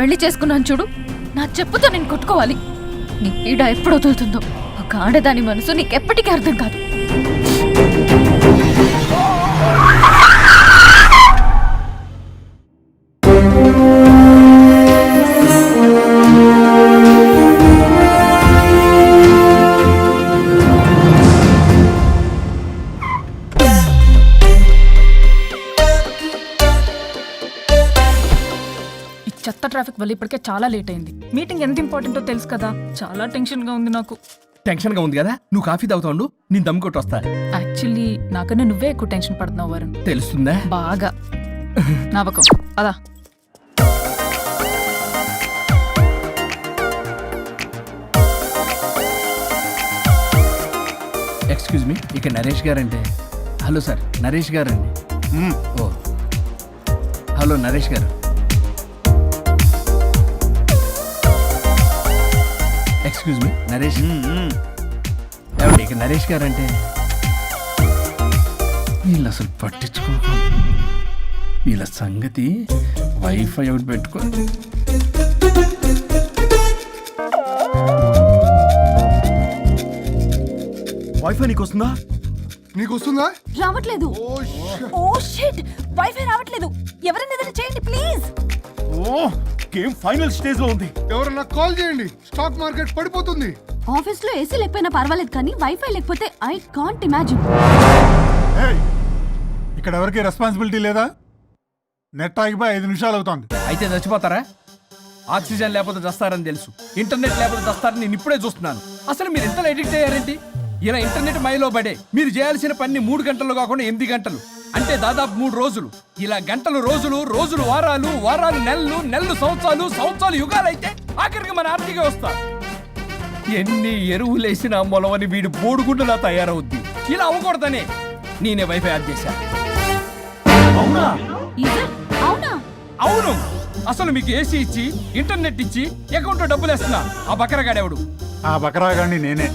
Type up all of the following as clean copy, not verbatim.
పెళ్లి చేసుకున్నాను చూడు, నా చెప్పుతో నేను కొట్టుకోవాలి. నీ పీడ ఎప్పుడు వదులుతుందో ఒక ఆడదాని మనసు నీకెప్పటికీ అర్థం కాదు. చెత్త ట్రాఫిక్ వల్ల ఇప్పటికే చాలా లేట్ అయింది. మీటింగ్ ఎంత ఇంపార్టెంటో తెలుసు కదా, చాలా టెన్షన్ గా ఉంది నాకు. టెన్షన్ గా ఉంది కదా, నువ్వు కాఫీ తాగుతావు, నేను దమ్ కొట్టి వస్తా. యాక్చువల్లీ నాకన్నా నువ్వే ఎక్కువ టెన్షన్ పడుతున్నావు వరుణ్. తెలుస్తుందా? బాగా నవ్వకం అదా. ఎక్స్క్యూజ్ మీ, ఇక Naresh guarantee. Hello sir, Naresh గారండి. ఓ హలో నరేష్ గారు. Excuse me Naresh. ఏమండి, ఇక నరేష్ గారంటే. వీళ్ళు అసలు పట్టించుకోక వీళ్ళ సంగతి వైఫై ఒకటి పెట్టుకో. వైఫై నీకు వస్తుందా? నీకు వస్తుందా? రావట్లేదు. ఓ షిట్, వైఫై రావట్లేదు. ఎవరైనా ఏదైనా చేయండి ప్లీజ్. ఓ గేమ్ ఫైనల్ స్టేజ్ లో ఉంది. ఎవరన్నా కాల్ చేయండి, స్టాక్ మార్కెట్ పడిపోతుంది. ఆఫీస్ లో ఏసీ లేకపోయినా పర్వాలేదు కానీ వైఫై లేకపోతే ఐ కాంట్ ఇమాజిన్. ఇక్కడ ఎవరికి రెస్పాన్సిబిలిటీ లేదా? నెట్ ఆగిపోయి 5 నిమిషాలు అవుతుంది. అయితే చచ్చిపోతారా? ఆక్సిజన్ లేకపోతే చస్తారని తెలుసు, ఇంటర్నెట్ లేకపోతే చస్తారని నేను ఇప్పుడే చూస్తున్నాను. అసలు మీరు ఎంత ఎడిక్ట్ అయ్యారేంటి? ఇలా ఇంటర్నెట్ మైలో పడే మీరు చేయాల్సిన పని 3 గంటలు కాకుండా 8 గంటలు, అంటే దాదాపు 3 రోజులు. ఇలా గంటలు రోజులు, రోజులు వారాలు, వారాలు నెలలు, నెలలు సంవత్సరాలు, సంవత్సరాలు యుగాలైతే ఆఖరికి మన ఆర్థిక వ్యవస్థ ఎన్ని ఎరువులేసినా మొలవని వీడు బోడుగుండులా తయారవుద్ది. ఇలా అవ్వకూడదనే నేనే వైఫై ఆన్ చేశా. అవునా? అవునా? అవును. అసలు మీకు ఏసీ ఇచ్చి ఇంటర్నెట్ ఇచ్చి అకౌంట్లో డబ్బులు వేస్తున్నా ఆ బకరగాడెవడు? ఆ బకరాగాన్ని నేనే.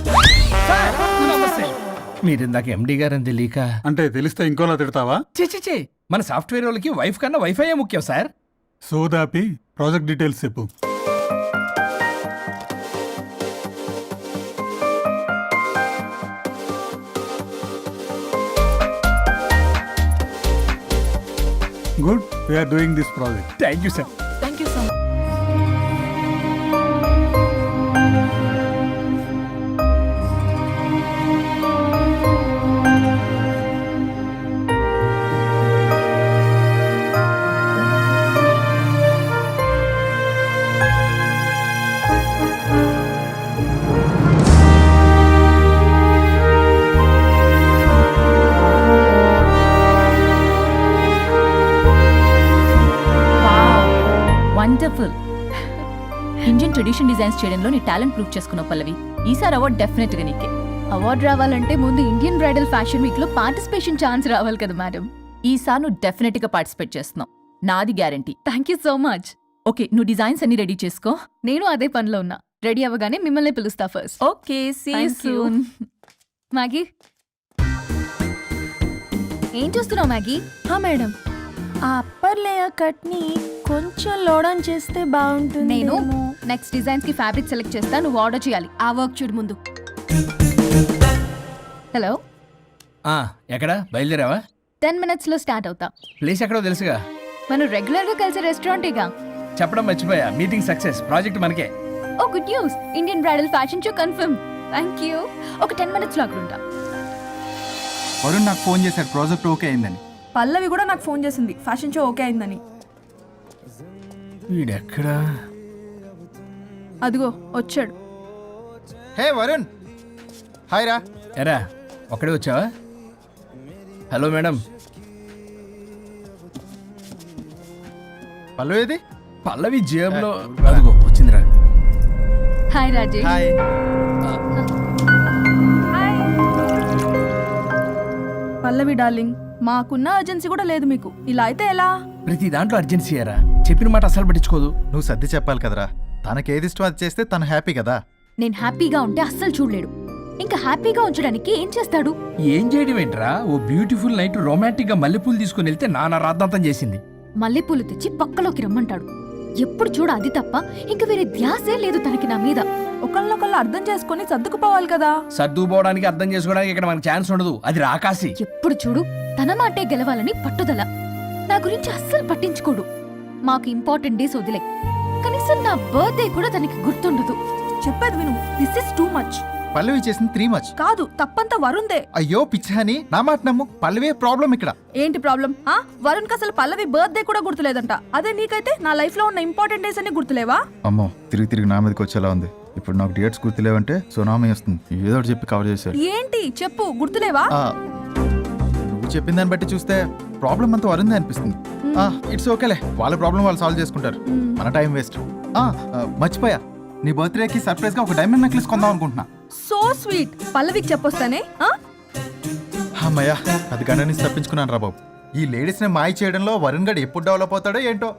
మీరు ఇందాక ఎండి గారని తెలియక. అంటే తెలిస్తే ఇంకోలా తిడతావా? చే మన సాఫ్ట్వేర్ వాళ్ళకి వైఫ్ కన్నా వైఫై ముఖ్యం సార్. సోదాపి ప్రాజెక్ట్ డీటెయిల్స్ చెప్పు. Good, we are doing this project. Thank you sir. Thank you so much. Wonderful. Indian tradition designs చేయడంలో నీ టాలెంట్ ప్రూవ్ చేసుకున్నావు పల్లవి. ఈసారి అవార్డు డెఫినెట్ గా నీకే. అవార్డు రావాలంటే ముందు ఇండియన్ బ్రైడల్ ఫ్యాషన్ వీక్ లో పార్టిసిపేషన్ ఛాన్స్ రావాలి కదా మేడం. ఈసారి నువ్వు డెఫినెట్ గా పార్టిసిపేట్ చేస్తున్నావు, నాది guarantee. Thank you so much. Okay, నువ్వు డిజైన్స్ అన్ని రెడీ చేసుకో, నేను అదే పనిలో ఉన్నా. రెడీ అవ్వగానే మిమ్మల్ని పిలుస్తా first. Okay, see you soon. Maggie, ఏం చూస్తున్నావు మ్యాగీ? మేడం, ఆ అప్పర్ లేయర్ కట్ ని కొంచెం లోడన్ చేస్తే బాగుంటుంది. నేను నెక్స్ట్ డిజైన్స్ కి ఫ్యాబ్రిక్ సెలెక్ట్ చేస్తా, నువ్వు ఆర్డర్ చేయాలి. ఆ వర్క్ చూడు ముందు. హలో, ఎక్కడ బయలుదేరావా? 10 minutes లో స్టార్ట్ అవుతా. ప్లేస్ ఎక్కడో తెలుసుగా. మనం రెగ్యులర్ గా కలిసే రెస్టారెంట్ ఇగా. చెప్పడం మర్చిపోయా, మీటింగ్ సక్సెస్, ప్రాజెక్ట్ మనకే. Oh good news, Indian bridal fashion show confirm. Thank you. ఒక 10 minutes లో అక్కడ ఉంటా. వరుణ్ నాకు ఫోన్ చేశాడు, ప్రాజెక్ట్ ఓకే అయిందని. పల్లవి కూడా నాకు ఫోన్ చేసింది, ఫ్యాషన్ షో ఓకే అయిందని. వీడెక్కడా? అదిగో వచ్చాడు. హే వరుణ్, హాయ్ రా. ఎరా ఒక్కడే వచ్చావా? Hello madam. పల్లవి ఏది? పల్లవి జేబులో. అదిగో వచ్చిందిరా. Hi Rajesh. Hi. Pallavi darling, మాకున్న అర్జెన్సీ కూడా లేదు మీకు. ఇలా అయితే ఎలా? ప్రతి దాంట్లో అర్జెన్సీ అరా, చెప్పిన మాట అసలు పట్టించుకోదు. నువ్వు సర్ది చెప్పాలి కదరా, తనకేది ఇష్టం అది చేస్తే తను హ్యాపీ కదా. నేను హ్యాపీగా ఉంటే అస్సలు చూడలేడు, ఇంకా హ్యాపీగా ఉంచడానికి ఏం చేస్తాడు? ఏం చేయడం ఏంట్రా, ఓ బ్యూటిఫుల్ నైట్ రొమాంటిక్ గా మల్లెపూలు తీసుకుని వెళ్తే నాన్న రాద్దాంతం చేసింది. మల్లెపూలు తెచ్చి పక్కలోకి రమ్మంటాడు. ఎప్పుడు చూడ అది తప్ప ఇంక వేరే ధ్యాసే లేదు తనకి నా మీద. ఒకళ్ళనొకళ్ళు అర్థం చేసుకొని సర్దుకుపోవాలి కదా. సర్దుకుపోవడానికి అర్థం చేసుకోవడానికి ఇక్కడ మనకు ఛాన్స్ ఉండదు. అది రాకాసి. ఎప్పుడు చూడు తన మాటే గెలవాలని పట్టుదల. నా గురించి అస్సలు పట్టించుకోడు. మాకు ఇంపార్టెంట్ డేస్ వదిలే, కనీసం నా బర్త్డే కూడా తనకి గుర్తుండదు. చెప్పేది విను, దిస్ ఇస్ టూ మచ్. పల్లవి చేసింది 3 మచ్. కాదు, తప్పంతా వరుణ్దే. అయ్యో పిచ్చాని, నా మాట నమ్ము. పల్లవే ప్రాబ్లం ఇక్కడ. ఏంటి ప్రాబ్లం? వరుణ్ కి అసలు పల్లవి బర్త్డే కూడా గుర్తులేదంట. అదే నీకైతే నా లైఫ్ లో ఉన్న ఇంపార్టెంట్ డేస్ అన్ని గుర్తులేవా? అమ్మో, తిరిగి నా మీదకి వచ్చేలా ఉంది. ఇప్పుడు నాకు డేట్స్ గుర్తులేవంటే సునామీ వస్తుంది. ఏదో ఒకటి చెప్పి కవర్ చేశారు. ఏంటి చెప్పు, గుర్తులేవా? నువ్వు చెప్పిన దాన్ని బట్టి చూస్తే ప్రాబ్లం అంతా వరుందే అనిపిస్తుంది. ఇట్స్ ఓకేలే, వాళ్ళ ప్రాబ్లం వాళ్ళు సాల్వ్ చేసుకుంటారు. మన టైం వేస్ట్. మర్చిపోయా, నీ బర్త్డేకి సర్ప్రైజ్ గా ఒక డైమండ్ నెక్లెస్ కొందాం అనుకుంటున్నా. So sweet. పల్లవికి చెప్పొస్తానే. అమ్మయ్యా, అది గంట నుంచి తప్పించుకున్నాను రా బాబు. ఈ లేడీస్ ని మాయ చేయడంలో వరుణ్ గడ్ ఎప్పుడు డెవలప్ అవుతాడో ఏంటో.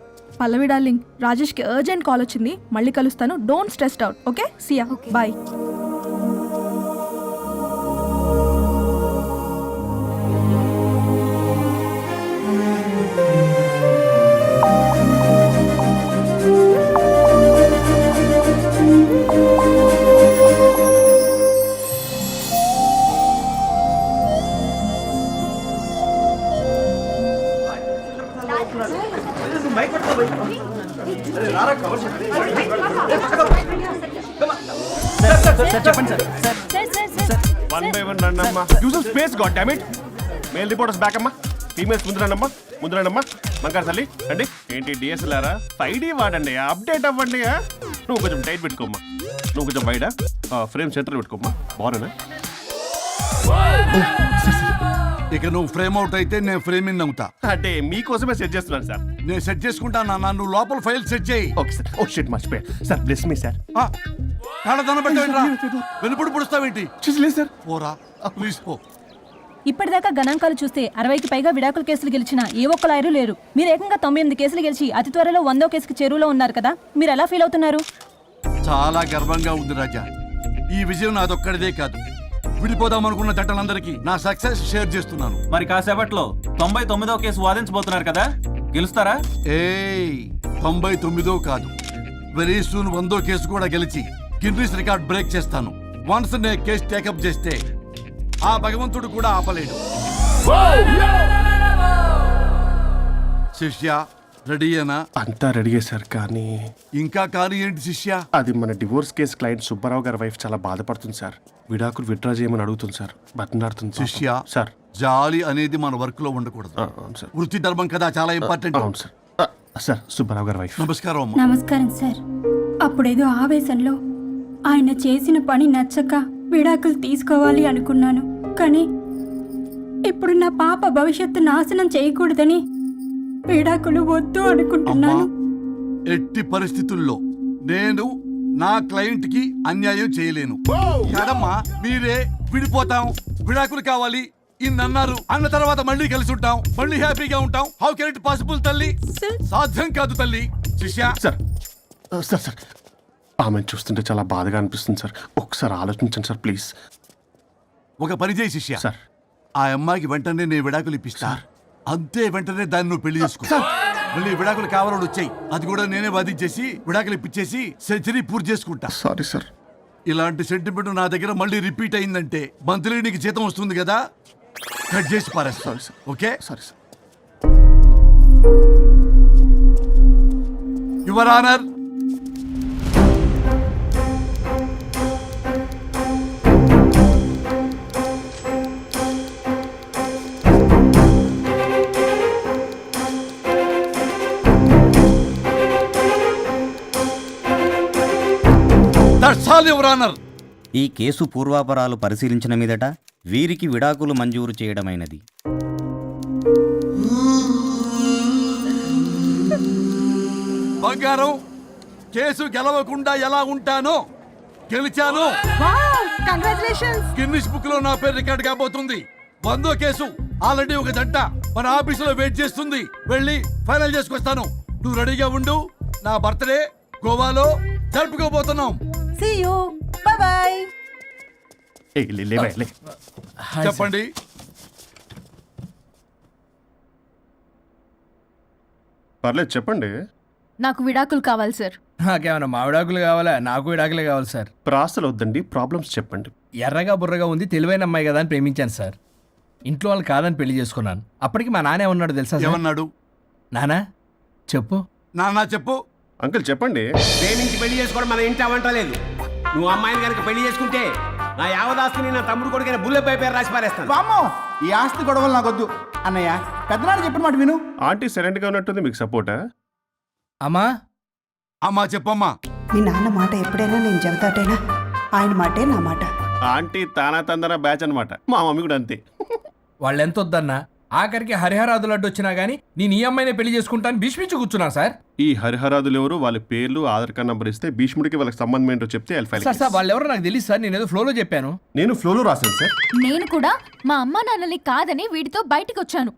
పల్లవి డార్లింగ్, రాజేష్ కి అర్జెంట్ కాల్ వచ్చింది. మళ్ళీ కలుస్తాను. Don't stressed out. Okay, see ya, bye. One by one రండి అమ్మా. Use space god damn it. Male reporters back అమ్మా. ఫీమేల్స్ ముందు రండి అమ్మా. మంకారు తల్లి అండి. ఏంటి డిఎస్ఎల్ఆరా? 5D వాడండి, అప్డేట్ అవ్వండి. నువ్వు కొంచెం టైట్ పెట్టుకోమ్మా. నువ్వు కొంచెం బయట ఫ్రేమ్ సెంటర్ పెట్టుకోమ్మా. బాగున్నా? ఇక నువ్వు ఫ్రేమ్ అవుట్ అయితే నేను ఫ్రేమ్ ఇన్ అవుతా. అంటే మీకోసమే సెట్ చేస్తున్నాను సార్. నేను సెట్ చేసుకుంటాను నాన్న, నువ్వు లోపల ఫైల్ సెట్ చేయి. Okay sir. ఓ షిట్, మర్చిపోయా సార్. Bless me sir. కళ్ళదన పెట్టేంట్రా, వెనుపుడు పుడుస్తావేంటి? చూసలేదు సార్. పోరా ప్లీజ్ పో. ఇప్పటిదాకా గణాంకాలు చూస్తే 60కి పైగా విడాకుల కేసులు గెలిచిన ఏ ఒక్క లాయరు లేరు. మీరు ఏకంగా 98 కేసులు గెలిచి అతి త్వరలో 100వ కేసుకి చేరువలో ఉన్నారు కదా. మీరు ఎలా ఫీల్ అవుతున్నారు? చాలా గర్వంగా ఉంది రాజా. ఈ విజయం నాదొక్కడిదే కాదు, విడిపోదాం అనుకున్న జంటలందరికీ నా సక్సెస్ షేర్ చేస్తున్నాను. మరి కాసేపట్లో 99వ కేసు వాదించబోతున్నారు కదా, గెలుస్తారా? 99 కాదు, వెరీ సూన్ 100వ కేసు కూడా గెలిచి గిన్నిస్ రికార్డ్ బ్రేక్ చేస్తాను. వన్స్ నే కేసు టేకప్ చేస్తే ఆ భగవంతుడు కూడా ఆపలేడు. శిష్య రెడీయేనా? అంతా రెడీయే సార్, కానీ ఇంకా కానీ ఏంటి శిష్య? అది మన డివోర్స్ కేసు క్లయింట్ సుబ్బారావు గారి వైఫ్ చాలా బాధపడుతుంది సార్. విడాకులు విత్డ్రా చేయమని అడుగుతుంది సార్. బతినాడుతుంది శిష్య సార్. జాలి అనేది మన వర్క్ లో ఉండకూడదు. అవును సార్. వృత్తి ధర్మం కదా, చాలా ఇంపార్టెంట్. అవును సార్. సార్, సుబ్బారావు గారి వైఫ్. నమస్కారం అమ్మా. నమస్కారం సార్. అప్పుడేదో ఆవేశంలో ఆయన చేసిన పని నచ్చక విడాకులు తీసుకోవాలి అనుకున్నాను. కానీ ఇప్పుడు నా పాప భవిష్యత్తు నాశనం చేయకూడదని విడాకులు వద్దు అనుకుంటున్నాను. ఎట్టి పరిస్థితుల్లో నేను నా క్లయింట్ కి అన్యాయం చేయలేను కదమ్మా. మీరే విడిపోతాం, విడాకులు కావాలి ఇన్నన్నారు అన్న తర్వాత మళ్ళీ కలిసి ఉంటాం, మళ్ళీ హ్యాపీగా ఉంటాం. హౌ కెన్ ఇట్ పాసిబుల్ తల్లి? సాధ్యం కాదు తల్లి. శిష్య సార్ సార్ సార్ ఆమె చూస్తుంటే చాలా బాధగా అనిపిస్తుంది సార్. ఒకసారి ఆలోచించండి సార్ ప్లీజ్. ఒక పని చేయి శిష్య, సార్. ఆ అమ్మాయికి వెంటనే నేను విడాకులు ఇప్పిస్తా. అంతే, వెంటనే దాన్ని నువ్వు పెళ్లి చేసుకో. మళ్ళీ విడాకులు కావాలని వచ్చాయి, అది కూడా నేనే వాదించేసి విడాకులు ఇప్పించేసి సెంచరీ పూర్తి చేసుకుంటా. Sorry sir. ఇలాంటి సెంటిమెంట్ నా దగ్గర మళ్ళీ రిపీట్ అయిందంటే మంత్లీ నీకు జీతం వస్తుంది కదా, కట్ చేసి పారేస్తా. Sorry sir. Okay, sorry sir. Your honour, that's all your honour. ఈ కేసు పూర్వాపరాలు పరిశీలించిన మీదట వీరికి విడాకులు మంజూరు చేయడమైనది. బంగారం, కేసు గెలవకుండా ఎలా ఉంటానో గెలిచాను. కంగ్రాచులేషన్స్. గిన్నిస్ బుక్ లో నా పేరు రికార్డ్ కాబోతుంది. 100వ కేసు ఆల్రెడీ ఒక జంట మన ఆఫీసులో వెయిట్ చేస్తుంది. వెళ్ళి ఫైనల్ చేసుకొస్తాను. నువ్వు రెడీగా ఉండు. నా బర్త్డే గోవాలో జరుపుకోబోతున్నాం. See you. Bye bye. చెప్పండి. పర్లేదు చెప్పండి. నాకు విడాకులు కావాలి సార్. నాకేమన్నా మా విడాకులు కావాలా? నాకు విడాకులే కావాలి సార్. ప్రాసలు వద్దండి, ప్రాబ్లమ్స్ చెప్పండి. ఎర్రగా బుర్రగా ఉంది, తెలివైన అమ్మాయి కదా అని ప్రేమించాను సార్. ఇంట్లో వాళ్ళు కాదని పెళ్లి చేసుకున్నాను. అప్పటికి మా నాన్న ఏమన్నాడు తెలుసా సార్? ఏమన్నాడు? నానా చెప్పు. నాన్న చెప్పు. అంకుల్ చెప్పండి. ప్రేమించి పెళ్లి చేసుకోవడం మన ఇంటి అవంటలేదు. నువ్వు అమ్మాయిని కనుక పెళ్లి చేసుకుంటే నా యావదాస్తిని నా తమ్ముడు కొడుకైన బుల్లెపై పేరు రాసి పారేస్తాను. వామ్మో, ఈ ఆస్తి గొడవలు నాకొద్దు. అన్నయ్య, పెద్దనాడు చెప్పిన మాట విను. ఆంటీ సైలెంట్గా ఉన్నట్టుంది, మీకు సపోర్టా? అమ్మా అమ్మా చెప్పమ్మా. మీ నాన్న మాట ఎప్పుడైనా నేను చెబుతాటేనా? ఆయన మాటే నా మాట. ఆంటీ తానా తందన బ్యాచ్ అనమాట. మా మమ్మీ కూడా అంతే. వాళ్ళు ఎంత వద్దన్నా ఆఖరికి హరిహరాదులు అడ్డు వచ్చినా గానీ నేను ఈ అమ్మాయినే పెళ్లి చేసుకుంటాను భీష్మించి కూర్చున్నా సార్. ఈ హరిహరాదులు ఎవరు, వాళ్ళ పేర్లు, ఆధార్ కార్డ్ నంబర్ ఇస్తే భీష్ముడికి వాళ్ళకి సంబంధం ఏంటో చెప్తే సార్ సార్ వాళ్ళు ఎవరో నాకు తెలియదు సార్. నేను ఏదో ఫ్లోలో చెప్పాను. నేను ఫ్లోలో రాశాను సార్. నేను కూడా మా అమ్మా నాన్నని కాదని వీడితో బయటికి వచ్చాను.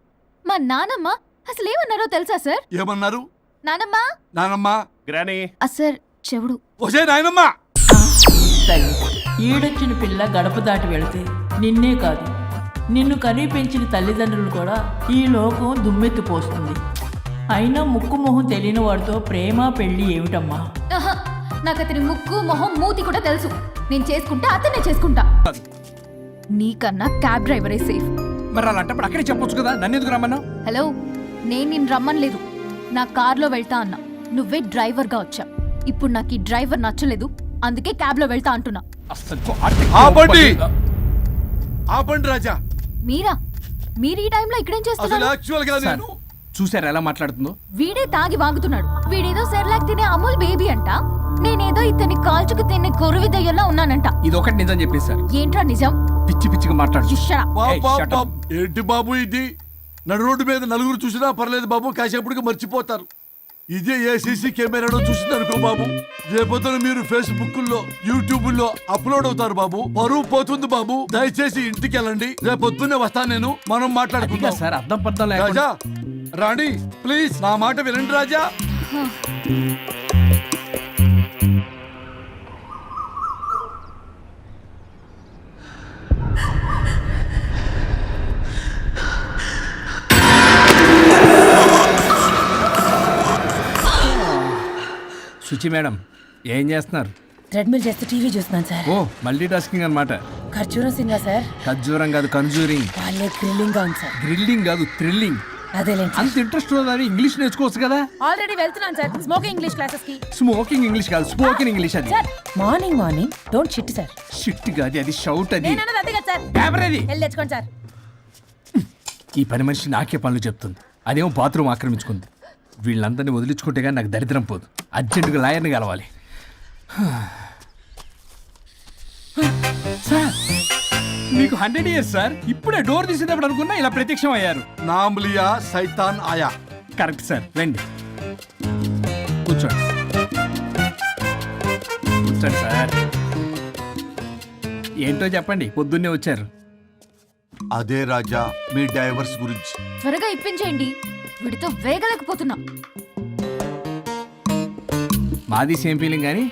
మా నానమ్మ అసలు ఏమన్నారో తెలుసా సార్? ఏమన్నారు? నానమ్మ నానమ్మా. గ్రానీ. సార్ చెవుడు. ఒసే నాయనమ్మా. తల్లి ఈడొచ్చిన పిల్ల గడప దాటి వెళితే నిన్నే కాదు, నిన్ను కనీ పెంచిన తల్లిదండ్రులు కూడా ఈ లోకం దుమ్మెత్తిపోస్తుంది. అయినా ముక్కు మొహం తెలియని వాడితో ప్రేమ పెళ్లి ఏమిటమ్మా? ఆహా, నాకు అతని ముక్కు మొహం మూతి కూడా తెలుసు. నేను చేసుకుంటా అతనే చేసుకుంటా. నీకన్నా క్యాబ్ డ్రైవరే సేఫ్. మరి అలాంటప్పుడు అక్కడే చెప్పొచ్చు కదా, నన్ను ఎందుకు రమ్మన్నావు? హలో, నేను నిన్ను రమ్మనలేదు. నా కార్లో వెళ్తా అన్నా, నువ్వే డ్రైవర్గా వచ్చా. ఇప్పుడు నాకు ఈ డ్రైవర్ నచ్చలేదు, అందుకే క్యాబ్లో వెళ్తా అంటున్నా. ఆపండి ఆపండి రాజా. మీరా? మీరు ఈ టైంలో ఇక్కడేం అసలు చేస్తున్నారు? యాక్చువల్ గా నేను చూసారా ఎలా మాట్లాడుతుందో? వీడే తాగి వాగుతున్నాడు. వీడేదో సెర్లాక్ తినే అమూల్ బేబీ అంట, నేనేదో ఇతని కాల్చుకు తినే కొరువి దయ్యంలో ఉన్నానంట. ఇది ఒకటి నిజం చెప్పేశారు. ఏంట్రా నిజం? పిచ్చి పిచ్చిగా మాట్లాడు. ఏంటి బాబు ఇది? నడు రోడ్డు మీద నలుగురు చూసినా పర్లేదు బాబు, కాసేపటికి మర్చిపోతారు. ఇదే ఏ సీసీ కెమెరాలో చూసిందనుకో బాబు, రేపొద్దున మీరు ఫేస్బుక్ లో యూట్యూబ్ లో అప్లోడ్ అవుతారు బాబు. పరువు పోతుంది బాబు. దయచేసి ఇంటికి వెళ్ళండి, రేపొద్దునే వస్తాను నేను, మనం మాట్లాడుకుందాం. సార్ అర్థం పర్థం రాజా రాణి ప్లీజ్ నా మాట వినండి రాజా. శుచి మేడం ఏం చేస్తున్నారు? ట్రెడ్మిల్ చేస్తే టీవీ చూస్తున్నాను సార్. ఓ మల్టీ టాస్కింగ్ అనమాట. ఖర్జూరం సినిమా సార్. ఖర్జూరం కాదు, కన్జూరింగ్. వాళ్ళే గ్రిల్లింగ్ గా ఉంది సార్. గ్రిల్లింగ్ కాదు, థ్రిల్లింగ్. అదేలేండి. అంత ఇంట్రెస్ట్ ఉన్నదని ఇంగ్లీష్ నేర్చుకోవచ్చు కదా. ఆల్రెడీ వెళ్తున్నాను సార్ స్మోకింగ్ ఇంగ్లీష్ క్లాసెస్ కి. స్మోకింగ్ ఇంగ్లీష్ కాదు, స్పోకెన్ ఇంగ్లీష్. అది morning don't shit sir. Shit కాదు, అది షౌట్. అది అదే కదా సార్. పేపర్ అది. వెళ్ళి తెచ్చుకోండి సార్. ఈ పని మనిషి నాకే పనులు చెప్తుంది, అదేమో బాత్రూమ్ ఆక్రమించుకుంది. వీళ్ళందరినీ వదిలించుకుంటే కానీ నాకు దరిద్రం పోదు. అర్జెంటుగా లాయర్ని కలవాలి. సార్ మీకు 100 years సార్. ఇప్పుడే డోర్ తీసేటప్పుడు అనుకున్నా ఇలా ప్రత్యక్షం అయ్యారు. నామ్లియా సైతాన్ ఆయా. కరెక్ట్ సార్, రండి కూర్చోండి. కూర్చోండి సార్. ఏంటో చెప్పండి, పొద్దున్నే వచ్చారు. అదే రాజా మీ డైవర్స్ గురించి. త్వరగా ఇప్పించేయండి, వీడితో వేగలేకపోతున్నా. మాది సేమ్ ఫీలింగ్ కానీ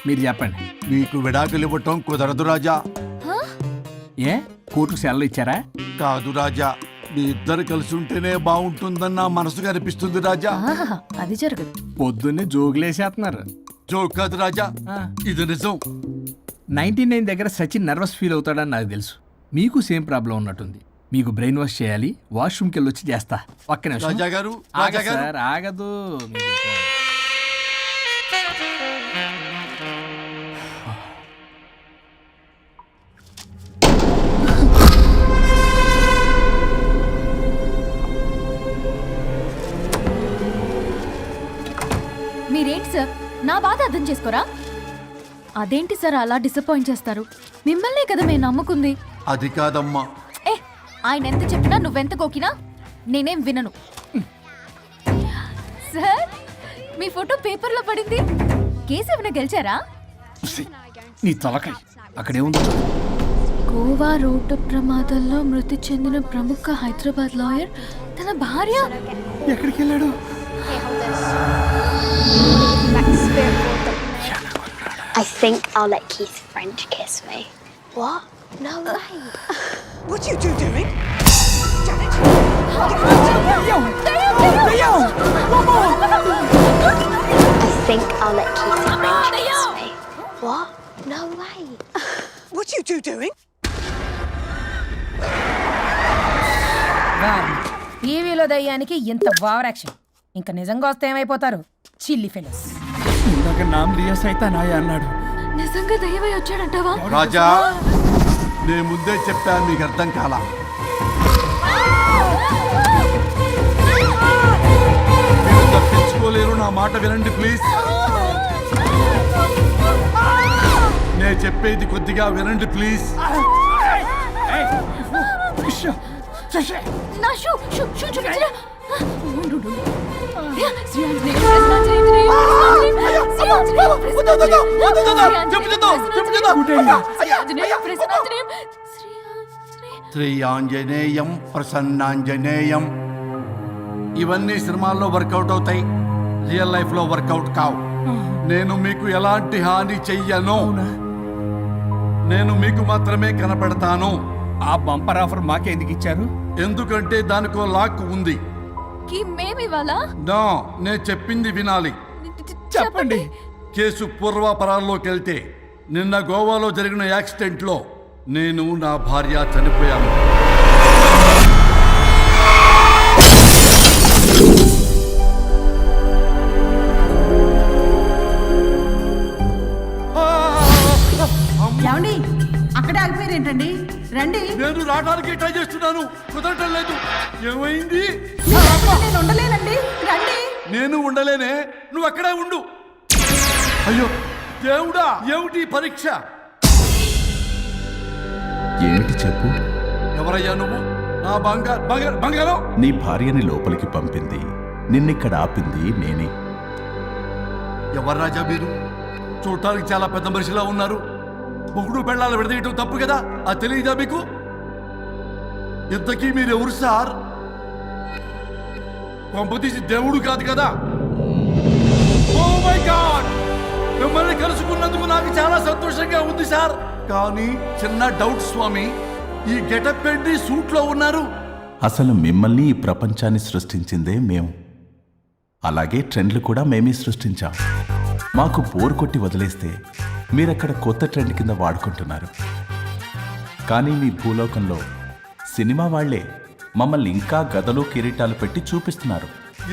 మీరు చెప్పండి. మీకు విడాకులు ఇవ్వటం కుదరదు రాజా. ఏ కోర్టుకు సెలవు ఇచ్చారా? కాదు రాజా, మీ ఇద్దరు కలిసి ఉంటేనే బాగుంటుందని నా మనసుకు అనిపిస్తుంది రాజా. ఆహాహా, అది జరగదు. పొద్దున్నే జోగులేసేస్తున్నారు. జోక్ కాదు రాజా, ఇది నిజం. 99 దగ్గర సచిన్ నర్వస్ ఫీల్ అవుతాడని నాకు తెలుసు. మీకు సేమ్ ప్రాబ్లం ఉన్నట్టుంది. మీకు బ్రెయిన్ వాష్ చేయాలి, వాష్రూమ్కి వెళ్ళి వచ్చి చేస్తా. ఒక్క నిమిషం. రాజా గారు, ఆగదు రాజా గారు. సార్, ఆగదు. మీరేంటి సార్ నా బాధ అర్థం చేసుకోరా? అదేంటి సార్ అలా డిసప్పాయింట్ చేస్తారు? మిమ్మల్నే కదా మేము నమ్ముకుంది. అది కాదమ్మా. ఆయన ఎంత చెప్పినా నువ్వెంత కోకినా నేనేం వినను. సార్ మీ ఫోటో పేపర్లో పడింది. కేసు ఏమైనా గెలిచారా? నీ తలకాయ అక్కడేముంది? గోవా రోడ్డు ప్రమాదంలో మృతి చెందిన ప్రముఖ హైదరాబాద్ లాయర్ తన భార్య ఎక్కడికి వెళ్ళాడు? I think I'll let Keith French kiss me. What? No way. What are you doing? Janet! think I'll let Keith arrange this way. What? No way. What are you two doing? టీవీలో దయ్యానికి ఇంత over action. ఇంకా నిజంగా వస్తే ఏమైపోతారు? చిల్లి fellows. ఇందాక నామ్ లియా సైతానాయ అన్నాడు. నిజంగా దయ్యమై వచ్చాడంటావా? రాజా నేను ముందే చెప్పాను, మీకు అర్థం కాలా. మీరు తప్పించుకోలేరు, నా మాట వినండి ప్లీజ్. నేను చెప్పేది కొద్దిగా వినండి ప్లీజ్. నా షూ చూపించరా? శ్రీయాంజనేయ ప్రసన్నాంజనేయ శ్రీ ఆంజనేయం ప్రసన్నాంజనేయం. ఇవన్నీ సినిమాల్లో వర్కౌట్ అవుతాయి, రియల్ లైఫ్ లో వర్కౌట్ కావు. నేను మీకు ఎలాంటి హాని చెయ్యను, నేను మీకు మాత్రమే కనపడతాను. ఆ బంపర్ ఆఫర్ మాకే ఎందుకు ఇచ్చారు? ఎందుకంటే దానికో లాక్ ఉంది. మేమివాలా? నో, నేను చెప్పింది వినాలి. చెప్పండి. కేసు పూర్వాపరాల్లోకి వెళ్తే నిన్న గోవాలో జరిగిన యాక్సిడెంట్లో నేను నా భార్య చనిపోయాను. ఏమండి అక్కడే ఆగిపోయారు ఏంటండి? రండి. నేను రావడానికి ట్రై చేస్తున్నాను, కుదరటం లేదు. ఏమైంది? నేను ఉండలేనండి, రండి. నేను ఉండలేనే, నువ్వు అక్కడే ఉండు. అయ్యో దేవుడా, ఏమిటి పరీక్ష? ఏమిటి చెప్పు. ఎవరయ్యా నువ్వు? నా బంగారం. నీ భార్యని లోపలికి పంపింది, నిన్నిక్కడ ఆపింది నేనే. ఎవరు రాజా మీరు? చూడటానికి చాలా పెద్ద మనిషిలా ఉన్నారు. మొగుడు పెళ్ళాలు విడదీయటం తప్పు కదా, అది తెలియదా మీకు? ఇంతకీ మీరు ఎవరు సార్? పంపతీసి దేవుడు కాదు కదా? ఓ మై గాడ్, మిమ్మల్ని కలుసుకున్నందుకు నాకు చాలా సంతోషంగా ఉంది సార్. కానీ చిన్న డౌట్ స్వామి, ఈ గెటప్ పెట్టి సూట్ లో ఉన్నారు. అసలు మిమ్మల్ని ఈ ప్రపంచాన్ని సృష్టించిందే మేము, అలాగే ట్రెండ్లు కూడా మేమే సృష్టించాం. మాకు బోర్ కొట్టి వదిలేస్తే మీరక్కడ కొత్త ట్రెండ్ కింద వాడుకుంటున్నారు. కానీ మీ భూలోకంలో సినిమా వాళ్లే మమ్మల్ని ఇంకా గదలు కిరీటాలు పెట్టి చూపిస్తున్నారు.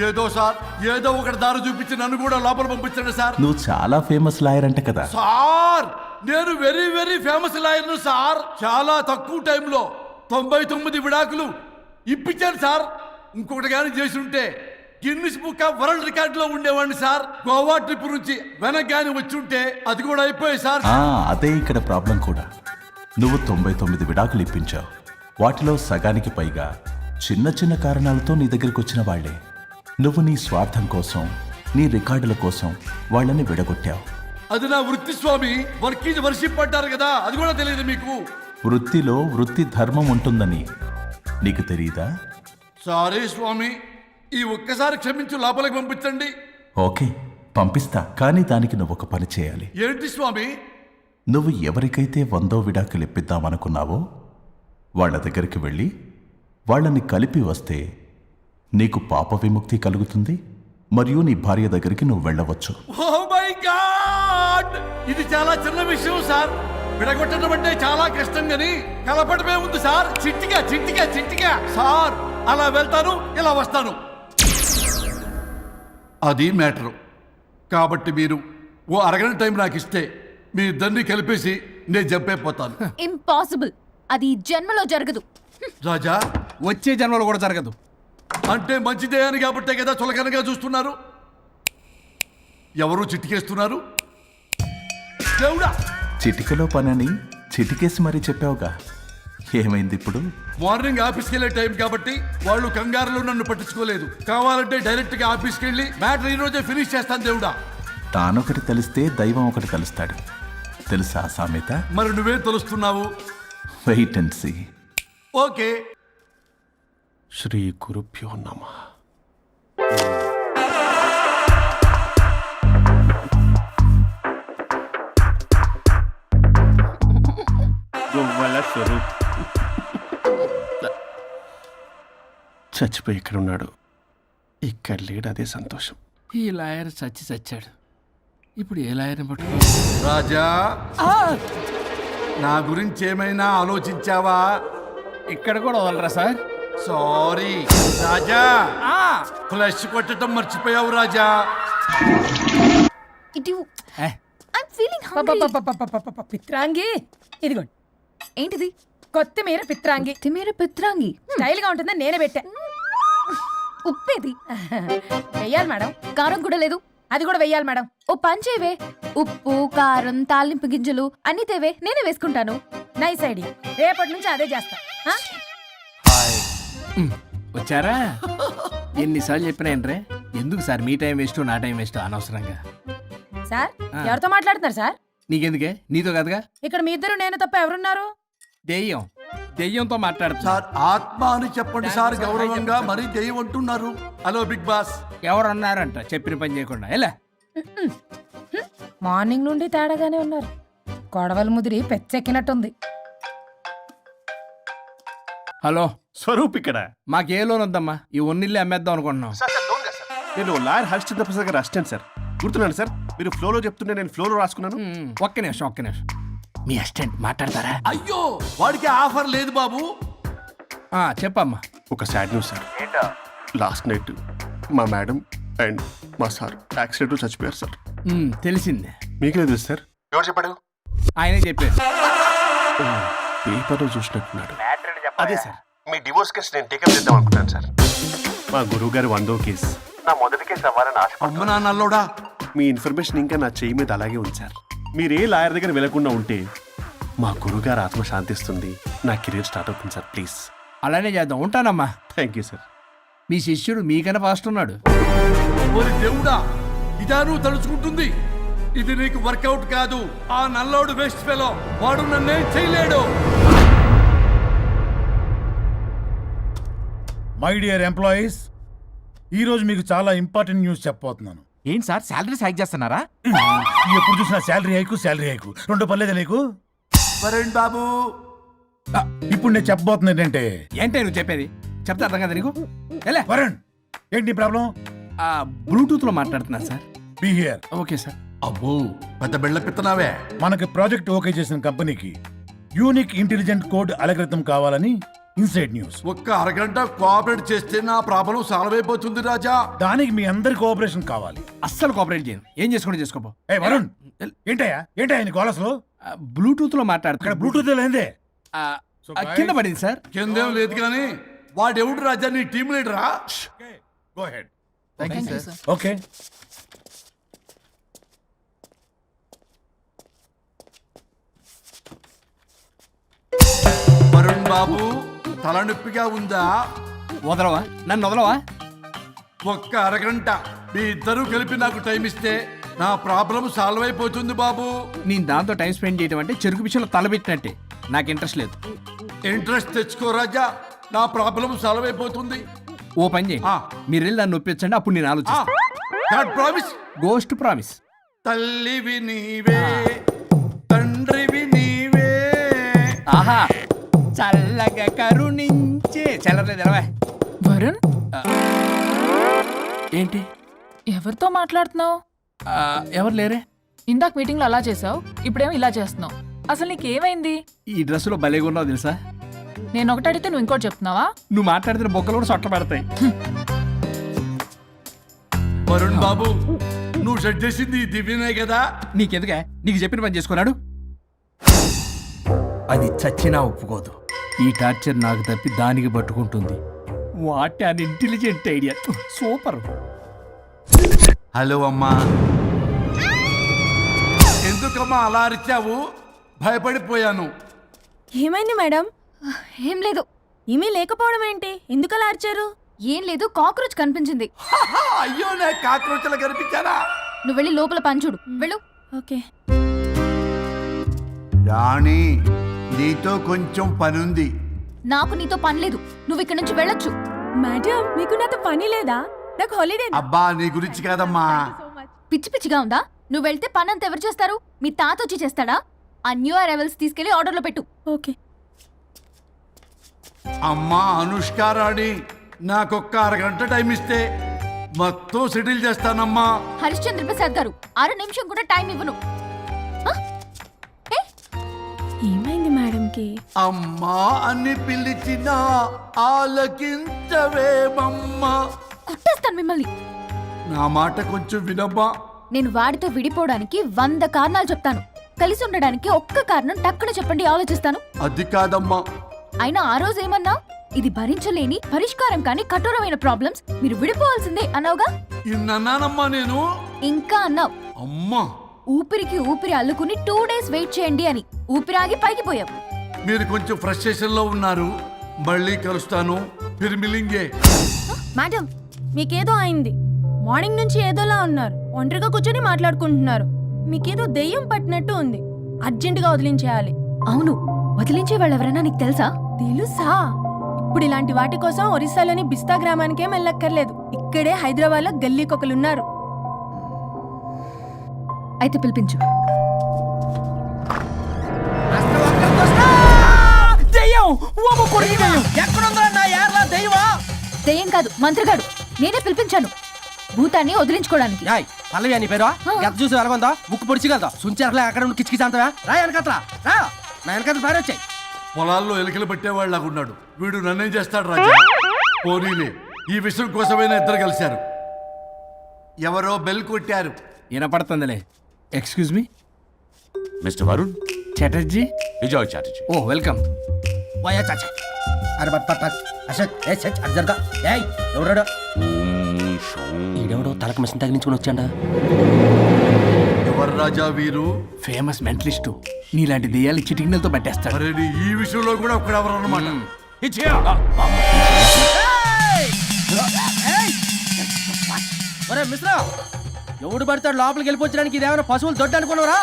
ఏదో సార్, ఏదో ఒకటి దారి చూపించి నన్ను కూడా లోపల పంపించండి సార్. నువ్వు చాలా ఫేమస్ లాయర్ అంట కదా సార్? నేను వెరీ వెరీ ఫేమస్ లాయర్ను సార్. చాలా తక్కువ టైంలో 99 విడాకులు ఇప్పించాను సార్. ఇంకొకటి కానీ చేసి ఉంటే గిన్నిస్ బుక్ ఆఫ్ వరల్డ్ రికార్డులో ఉండేవాడిని సార్. గోవా ట్రిప్ నుంచి వెనక్ గాని వచ్చి ఉంటే అది కూడా అయిపోయాయి సార్. అదే ఇక్కడ ప్రాబ్లం కూడా. నువ్వు 99 విడాకులు ఇప్పించావు. వాటిలో సగానికి పైగా చిన్న చిన్న కారణాలతో నీ దగ్గరికి వచ్చిన వాళ్లే. నువ్వు నీ స్వార్థం కోసం, నీ రికార్డుల కోసం వాళ్ళని విడగొట్టావు. అది నా వృత్తి స్వామి. వర్క్ ఈజ్ వర్షిప్ అంటారు కదా, అది కూడా తెలియదు మీకు? వృత్తిలో వృత్తి ధర్మం ఉంటుందని నీకు తెలియదా? సారీ స్వామి, ఈ ఒక్కసారి క్షమించు, లోపలికి పంపించండి. ఓకే, పంపిస్తా. కానీ దానికి నువ్వు ఒక పని చేయాలి. ఏంటి స్వామి? నువ్వు ఎవరికైతే 100వ విడాకులు ఇప్పిద్దామనుకున్నావో వాళ్ళ దగ్గరికి వెళ్ళి వాళ్ళని కలిపి వస్తే నీకు పాప విముక్తి కలుగుతుంది, మరియు నీ భార్య దగ్గరికి నువ్వు వెళ్ళవచ్చు. ఓ మై గాడ్, ఇది చాలా చిన్న విషయం సార్. విడగొట్టడం అంటే చాలా కష్టం గని కలపడమే ఉంది సార్. చిట్టిగా చిట్టిగా చిట్టిగా సార్. అలా వెళ్తాను, ఇలా వస్తాను, అది మ్యాటరు. కాబట్టి మీరు ఓ అరగంట టైం నాకు ఇస్తే మీ ఇద్దరిని కలిపేసి నేను జంపైపోతాను. ఇంపాసిబుల్, అది ఈ జన్మలో జరగదు. రాజా, వచ్చే జన్మలో కూడా జరగదు. అంటే మంచిదే అని కాబట్టే కదా చులకనగా చూస్తున్నారు. ఎవరు చిట్టికేస్తున్నారు? దేవుడా, చిటికలో పనని చిటికేసి మరీ చెప్పావుగా, ఏమైంది ఇప్పుడు? మార్నింగ్ ఆఫీస్కి వెళ్ళే టైం కాబట్టి వాళ్ళు కంగారులో నన్ను పట్టించుకోలేదు. కావాలంటే డైరెక్ట్ గా ఆఫీస్కి వెళ్ళి మ్యాటర్ ఈ రోజే ఫినిష్ చేస్తాను. దేవుడా, తానొకటి తెలిస్తే దైవం ఒకటి కలుస్తాడు, తెలుసా సామెత? మరి నువ్వేం తెలుస్తున్నావు? Wait and see. ఓకే. శ్రీ గురుభ్యో నమః. గువ్వల స్వరూప్ చచ్చిపోయి ఇక్కడ ఉన్నాడు. ఇక్కడ లేడు, అదే సంతోషం. ఈ లాయర్ చచ్చాడు. ఇప్పుడు ఏ లాయర్ని పట్టుకో రాజా నా గురించి ఏమైనా ఆలోచించావా? ఇక్కడ కూడా వదలరా సార్? సారీ రాజా, ఫ్లష్ కొట్టడం మర్చిపోయావు రాజా. ఇటు ఏ, ఐమ్ ఫీలింగ్ పిత్రాంగి ఇదిగోండి ఏంటిది? కొత్తిమీర పిత్రాంగి తిమేర పిత్రాంగి స్టైల్ గా ఉంటుందని నేనే పెట్టా. ఉప్పేది? వెయ్యాలి మేడం. కారం కూడా లేదు. అది కూడా వెయ్యాలి మేడం. ఓ పని చేయవే, ఉప్పు కారం తాలింపు గింజలు అన్ని తేవే, నేనే వేసుకుంటాను. Nice idea. రేపటి నుంచి అదే చేస్తా. ఆ? వచ్చారా? ఎన్నిసార్లు చెప్పినాయంట్రే, ఎందుకు సార్ మీ టైం వేస్ట్ నా టైం వేస్ట్ అనవసరంగా? సార్ ఎవరితో మాట్లాడుతున్నారు సార్? నీకెందుకే, నీతో కదగా. ఇక్కడ మీ ఇద్దరు నేను తప్ప ఎవరున్నారు? దెయ్యంతో మాట్లాడుతా. సార్ ఆత్మ అని చెప్పండి సార్, గౌరవంగా. మరీ దెయ్యం అంటున్నారు. Hello big boss. ఎవరన్నారంట చెప్పిన పని చేయకుండా? ఎలా మార్నింగ్ నుండి తేడాగానే ఉన్నారు. గొడవల ముదిరి పెచ్చెక్కినట్టుంది. హలో, స్వరూప్ ఇక్కడ. మాకే లోన్ వద్దమ్మా, ఈ ఒన్నిల్లే అమ్మేద్దాం అనుకుంటున్నాం. నేను లాయర్ హరిశ్చంద్ర ప్రసాద్ గారు అసిస్టెంట్ సార్. గుర్తున్నాను సార్, మీరు ఫ్లోలో చెప్తుంటే నేను ఫ్లోలో రాసుకున్నాను. ఒక్క నిమిషం. మీ అసిస్టెంట్ మాట్లాడతారా? అయ్యో, వాడికి ఆఫర్ లేదు బాబు. చెప్పమ్మా. ఒక sad news sir. Last night మా మేడం అండ్ మా సార్ యాక్సిడెంట్ చచ్చిపోయారు సార్. తెలిసిందే. మీకే తెలుసు సార్. ఎవరు చెప్పాడు? ఆయనే చెప్పారు. పేపర్లో చూసినట్టున్నాడు. అదే సార్, మీ డివోర్స్ కేసు నేను టేకప్ చేద్దాం అనుకుంటాను సార్. మా గురువు గారి 100వ కేసు నా మొదటి కేసు అవ్వాలని ఆశ. అమ్మ నా నల్లోడా, మీ ఇన్ఫర్మేషన్ ఇంకా నా చెయ్యి మీద అలాగే ఉంది సార్. మీరు ఏ లాయర్ దగ్గర వెళ్లకుండా ఉంటే మా గురుగారు ఆత్మ శాంతిస్తుంది, నా కెరీర్ స్టార్ట్ అవుతుంది సార్. ప్లీజ్ అలానే చేద్దాం. ఉంటానమ్మా. Thank you sir. మీ శిష్యుడు మీకన్నా ఫాస్ట్ ఉన్నాడు. ఓరి దేవుడా, ఇదా నువ్వు తలుచుకుంటుంది? ఇది నీకు వర్కౌట్ కాదు. ఆ నల్లోడు వేస్ట్ ఫెలో, వాడు నన్నేం చేయలేడు. మై డియర్ ఎంప్లాయీస్, ఈరోజు మీకు చాలా ఇంపార్టెంట్ న్యూస్ చెప్పబోతున్నాను. ఏంటి సార్, శాలరీస్ హైక్ చేస్తున్నారా? ఎప్పుడు చూసినా శాలరీ హైకు రెండు పర్లేదు నీకు. వరుణ్ బాబు, ఇప్పుడు నేను చెప్పబోతున్నా ఏంటంటే, ఏంటే నువ్వు చెప్పేది? చెప్తా అర్థం కదా నీకు? ఎలా వరుణ్, ఏంటి ప్రాబ్లం? బ్లూటూత్ లో మాట్లాడుతున్నా sir. Be here. Okay sir. అబ్బో పెద్ద బిళ్ళ పిత్తనావే. మనకి ప్రాజెక్ట్ ఓకే చేసిన కంపెనీకి యూనిక్ ఇంటెలిజెంట్ కోడ్ అలకృతం కావాలని ఇన్సైడ్ న్యూస్. ఒక్క అరగంట కోఆపరేట్ చేస్తే నా ప్రాబ్లం సాల్వ్ అయిపోతుంది రాజా. దానికి మీ అందరి కోఆపరేషన్ కావాలి. అస్సలు కోఆపరేట్ చేయను. ఏం చేసుకోండి చేసుకోపో. ఏ వరుణ్, ఏంటయ్యా నీ కాలర్స్లో? బ్లూటూత్ లో మాట్లాడుతున్నా. ఇక్కడ బ్లూటూత్ లేదే. కింద పడింది సార్. కిందేం లేదు కానీ వాడెవడు రాజా, నీ టీమ్ లీడరా? Go ahead. Thank you sir. Okay. Varun బాబు, తలనొప్పిగా ఉందా? వదలవా, నన్ను వదలవా? ఒక్క అరగంట మీ ఇద్దరూ కలిపి నాకు టైం ఇస్తే నా ప్రాబ్లం సాల్వ్ అయిపోతుంది బాబు. నేను దాంతో టైం స్పెండ్ చేయడం అంటే చెరుకు విషయంలో తలబెట్టినట్టే. నాకు ఇంట్రెస్ట్ లేదు. ఇంట్రెస్ట్ తెచ్చుకో రాజా, నా ప్రాబ్లం సాల్వ్ అయిపోతుంది. ఓ పని చేయి, మీరు వెళ్ళి నన్ను ఒప్పించండి, అప్పుడు నేను ఆలోచిస్తాను. ప్రామిస్. Ghost promise. తల్లివి నీవే, తండ్రివి నీవే. ఆహా, చల్లగా కరుణించే. చల్లలేదు ఎలవా. వరుణ్, ఏంటి ఎవరితో మాట్లాడుతున్నావు? ఎవరు లేరే? ఇందాక మీటింగ్ లో అలా చేసావు, ఇప్పుడేమో ఇలా చేస్తున్నావు. అసలు నీకేమైంది? ఈ డ్రెస్సులో భలేగా ఉన్నావు తెలుసా? నేను ఒకటి అడిగితే నువ్వు ఇంకోటి చెప్తున్నావా? నువ్వు మాట్లాడితే బొక్కలు కూడా సొట్ట పడతాయి. వరుణ్ బాబు, నువ్వు సెట్ చేసింది ఈ దివ్యనే కదా? నీకెందుకే? నీకు చెప్పిన పని చేసుకున్నాడు. అది చచ్చినా ఒప్పుకోదు. ఈ టార్చర్ నాకు తప్పి దానికి పట్టుకుంటుంది. What an intelligent idea. Super. Hello అమ్మా. ఎందుకమ్మా అలా అరిచావు? భయపడిపోయాను. ఏమైంది మేడం? ఏం లేదు. ఏమీ లేకపోవడం ఏంటి? ఎందుకు అలా అరిచారు? ఏం లేదు, కాక్రోచ్ కనిపించింది. అయ్యో, నా కాక్రోచ్లు కనిపించారా? నువ్వు వెళ్ళి లోపల పని చూడు. వెళ్ళు. ఓకే. రాణి, నీతో కొంచెం పనుంది. నాకు నీతో పని లేదు. నువ్వు ఇక్కడ నుంచి వెళ్ళొచ్చు. మేడం, మీకు నాతో పని లేదా? నాకు హాలిడే. అబ్బా, నీ గురించి కాదమ్మా. పిచ్చి పిచ్చిగా ఉందా? నువ్వు వెళ్తే పని అంతా ఎవరు చేస్తారు? మీ తాత వచ్చి చేస్తాడా? ఆ న్యూ అరైవల్స్ తీసుకెళ్లి ఆర్డర్లో పెట్టు. ఓకే. అమ్మా అనుష్క రాణి, నాకొక్క అరగంట టైం ఇస్తే మొత్తం సెటిల్ చేస్తానమ్మా. హరిశ్చంద్ర ప్రసాద్ గారు 6 నిమిషం కూడా టైం ఇవ్వను. ఏమైంది మేడంకి? అమ్మా అని పిలిచిన ఆలకించవేమమ్మా. కొట్టేస్తాను మిమ్మల్ని. నా మాట కొంచెం వినమ్మా. నేను వాడితో విడిపోవడానికి 100 కారణాలు చెప్తాను. కలిసి ఉండడానికి ఒక్క కారణం టక్కున చెప్పండి, ఆలోచిస్తాను. అది కాదమ్మా. అయినా ఆ రోజు ఏమన్నా, ఇది భరించలేని పరిష్కారం కాని కఠోరమైన ప్రాబ్లమ్స్, మీరు విడిపోవాల్సిందే అన్నావుగా. ఇన్నానమ్మా నేను. ఇంకా అన్నావు. అమ్మా ఊపిరికి ఊపిరి అల్లుకుని 2 డేస్ వెయిట్ చేయండి అని. ఊపిరాగి పైకి పోయావు. మీరు కొంచెం ఫ్రస్ట్రేషన్ లో ఉన్నారు. మళ్ళీ కలుస్తాను. ఫిర్ మిలింగే. మేడం మీకేదో అయింది. మార్నింగ్ నుంచి ఏదోలా ఉన్నారు. ఒంటరిగా కూర్చొని మాట్లాడుకుంటున్నారు. మీకేదో దెయ్యం పట్టినట్టు ఉంది. అర్జెంటుగా వదిలించేయాలి. అవును, వదిలించే వాళ్ళు ఎవరైనా నీకు తెలుసా? తెలుసా? ఇప్పుడు ఇలాంటి వాటి కోసం ఒరిస్సాలోని బిస్తా గ్రామానికేం వెళ్ళక్కర్లేదు. ఇక్కడే హైదరాబాద్లో గల్లీకొకలున్నారు. అయితే పిలిపించు. దెయ్యం కాదు, మంత్రిగాడు. నేనే పిలిపించాను భూతాన్ని వదిలించుకోవడానికి. పల్లవి అని పేరు చూసి వెలగొందా ముక్కు పొడిచిగలదా సుంచరలే అక్కడ కిచకిచ అంతవా రా వెనకట్రా రా నా వెనకట్ల సారి వచ్చాయి. పొలాల్లో ఎలుకలు పట్టేవాళ్ళగా ఉన్నాడు వీడు. నన్నేం చేస్తాడు రాజా? పోనీలే, ఈ విషయం కోసమైనా ఇద్దరు కలిశారు. ఎవరో బెల్ కొట్టారు. వినపడుతుందిలే. Excuse me mister Varun Chatterjee. Vijay Chatterjee. Oh welcome. పోయా చాచా అరే బట్ పట్ అసత్ ఏ సచ్ అర్జర్గా ఏయ్ ఎవరాడు? ఈడెవడో తలకు మిషన్ తగిలించుకుని వచ్చాడా? ఎవరు రాజా వీరు? Famous mentalist. నీలాంటి దెయ్యాలు చిటికినలతో పట్టేస్తాడు. అరే ఈ విషయంలో కూడా ఒకడెవరు అన్నమాట. ఒరే మిశ్రా ఎవడు పడతాడు లోపలికి వెళ్ళిపోవడానికి? ఇదేమైనా పశువులు దొడ్డు అనుకున్నారా?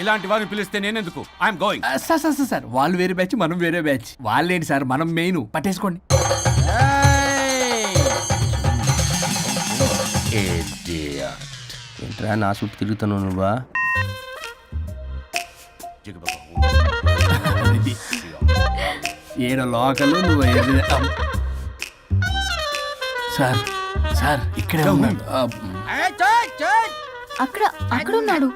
ఇలాంటి వారిని పిలిస్తే నేనెందుకు? I'm going. సార్ వాళ్ళు వేరే బ్యాచ్, మనం వేరే బ్యాచ్. వాళ్ళేంటి సార్, మనం మెయిన్. పట్టేసుకోండి. ఏంట్రా నా చుట్టూ తిరుగుతాను నువ్వా? ఏడో లోకలు నువ్వు. సార్ సార్ ఇక్కడే ఉన్నాడు. అక్కడ అక్కడ ఉన్నాడు.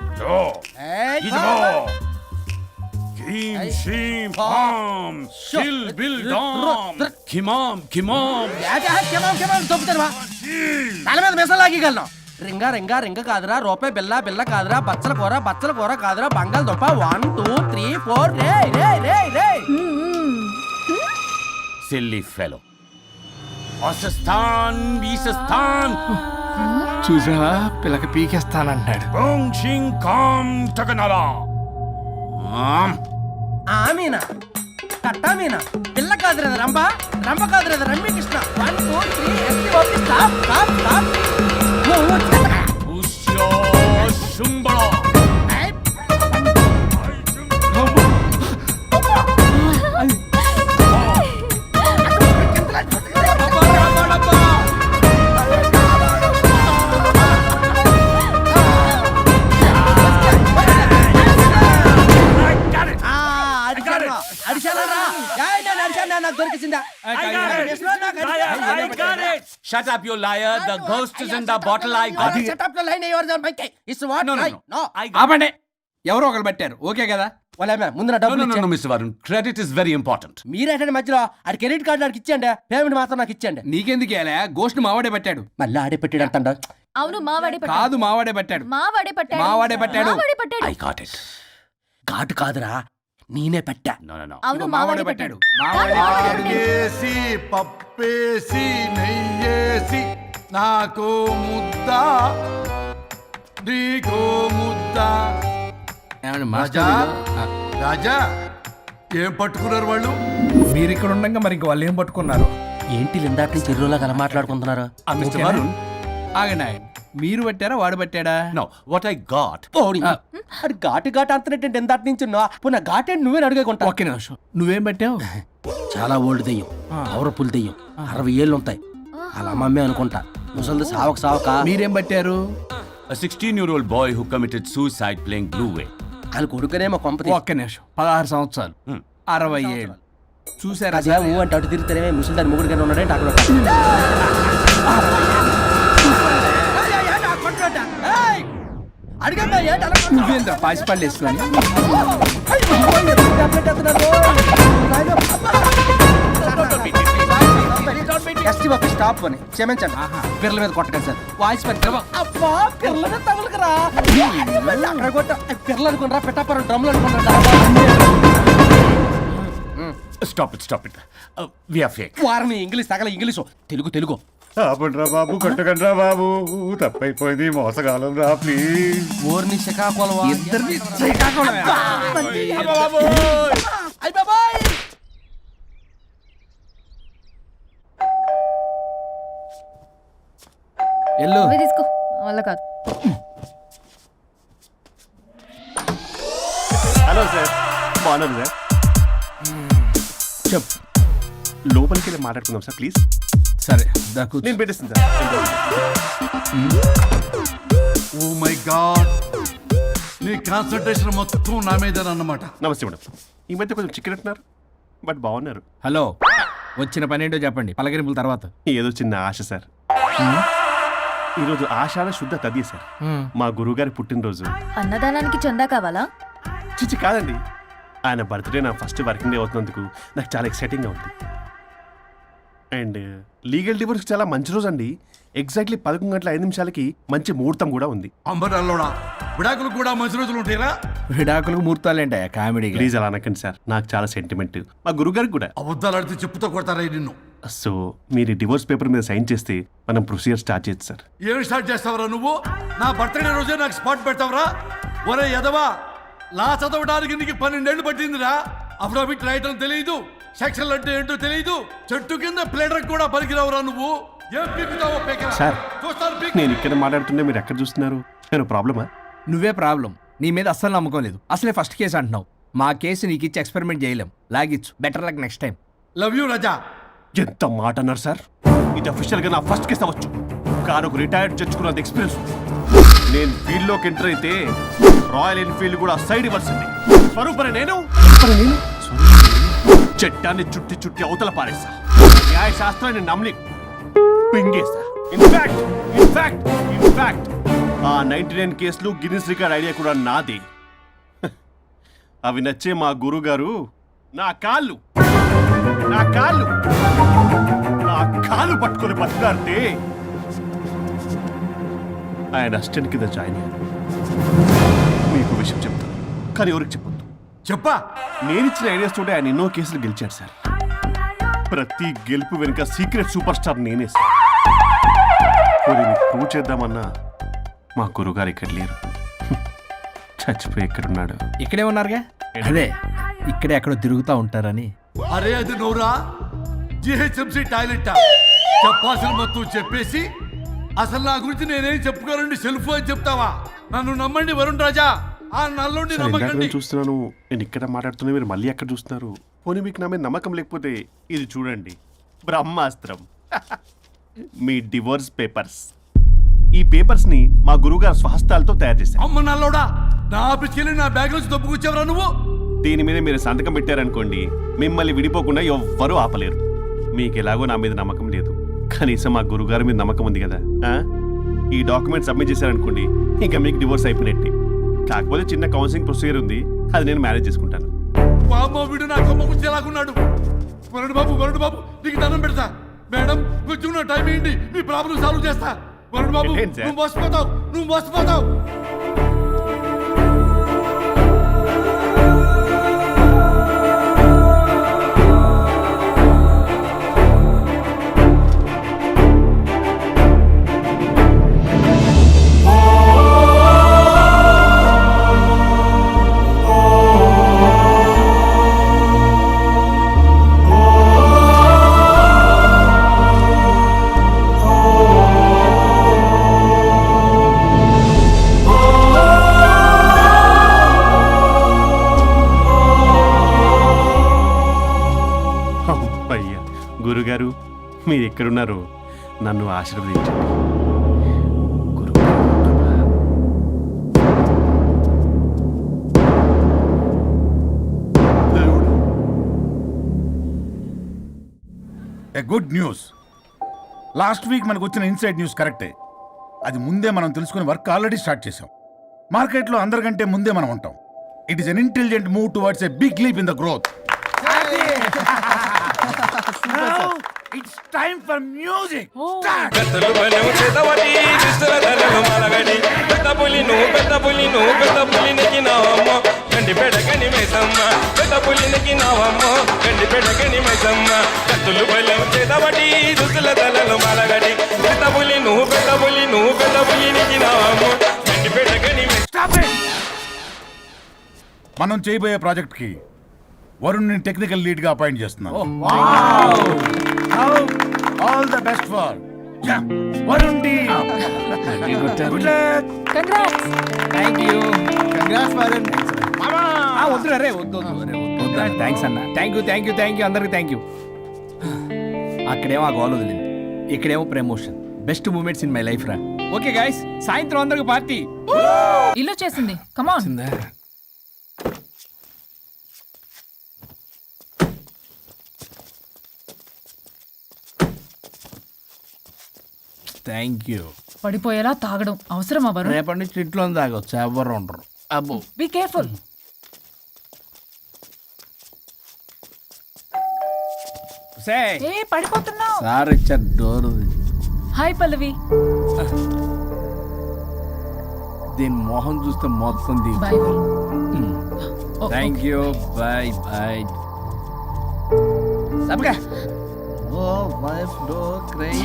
తల మీద మెసలు లాగగలను. రింగా రింగా రింగ కాదురా, రూపాయి బిల్ల బిల్ల కాదురా, బచ్చల కూర కాదురా, బంగాళదుంప 1 2 3 4 రే రే రే రే. Silly fellow. చూసావా, పిల్లకి పీకేస్తానంటాడు. ఆమీనా కట్టామీనా పిల్ల కాదురా రంభ, రంభ కాదురా రమ్మి Krishna. 1 2 3 stop stop stop. Shut up, you liar. The ghost is in the bottle. I got it. Shut up the line. Yours are my case. It's what? No. ఆపండి. ఎవరో ఒకరు పెట్టారు. ఓకే కదా? ముందు నా డబ్బులు No, Mr. Varun. Credit is very important. మీరేటండి మధ్యలో ఆడి credit card నాకు ఇచ్చేయండి, పేమెంట్ మాత్రం నాకు ఇచ్చేయండి. నీకెందుకు ఇలా? గోష్ట్ మావాడే పెట్టాడు. మళ్ళీ ఆడే పెట్టాడు అంటాడు. అవును, మావాడే పట్టాడు. కాదు, మావాడే పెట్టాడు. మావాడే పట్టాడు. మావాడే పట్టాడు. మావాడే పట్టాడు. I got it. ఘాటు కాదురా, నేనే పెట్టా. No. అవును, మావాడే పట్టాడు. ఆగేసి పప్పేసి నెయ్యేసి నాకు ముద్ద నీకో ముద్ద. రాజా రాజా ఏం పట్టుకున్నారు వాళ్ళు? మీరు ఇక్కడ ఉండగా మరి ఇంక వాళ్ళు ఏం పట్టుకున్నారు? ఏంటి ఇందాక నుంచి చెరువులో కల మాట్లాడుకుంటున్నారు? Mr. Varun. ఆగండి. మీరు పట్టారా, వాడు పట్టాడా? No, what I got. అది ఘాటు అంతనేంటి ఇందాక నుంచి పునః ఘాటేంటి నువ్వే అడిగేకుంటా. ఒక్క నిమిషం. నువ్వేం పట్టావు? చాలా ఓల్డ్ దెయ్యం, పవర్ఫుల్ దెయ్యం, 60 ఏళ్ళు ఉంటాయి. అలా అమ్మే అనుకుంటా. ముసలిది సావక మీరేం పట్టారు? A 16-year-old boy who committed suicide playing Blue Whale. వాళ్ళ కొడుకునేమో కొంపతి. ఒక్క నిమిషం. 16 సంవత్సరాలు, 60 ఏళ్ళు. చూసారా అదే మూవ్ అంటే అటు తిరుగుతానే ముసలిదాని ముగ్గురు కానీ ఉన్నాడే అక్కడ నువ్వేంద్ర పాసిపళ్ళు వేసుకొని స్టాప్ అని క్షమించండి పిల్లల మీద కొట్టకండి సార్ వాయిస్ అబ్బా పిల్లల మీద తగులుకురా అక్కడ కొట్ట పిల్లలు అనుకున్నారా పెట్టాపరం డ్రమ్లు అనుకున్నారా stop it we are fake. వారిని ఇంగ్లీష్ తగల ఇంగ్లీషు తెలుగు తెలుగు ఆపండ్రా బాబు, కొట్టకండ్రా బాబు, తప్పైపోయింది, మోసగాలం రా ప్లీజ్. ఊరిని శ్రీకాకుళం ఎల్లు తీసుకో వల్ల కాదు. హలో సార్, బాగున్నాను సార్. చెప్పు. లోపలికి వెళ్ళి మాట్లాడుకుందాం సార్ ప్లీజ్. సరే దాకు నేను పెట్టేస్తాను సార్. ఓ మై గాడ్, నీ కాన్సన్ట్రేషన్ మొత్తం నా మీదనన్నమాట. నమస్తే మేడం. ఈ మధ్య కొంచెం చికెన్ అంటున్నారు, బట్ బాగున్నారు. హలో, వచ్చిన పని ఏంటో చెప్పండి, పలకరింపుల తర్వాత. ఏదో చిన్న ఆశ సార్. ఈరోజు ఆషాఢ శుద్ధ తది సార్, మా గురువుగారి పుట్టినరోజు. అన్నదానానికి చందా కావాలా? చిచ్చి కాదండి, ఆయన బర్త్డే నా ఫస్ట్ వర్కింగ్ డే అవుతున్నందుకు నాకు చాలా ఎక్సైటింగ్గా ఉంది. అండ్ లీగల్ డివోర్స్ చాలా మంచి రోజు అండి. ఎగ్జాక్ట్లీ 11:05 మంచి ముహూర్తం కూడా ఉంది. అంబరాల్లోడా విడాకులు కూడా మంచి రోజులు ఉంటాయిరా? విడాకులకు ముహూర్తాలేంటా కామెడీ? ప్లీజ్ అలా అనకండి సార్, నాకు చాలా సెంటిమెంట్, మా గురుగారికి కూడా. అబద్ధాలు ఆడితే చెప్పుతో కొడతారా నిన్ను? సో మీరు డివోర్స్ పేపర్ మీద సైన్ చేస్తే మనం ప్రొసీజర్ స్టార్ట్ చేయొచ్చు సార్. ఏం స్టార్ట్ చేస్తావరా నువ్వు? నా బర్త్డే రోజే నాకు స్పాట్ పెడతావరా? ఒరే ఎదవా, లా చదవడానికి నీకు 12 ఏళ్ళు పట్టిందిరా. అఫిడవిట్ రాయటం తెలియదు, సెక్షన్లు అంటే ఏంటో తెలియదు, చెట్టు కింద ప్లేడర్ కూడా పలికిరావురా నువ్వు. ఏం పీకుతావో పేకరా. సార్, చూస్తాను పీక్. నేను ఇక్కడ మాట్లాడుతుంటే మీరు ఎక్కడ చూస్తున్నారు? నేను ప్రాబ్లమా? నువ్వే ప్రాబ్లం. నీ మీద అస్సలు నమ్మకం లేదు. అసలే ఫస్ట్ కేసు అంటున్నావు. మా కేసు నీకు ఇచ్చి ఎక్స్పెరిమెంట్ చేయలేం. లాగిచ్చు. Better luck next time. Love you Raja. ఎంత మాట అన్నారు సార్? ఇది అఫీషియల్ గా నా ఫస్ట్ కేసు అవ్వచ్చు, కానీ ఒక రిటైర్డ్ జడ్జ్ కున్నది ఎక్స్పీరియన్స్. నేను ఫీల్డ్ లోకి ఎంటర్ అయితే రాయల్ ఎన్ఫీల్డ్ కూడా సైడ్ ఇవ్వాల్సింది. స్వరూపరే నేను చట్టాన్ని చుట్టి చుట్టి అవతల పారేస్తా. న్యాయ శాస్త్రాన్ని నమ్మి పింగేస్తా. ఇన్ఫాక్ట్ ఆ 99 కేసులు గిన్నిస్ రికార్డ్ ఐడియా కూడా నాది. అవి నచ్చే మా గురువు గారు నా కాళ్ళు పట్టుకొని బతుకాడితే ఆయన అసిస్టెంట్ కింద జాయిన్ అయ్యాను. మీకు విషయం చెప్తాను, కానీ ఎవరికి చెప్పొద్దు. చెప్పా. నేనిచ్చిన ఐడియాస్ తోటి ఆయన ఎన్నో కేసులు గెలిచాడు సార్. ప్రతి గెలుపు వెనుక సీక్రెట్ సూపర్ స్టార్ నేనే సార్. ప్రూవ్ చేద్దామన్నా మా గురుగారు ఇక్కడ లేరు. చచ్చిపోయి ఎక్కడున్నాడు? ఇక్కడే ఉన్నారుగా. అదే ఇక్కడే ఎక్కడో తిరుగుతూ ఉంటారని. అరే అది నోరా, జిహెచ్ఎంసీ టాయిలెట్. చెప్పాల్సిన మొత్తం చెప్పేసి అసలు నా గురించి నేనేం చెప్పుకోనండి సెల్ఫ్ అని చెప్తావా? నన్ను నమ్మండి వరుణ్ రాజా, ఆ నల్లోండి సార్, ఇందాక నమ్మకండి. నేను చూస్తున్నాను, నేను ఇక్కడ మాట్లాడుతున్నా, మీరు మళ్ళీ ఎక్కడ చూస్తున్నారు? పోనీ మీకు నా మీద నమ్మకం లేకపోతే ఇది చూడండి, బ్రహ్మాస్త్రం. మీ డివోర్స్ పేపర్స్. ఈ పేపర్స్ ని మా గురువుగారు స్వహస్తాలతో తయారు చేశారు. అమ్మ నల్లోడా, నా ఆఫీస్కి వెళ్ళి నా బ్యాగ్ నుంచి దొప్పుకొచ్చావరా నువ్వు? దీని మీద మీరు సంతకం పెట్టారనుకోండి, మిమ్మల్ని విడిపోకుండా ఎవ్వరూ ఆపలేరు. మీకు ఎలాగో నా మీద నమ్మకం లేదు, కనీసం మా గురుగారి మీద నమ్మకం ఉంది కదా. ఈ డాక్యుమెంట్ సబ్మిట్ చేశారనుకోండి, ఇంకా మీకు డివోర్స్ అయిపోయినట్టే. కాకపోతే చిన్న కౌన్సిలింగ్ ప్రొసీజర్ ఉంది, అది నేను మేనేజ్ చేసుకుంటాను. వామ్మో, వీడు నా కొమ్మ గుచ్చేలాగున్నాడు. వరుణ్ బాబు నీకు దండం పెడతా. మేడం కొంచెం నా టైం ఏంటి, మీ ప్రాబ్లం సాల్వ్ చేస్తా. వరుణ్ బాబు, ఏంటి సార్? నువ్వు మోసపోతావు. అయ్యా గురుగారు, మీరు ఎక్కడున్నారో నన్ను ఆశీర్వదించండి. A good news. Last week మనకు వచ్చిన ఇన్సైడ్ న్యూస్ కరెక్టే. అది ముందే మనం తెలుసుకుని వర్క్ ఆల్రెడీ స్టార్ట్ చేసాం. మార్కెట్లో అందరికంటే ముందే మనం ఉంటాం. It is an intelligent move towards a big leap in the growth. It's time for music. మనం చేయబోయే ప్రాజెక్ట్ కి వరుణ్ టెక్నికల్ లీడ్ గా అపాయింట్ చేస్తున్నాం. All the best for Varun team. Good luck. Congrats. Thank you. Congrats Varun. వద్దు రే వద్దు thanks అన్న. Thank you అందరికి థ్యాంక్ యూ. అక్కడేమో ఆ గోల్ వదిలింది, ఇక్కడేమో promotion. Best moments in my life రా. ఓకే గైస్, సాయంత్రం అందరికి పార్టీ. ఇల్లు చేసింది. కమాన్. Thank you. పడిపోయేలా తాగడం అవసరమా వరుణ్? రేపటి నుంచి ఇంట్లో తాగొచ్చు, ఎవరు ఉండరు. అబ్బో బీ కేర్ఫుల్. ఏ పడిపోతున్నావు. సార్ ఇచ్చారు డోర్. హాయ్ పల్లవి. దీని మొహం చూస్తే మొత్తం bye Varun. Thank you. Bye bye. సబ్గా ఓ లైఫ్ డో క్రై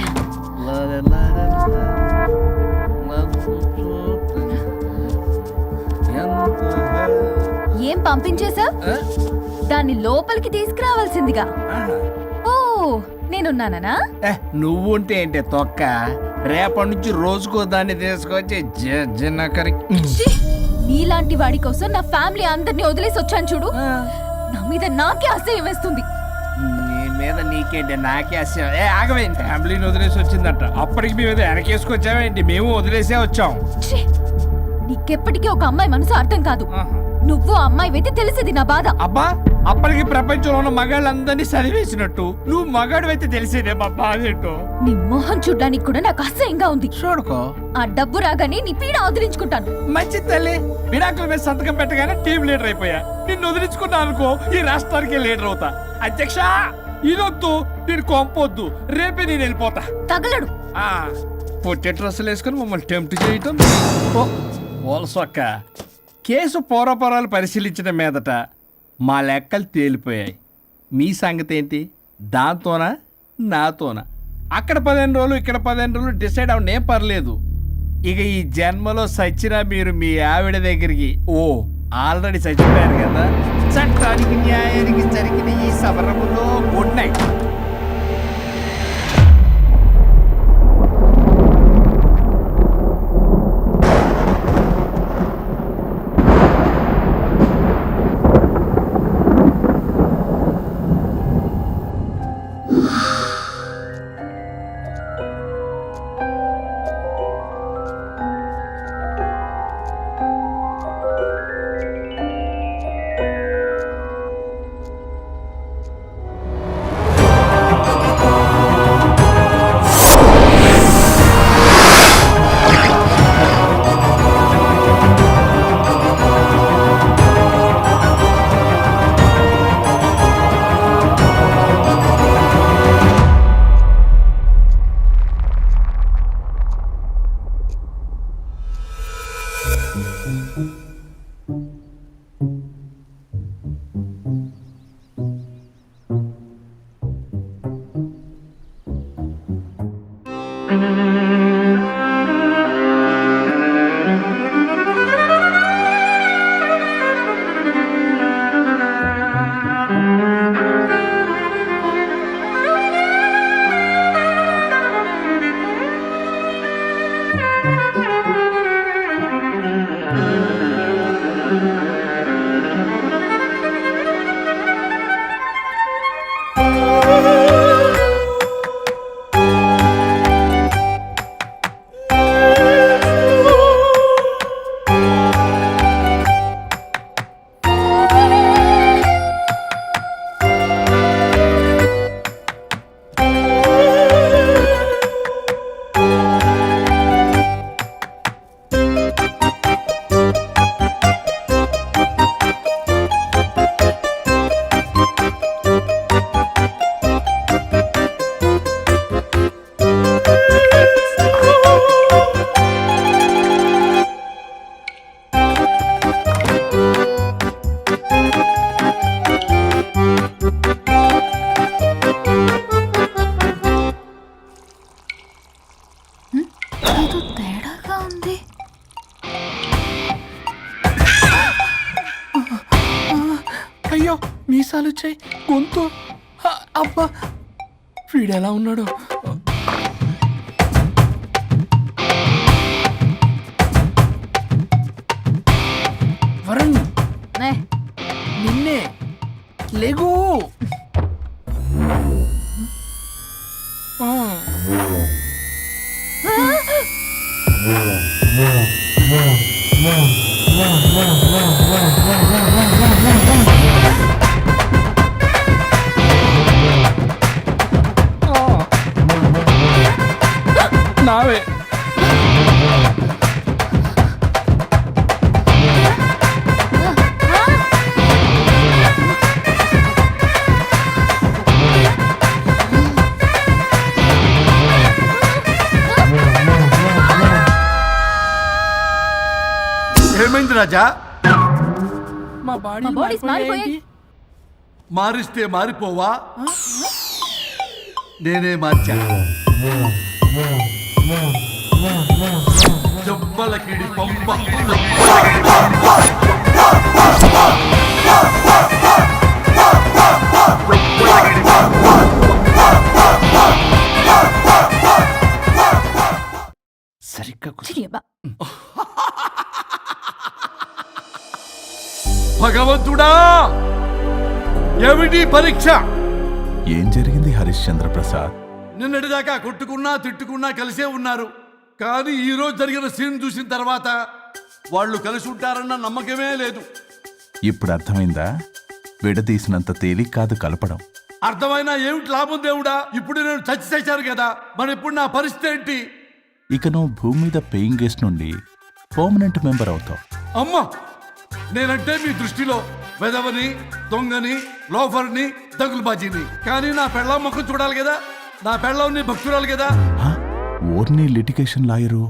ఏం పంపించేశా? దాన్ని లోపలికి తీసుకురావాల్సిందిగా. ఓ నేనున్నానా? నువ్వుంటే ఏంటి తొక్క. రేపటి నుంచి రోజుకో దాన్ని తీసుకొచ్చి నీలాంటి వాడి కోసం నా ఫ్యామిలీ అందరినీ వదిలేసి వచ్చాను చూడు. నా మీద నాకే అసహ్యం వేస్తుంది. నీ మీద నీకేంటి, నాకే అసహ్యం. ఆగవేంటి, ఫ్యామిలీని వదిలేసి వచ్చిందట. అప్పటికి మేము వెనకేసుకొచ్చామేంటి? మేము వదిలేసే వచ్చాం. నీకెప్పటికీ ఒక అమ్మాయి మనసు అర్థం కాదు. నువ్వు అమ్మాయి అయితే తెలిసేది నా బాధ. అబ్బా, అప్పటికి ప్రపంచంలో ఉన్న మగాళ్ళందరినీ చదివేసినట్టు నువ్వు మగాడు అయితే తెలిసేదే మా బాధ ఏంటో. నీ మొహం చూడ్డానికి కూడా నాకు అసహ్యంగా ఉంది. చూడుకో, ఆ డబ్బు రాగానే నీ పీడ వదిలించుకుంటాను. మంచి తల్లి. విడాకుల మీద సంతకం పెట్టగానే టీం లీడర్ అయిపోయా. నిన్ను వదిలించుకున్నా అనుకో, ఈ రాష్ట్రానికి లీడర్ అవుతా. అధ్యక్ష, ఇదొద్దు, నేను కొంపొద్దు. రేపే నేను వెళ్ళిపోతా. తగలడు. పొట్టె డ్రెస్సులు వేసుకుని మమ్మల్ని టెంప్ట్ చేయటం. ఓల్సొక్క కేసు పూర్వపరాలు పరిశీలించిన మీదట మా లెక్కలు తేలిపోయాయి. మీ సంగతి ఏంటి? దాంతోనా నాతోనా? అక్కడ 15 రోజులు, ఇక్కడ 15 రోజులు డిసైడ్ అవనేం పర్లేదు. ఇక ఈ జన్మలో సచ్చినా మీరు మీ ఆవిడ దగ్గరికి ఆల్రెడీ చచ్చిపోయారు కదా. చట్టానికి న్యాయానికి జరిగిన ఈ సమరములో గుడ్ నైట్. అయ్యో మీసాలు వచ్చాయి, గొంతు అబ్బా, వీడెలా ఉన్నాడు? వరుణ్, నిన్నే లేగు. నావే ఏమైంది రాజా? మా బాడీ bodies మారిపోయాయి. మారిస్తే మారిపోవా? నేనే మార్చా. జబ్బలకిడి పంప. సరిగ్గా చిరియబ్బా. భగవంతుడా, ఏమిటి పరీక్ష? ఏం జరిగింది హరిశ్చంద్ర ప్రసాద్? నిన్నటిదాకా కొట్టుకున్నా తిట్టుకున్నా కలిసే ఉన్నారు, కానీ ఈ రోజు జరిగిన సీన్ చూసిన తర్వాత వాళ్ళు కలిసి ఉంటారన్న నమ్మకమే లేదు. ఇప్పుడు అర్థమైందా? విడదీసినంత తేలిక కాదు కలపడం. అర్థమైనా ఏమిటి లాభం దేవుడా? ఇప్పుడు నేను చచ్చి చేశాను కదా, మరి ఇప్పుడు నా పరిస్థితి ఏంటి? ఇక నువ్వు భూమి మీద పేయింగ్ గెస్ట్ నుండి పర్మనెంట్ మెంబర్ అవుతావు. అమ్మా, నేనంటే మీ దృష్టిలో వెదవని, దొంగని, లోఫర్ని, దగులుబాజీని. కానీ నా పెళ్ళం ముఖం చూడాలి కదా, నా పెళ్ళం నీ భక్తురాలు కదా. హ? ఓర్ని litigation lawyer,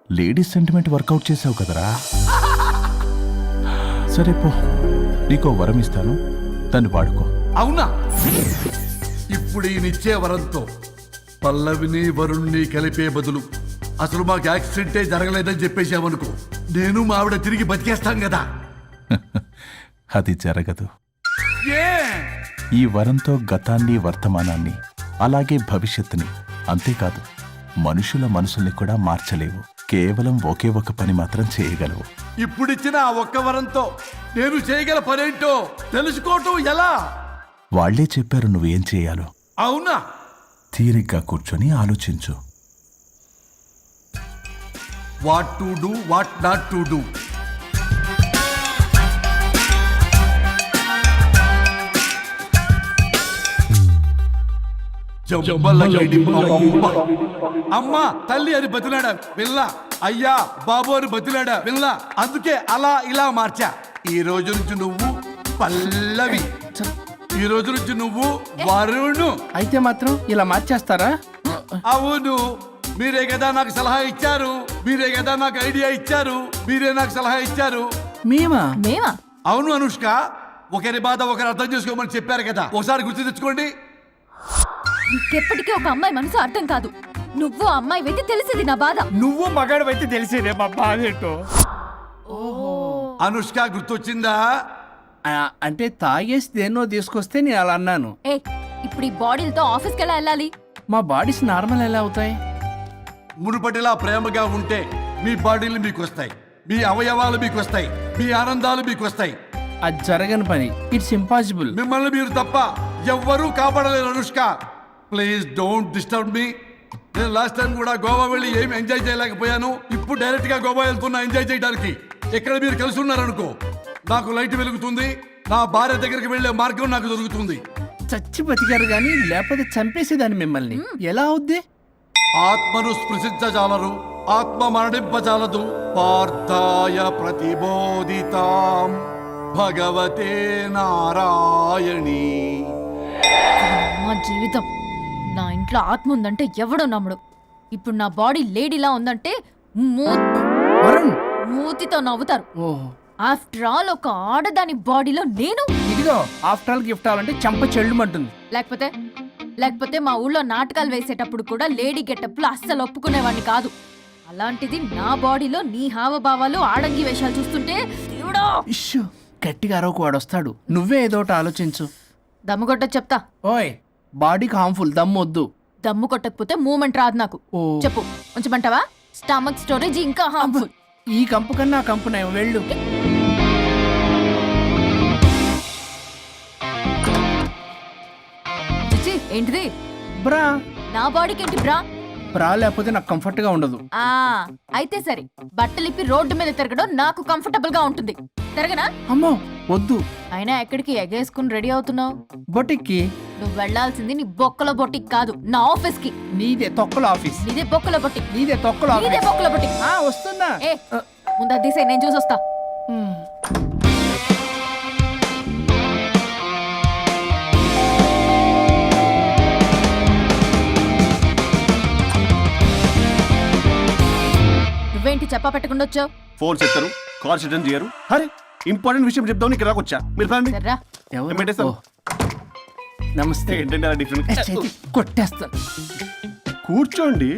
ladies sentiment work out చేసావు కదరా. సరే పో, నీకో వరం ఇస్తాను, దాన్ని వాడుకో. అవునా? ఇప్పుడు ఈయనిచ్చే వరంతో పల్లవిని వరుణ్ణి కలిపే బదులు అసలు మాకు యాక్సిడెంటే జరగలేదని చెప్పేసామనుకో, నేను మా ఆవిడ తిరిగి బతికేస్తాం కదా. అది జరగదు. ఏ? ఈ వరంతో గతాన్ని, వర్తమానాన్ని, అలాగే భవిష్యత్తుని, అంతేకాదు మనుషుల మనసుల్ని కూడా మార్చలేవు. కేవలం ఒకే ఒక పని మాత్రం చేయగలవు. ఇప్పుడిచ్చిన ఆ ఒక్క వరంతో నేను చేయగల పనేంటో తెలుసుకోవటం ఎలా? వాళ్లే చెప్పారు నువ్వేం చేయాలో. అవునా? తీరిగ్గా కూర్చొని ఆలోచించు. What to do, what not to do. అమ్మా తల్లి అని బతిలాడా పిల్ల, అయ్యా బాబు అని బతిలాడా పిల్ల. అందుకే అలా ఇలా మార్చా. ఈ రోజు నుంచి నువ్వు పల్లవి, ఈ రోజు నుంచి నువ్వు వరుణు. అయితే మాత్రం ఇలా మార్చేస్తారా? అవును, మీరే కదా నాకు సలహా ఇచ్చారు, మీరే కదా నాకు ఐడియా ఇచ్చారు, మీరే నాకు సలహా ఇచ్చారు. మేమా? మేమా? అవును అనుష్క, ఒకరి బాధ ఒకరు అర్థం చేసుకోమని చెప్పారు కదా, ఒకసారి గుర్తు తెచ్చుకోండి. నీకెప్పటికీ ఒక అమ్మాయి మనసు అర్థం కాదు. నువ్వు అమ్మాయి వెతి తెలిసేది నా బాధ. నువ్వు మగాడు అయితే తెలిసేదే మా బాధ ఏంటో. అనుష్క గుర్తొచ్చిందా? అంటే తాగేసి దేన్నో తీసుకొస్తే నేను అలా అన్నాను. ఏ, ఇప్పుడు ఈ బాడీలతో ఆఫీస్కి ఎలా వెళ్ళాలి? మా బాడీస్ నార్మల్ ఎలా అవుతాయి? మునుపటిలా ప్రేమగా ఉంటే మీ బాడీలు మీకు వస్తాయి, మీ అవయవాలు మీకు వస్తాయి, మీ ఆనందాలు మీకు వస్తాయి. అది జరగని పని. It's impossible. మిమ్మల్ని మీరు తప్ప ఎవ్వరూ కాపాడలేరు Anushka. Please don't disturb me. నేను లాస్ట్ టైం కూడా గోవా వెళ్ళి ఏమి ఎంజాయ్ చేయలేకపోయాను. ఇప్పుడు డైరెక్ట్ గా గోవా వెళ్తున్నా ఎంజాయ్ చేయడానికి. ఇక్కడ మీరు కలిసి ఉన్నారనుకో, నాకు లైట్ వెలుగుతుంది, నా భార్య దగ్గరికి వెళ్లే మార్గం నాకు దొరుకుతుంది. చచ్చి బతికారు గాని లేకపోతే చంపేసేదాన్ని మిమ్మల్ని. ఎలా అవుద్ది? ఆత్మను స్పృశించజాలరు, ఆత్మ మరణింపజాలదు. పార్థాయ ప్రతిబోధితాం భగవతే నారాయణి. మా జీవితం, నా ఇంట్లో ఆత్మ ఉందంటే ఎవడో నమ్ముడు. ఇప్పుడు నా బాడీ లేడీలా ఉందంటే మూతితో నవ్వుతారు. ఆఫ్టర్ ఆల్ ఒక ఆడదాని బాడీలో నేను. ఇదిగో ఆఫ్టర్ ఆల్ గిఫ్ట్ అవ్వాలంటే చంప చెల్లుమంటుంది. లేకపోతే మా ఊళ్ళో నాటకాలు వేసేటప్పుడు కూడా లేడీ గెటప్లు అస్సలు ఒప్పుకునేవాడిని కాదు. అలాంటిది నా బాడీలో నీ హావభావాలు, ఆడంగి వేషాలు చూస్తుంటే దేవుడా. ఇష్యూ గట్టిగా అరవకు వాడు వస్తాడు. నువ్వే ఏదో ఒకటి ఆలోచించు. దమ్ము కొట్ట చెప్తా. ఓయ్ బాడీకి హార్మ్ఫుల్, దమ్మొద్దు. దమ్ము కొట్టకపోతే మూమెంట్ రాదు నాకు. ఓ చెప్పు ఉంచమంటావా? స్టమక్ స్టోరేజ్ ఇంకా హార్మ్ఫుల్. ఈ కంపు కన్నా ఆ కంపు నయం, వెళ్ళు. చిచ్చి ఏంటిది? బ్రా నా బాడీకి ఏంటి బ్రా? బ్రా లేకపోతే నాకు కంఫర్ట్ గా ఉండదు. ఆ అయితే సరే, బట్టలిప్పి రోడ్డు మీద తిరగడం నాకు కంఫర్టబుల్ గా ఉంటుంది. తిరగనా? అమ్మో వద్దు. అయినా ఎక్కడికి ఎగేసుకుని రెడీ అవుతున్నావు? బొటిక్కి. నువ్వు వెళ్లాల్సింది నీ బొక్కల బొట్టికి కాదు, నా ఆఫీస్ కి. నీదే తొక్కల ఆఫీస్. నీదే బొక్కల బొట్టికి. నీదే తొక్కల నీదే ఆఫీస్. బొక్కల బొట్టికి. వస్తుందా? ఏ ముందు అది తీసేయ్, నేను చూసొస్తా. నువ్వేంటి చెప్పా పెట్టకుండా వచ్చావు? ఫోన్ చెప్తారు, కాల్ అటెండ్ చేయరు. అరే ఇంపార్టెంట్ విషయం చెప్దాం ఇక్కడ వచ్చా. మీరు పదండి. సర్రా. ఎవరు? ఏం పెట్టేస్తావు? నమస్తే. ఏంటంటే అలా డిఫరెంట్. చేతి కొట్టేస్తాను. కూర్చోండి.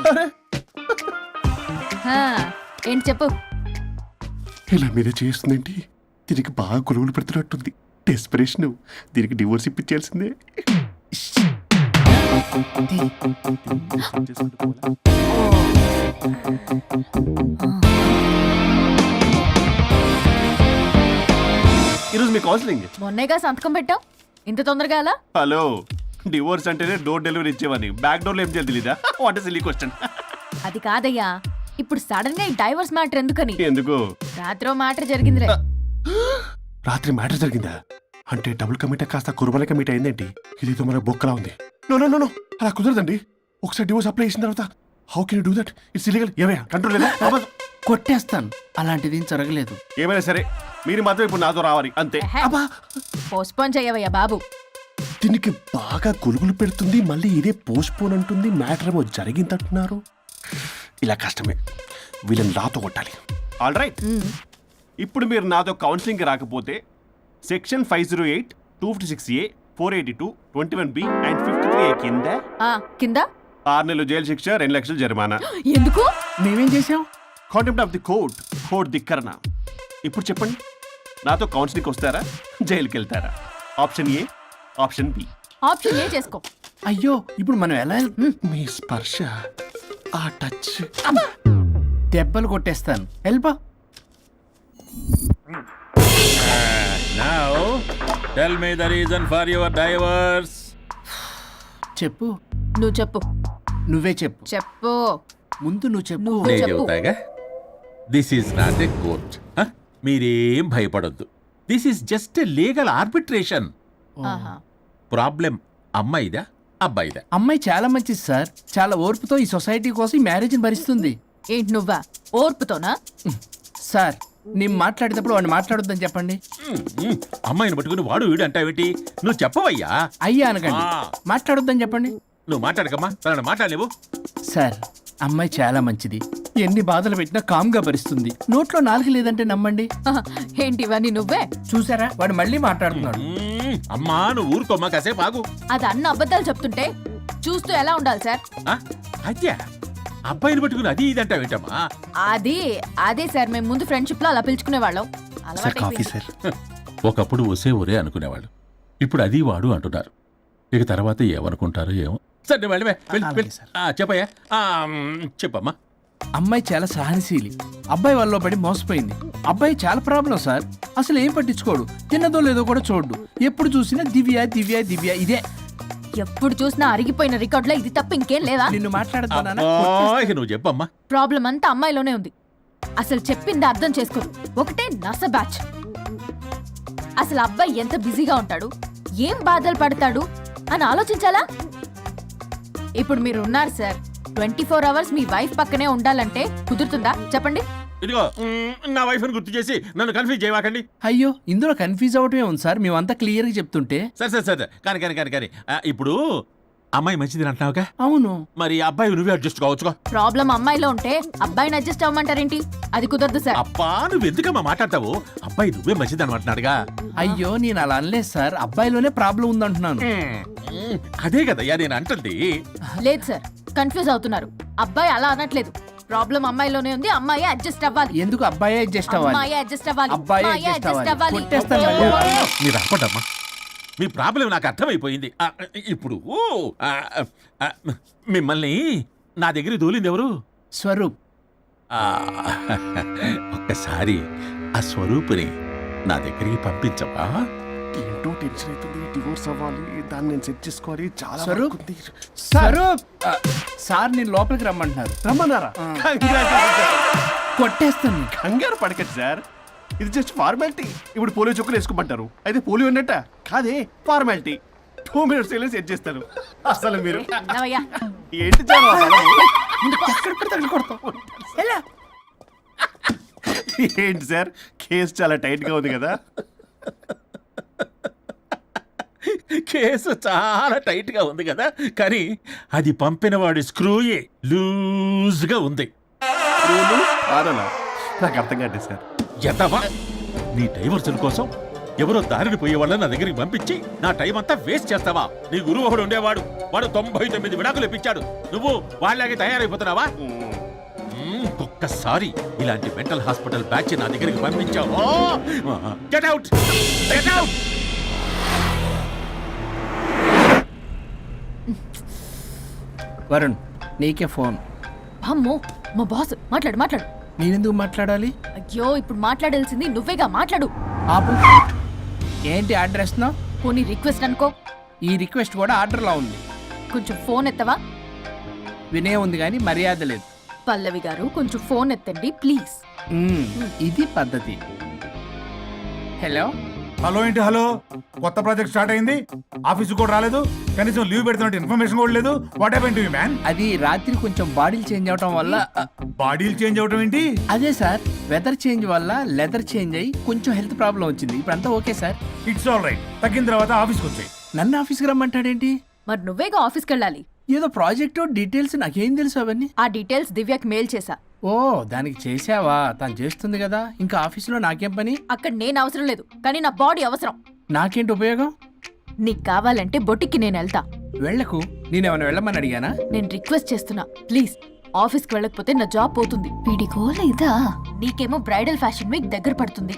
అరే హా, ఏంటి చెప్పు. ఇలా మీరే చేస్తుందేంటి? దీనికి బాగా గొలుగులు పెడుతున్నట్టుంది. డెస్పరేషన్. దీనికి డివోర్స్ ఇప్పించాల్సిందే. ఈరోజు మీ కౌన్సిలింగ్. మొన్నేగా సంతకం పెట్టావు, ఇంత తొందరగా అలా? హలో, డివోర్స్ అంటేనే డోర్ డెలివరీ ఇచ్చేవాడిని. బ్యాక్ డోర్ లో ఏం చేయాలి తెలీదా? What is silly question. అది కాదయ్యా, ఇప్పుడు సడన్ గా ఈ డైవర్స్ మ్యాటర్ ఎందుకని? ఎందుకు? రాత్రో మ్యాటర్ జరిగిందిలే. రాత్రి మ్యాటర్ జరిగిందా? అంటే డబుల్ కమిట్ కాస్త కుర్బల కమిట్ అయిందేంటి? ఇదేదో మన బొక్కలా ఉంది. నో నో నో నో, అలా కుదరదండి. ఒకసారి డివోర్స్ అప్లై చేసిన తర్వాత how can you do that? It's illegal. ఏమయ్యా కంట్రోల్ లేదా? కొట్టేస్తాను. అలాంటిది ఏం జరగలేదు. ఏమైనా సరే మీరు మాత్రం ఇప్పుడు నాతో రావాలి అంతే. అబ్బా, పోస్ట్పోన్ చేయవయ్యా బాబు. దీనికి బాగా గొలుగులు పెడుతుంది, మళ్ళీ ఇదే పోస్ట్ పోన్ అంటుంది. మ్యాటర్ ఏమో జరిగిందంటున్నారు. ఇలా కష్టమే. వీళ్ళని నాతో కొట్టాలి. ఆల్ రైట్, ఇప్పుడు మీరు నాతో కౌన్సిలింగ్కి రాకపోతే section 508, 256A, 482, 21B and 53A కింద కింద 6 నెలలు జైలు శిక్ష, 2 లక్షలు జరిమానా. ఎందుకు? మేమేం చేసాం? Contempt of the court, court ధిక్కరణ. ఇప్పుడు చెప్పండి, నాతో కౌన్సిలింగ్కి వస్తారా, జైలుకి వెళ్తారా? Option A, option B. Option A చేసుకో. అయ్యో ఇప్పుడు మనం ఎలా మీ స్పర్శ, ఆ టచ్. దెబ్బలు కొట్టేస్తాను. వెళ్ళిపో. Now, tell me the reason for your divorce. చెప్పు. నువ్వు చెప్పు. నువ్వే చెప్పు. చెప్పు. ముందు నువ్వు చెప్పు. నువ్వు నేను చెప్పు. చెబుతాగా. This is not a court. మీరేం భయపడొద్దు. This is just a legal arbitration. ఆహా. ప్రాబ్లం అమ్మాయిదా అబ్బాయిదా? అమ్మాయి చాలా మంచిది సార్. చాలా ఓర్పుతో ఈ సొసైటీ కోసం ఈ మ్యారేజ్ని భరిస్తుంది. ఏంటి నువ్వా? ఓర్పుతోనా? సార్ నేను మాట్లాడేటప్పుడు వాడిని మాట్లాడొద్దని చెప్పండి. అమ్మాయిని పట్టుకుని వాడు వీడు అంటావేంటి? నువ్వు చెప్పవయ్యా. అయ్యా అనకండి. ఆ. మాట్లాడొద్దని చెప్పండి. నువ్వు మాట్లాడకమ్మా, తనని మాట్లాడలేవు. సార్ అమ్మాయి చాలా మంచిది. ఎన్ని బాధలు పెట్టినా కామ్గా భరిస్తుంది. నోట్లో నాలుగు లేదంటే నమ్మండి. ఆహా. ఏంటి ఇవన్నీ నువ్వే? చూసారా వాడు మళ్ళీ మాట్లాడుతున్నాడు. అమ్మా నువ్వు ఊరుకోమ్మా, కాసేపు ఆగు. అది అన్న అబద్ధాలు చెప్తుంటే చూస్తూ ఎలా ఉండాలి సార్? అద్యా అబ్బాయిని పట్టుకుని అది ఇది అంటావేంటమ్మా? అదే సార్, మేము ముందు ఫ్రెండ్షిప్ లో అలా పిలుచుకునే వాళ్ళం. ఒకప్పుడు ఒసే ఒరే అనుకునేవాళ్ళు, ఇప్పుడు అది వాడు అంటున్నారు. ఇక తర్వాత ఏమనుకుంటారో ఏమో. సరే వెళ్ళి చెప్పయ్యా. చెప్పమ్మా. అమ్మాయి చాలా సహనశీలి. అబ్బాయి వల్ల పడి మోసపోయింది. అబ్బాయి చాలా ప్రాబ్లం సార్. అసలు ఏం పట్టించుకోడు. తిన్నదో లేదో కూడా చూడు. ఎప్పుడు చూసినా దివ్య దివ్య దివ్య ఇదే. ఎప్పుడు చూసినా అరిగిపోయిన రికార్డులో ఇది తప్ప ఇంకేం లేదా? నిన్ను మాట్లాడుతున్నా. ఇక నువ్వు చెప్పమ్మా. ప్రాబ్లం అంతా అమ్మాయిలోనే ఉంది. అసలు చెప్పింది అర్థం చేసుకోరు. ఒకటే నస బ్యాచ్. అసలు అబ్బాయి ఎంత బిజీగా ఉంటాడు, ఏం బాధలు పడతాడు అని ఆలోచించాలా? ఇప్పుడు మీరు ఉన్నారు సార్, 24 hours మీ వైఫ్ పక్కనే ఉండాలంటే కుదురుతుందా చెప్పండి? ఇదిగో నా వైఫ్ని గుర్తు చేసి నన్ను కన్ఫ్యూజ్ చేయవాకండి. అయ్యో ఇందులో కన్ఫ్యూజ్ అవటమే ఉంది సార్. మేమంతా క్లియర్గా చెప్తుంటే. సరే కానీ ఇప్పుడు అమ్మాయి మంచిది అంటున్నావుగా? అవును. మరి అబ్బాయి నువ్వే అడ్జస్ట్ కావచ్చుగా. ప్రాబ్లం అమ్మాయిలో ఉంటే అబ్బాయిని అడ్జస్ట్ అవ్వమంటారేంటి? అది కుదరదు సార్. అబ్బా నువ్వు ఎందుకమ్మా మాట్లాడతావు? అబ్బాయి నువ్వే మంచిది అనమాటున్నాడుగా. అయ్యో నేను అలా అనలేదు సార్. అబ్బాయిలోనే ప్రాబ్లం ఉందంటున్నాను. అదే కదయ్యా నేను అంటుంది. లేదు సార్, కన్ఫ్యూజ్ అవుతున్నారు. అబ్బాయి అలా అనట్లేదు. ప్రాబ్లం అమ్మాయిలోనే ఉంది. అమ్మాయి అడ్జస్ట్ అవ్వాలి. ఎందుకు అబ్బాయి అడ్జస్ట్ అవ్వాలి? అమ్మాయి అడ్జస్ట్ అవ్వాలి. అబ్బాయి అమ్మాయి adjust adjust అవ్వాలి. అవ్వాలి. కొట్టేస్తాను మళ్ళీ. మీరు ఆపడమ్మా, మీ ప్రాబ్లం నాకు అర్థమైపోయింది. ఇప్పుడు మిమ్మల్ని నా దగ్గరికి దూలింది ఎవరు? స్వరూప్. ఆ, ఒక్కసారి ఆ స్వరూపుని నా దగ్గరికి పంపించవా? ఏంటో టెన్షన్ అవుతుంది. డివోర్స్ అవ్వాలి, దాన్ని నేను సెట్ చేసుకోవాలి. చాలా స్వరూప్. work ఉంది. స్వరూప్. సార్ నేను లోపలికి రమ్మంటున్నారు. రమ్మన్నారా? Congratulations. కొట్టేస్తాను. కంగారు పడకండి సార్, ఇది జస్ట్ ఫార్మాలిటీ. ఇప్పుడు పోలియో చుక్కలు వేసుకోమంటారు, అయితే పోలియో ఉన్నట్ట కాదే, ఫార్మాలిటీ. 2 minutes వెళ్ళి సెట్ చేస్తారు. అసలు మీరు నవయ్యా. ఏంటి చాలా ఎక్కడ పడితే అక్కడ కొడతాం. ఎలా? ఏంటి సార్, కేసు చాలా టైట్ గా ఉంది కదా? కేసు చాలా టైట్ గా ఉంది కదా, కానీ అది పంపిన వాడి స్క్రూయే లూజ్ గా ఉంది. ఆడనా? నాకు అర్థం కాదు సార్. ఎంతవా నీ డైవర్సన్ కోసం ఎవరో దారిని పోయే వాళ్ళని నా దగ్గరికి పంపించి నా టైం అంతా వేస్ట్ చేస్తావా? నీ గురువు ఒకడు ఉండేవాడు, వాడు 99 విడాకులు ఇప్పించాడు. నువ్వు వాళ్ళలాగే తయారైపోతున్నావా? ఒక్కసారి ఇలాంటి మెంటల్ హాస్పిటల్ బ్యాచ్ నా దగ్గరికి పంపించావు. Get out, get out. Varun, నీకే ఫోన్. అమ్మో, మా బాస్. మాట్లాడు మాట్లాడు. నేనెందుకు మాట్లాడాలి? అయ్యో, ఇప్పుడు మాట్లాడాల్సింది నువ్వేగా. మాట్లాడు. ఆపు. ఏంటి అడ్రస్? పోనీ రిక్వెస్ట్ అనుకో. ఈ రిక్వెస్ట్ కూడా ఆర్డర్లో ఉంది. కొంచెం ఫోన్ ఎత్తవా? వినే ఉంది కానీ మర్యాద లేదు. పల్లవి గారు, కొంచెం ఫోన్ ఎత్తండి ప్లీజ్. ఇది పద్ధతి. హలో. హలో ఏంటి హలో? కొత్త ప్రాజెక్ట్ స్టార్ట్ అయింది, ఆఫీస్ కూడా రాలేదు, కనీసం లీవ్ పెడుతున్నట్టు ఇన్ఫర్మేషన్ కూడా లేదు. What happened to you man? అది రాత్రి కొంచెం బాడీలు చేంజ్ అవటం వల్ల. బాడీలు చేంజ్ అవటం ఏంటి? అదే సార్, వెదర్ చేంజ్ వల్ల లెదర్ చేంజ్ అయ్యి కొంచెం హెల్త్ ప్రాబ్లం వచ్చింది. ఇప్పుడు అంతా okay sir. It's all right. తగ్గిన తర్వాత ఆఫీస్కి వచ్చాయి. నన్ను ఆఫీస్కి రమ్మంటాడేంటి? మరి నువ్వేగా ఆఫీస్కి వెళ్ళాలి. ఏదో ప్రాజెక్టు డీటెయిల్స్ నాకేం తెలుసు అవన్నీ. ఆ డీటెయిల్స్ దివ్యకి మెయిల్ చేశా. ఓ, దానికి చేసావా? తను చేస్తుంది కదా, ఇంకా ఆఫీసులో నాకేం పని? అక్కడ నేను అవసరం లేదు, కానీ నా బాడీ అవసరం. నాకేంటి ఉపయోగం? నీకు కావాలంటే బొటిక్కి నేను వెళ్తా. వెళ్ళకు. నేనేమైనా వెళ్ళమని అడిగానా? నేను రిక్వెస్ట్ చేస్తున్నా ప్లీజ్. ఆఫీస్కి వెళ్ళకపోతే నా జాబ్ పోతుంది. వీడికో లేదా? నీకేమో బ్రైడల్ ఫ్యాషన్ వీక్ దగ్గర పడుతుంది.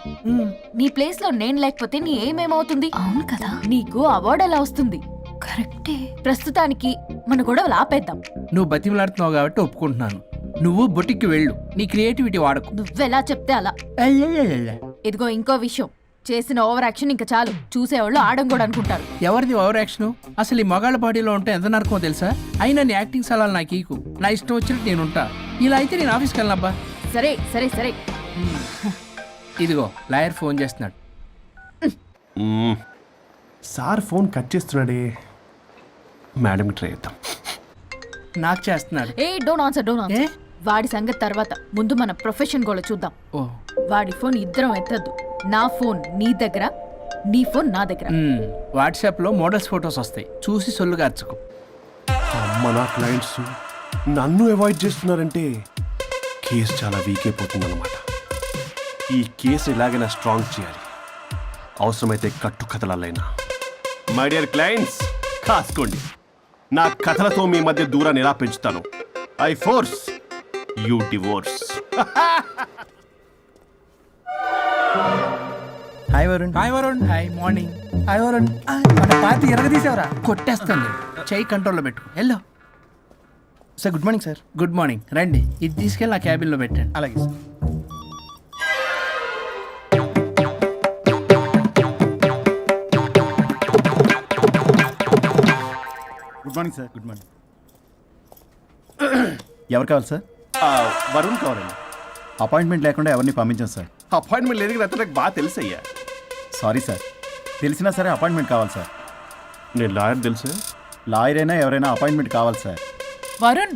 నీ ప్లేస్ లో నేను లేకపోతే నీ ఏమేమవుతుంది? అవును కదా. నీకు అవార్డు ఎలా వస్తుంది? కరెక్టే. ప్రస్తుతానికి మన గొడవలు ఆపేద్దాం. నువ్వు బతిమలాడుతున్నావు కాబట్టి ఒప్పుకుంటున్నాను. నువ్వు బొటిక్కి వెళ్ళు, నీ క్రియేటివిటీ వాడకు. నువ్వెలా చెప్తే అలా. ఇదిగో ఇంకో విషయం, చేసిన ఓవర్ యాక్షన్ ఇంకా చాలు. చూసేవాళ్ళు ఆడం కూడా అనుకుంటారు. ఎవరిది ఓవర్ యాక్షన్? అసలు ఈ మగాళ్ళ బాడీలో ఉంటే ఎంత నరకమో తెలుసా? అయినా నీ యాక్టింగ్ సలాలు నాకు ఈకు. నా ఇష్టం వచ్చినట్టు నేను ఉంటా. ఇలా అయితే నేను ఆఫీస్కి వెళ్ళనబ్బా. సరే సరే సరే. ఇదిగో లాయర్ ఫోన్ చేస్తున్నాడు. సార్ ఫోన్ కట్ చేస్తున్నాడే. మేడంకి ట్రై చేద్దాం. నాకు చేస్తున్నాడు. ఏ డోంట్ ఆన్సర్, డోంట్ ఆన్సర్. వాడి సంగతి తర్వాత, ముందు మన ప్రొఫెషన్ గోల చూద్దాం. ఓ, వాడి ఫోన్ ఇద్దరం ఎత్తద్దు. నా ఫోన్ నీ దగ్గర, నీ ఫోన్ నా దగ్గర. వాట్సాప్లో మోడల్స్ ఫొటోస్ వస్తాయి, చూసి సొల్లుగా అర్చుకో. అమ్మ, నా క్లయింట్స్ నన్ను అవాయిడ్ చేస్తున్నారంటే కేసు చాలా వీక్ అయిపోతుంది అనమాట. ఈ కేసు ఎలాగైనా స్ట్రాంగ్ చేయాలి, అవసరమైతే కట్టు కథలైనా. మై డియర్ క్లయింట్స్, కాసుకోండి. నా కథలతో మీ మధ్య దూరాన్ని ఎలా పెంచుతాను. I force you divorce. Hi Varun. Hi Varun. Hi morning. Hi Varun. మన పార్టీ ఎరగదీసావరా? కొట్టేస్తాను. చెయ్యి కంట్రోల్లో పెట్టు. Hello sir, good morning sir. Good morning. రండి, ఇది తీసుకెళ్ళి నా క్యాబిన్లో పెట్టండి. అలాగే sir. Good morning sir. Good morning. ఎవరు కావాలి సార్? వరుణ్ కావాలండి. అపాయింట్మెంట్ లేకుండా ఎవరిని పంపించాను సార్. అపాయింట్మెంట్ లేదు కదా, నాకు బాగా తెలుసు అయ్యా. సారీ సార్, తెలిసినా సరే అపాయింట్మెంట్ కావాలి సార్. నేను లాయర్ తెలుసు. లాయర్ అయినా ఎవరైనా అపాయింట్మెంట్ కావాలి సార్. వరుణ్,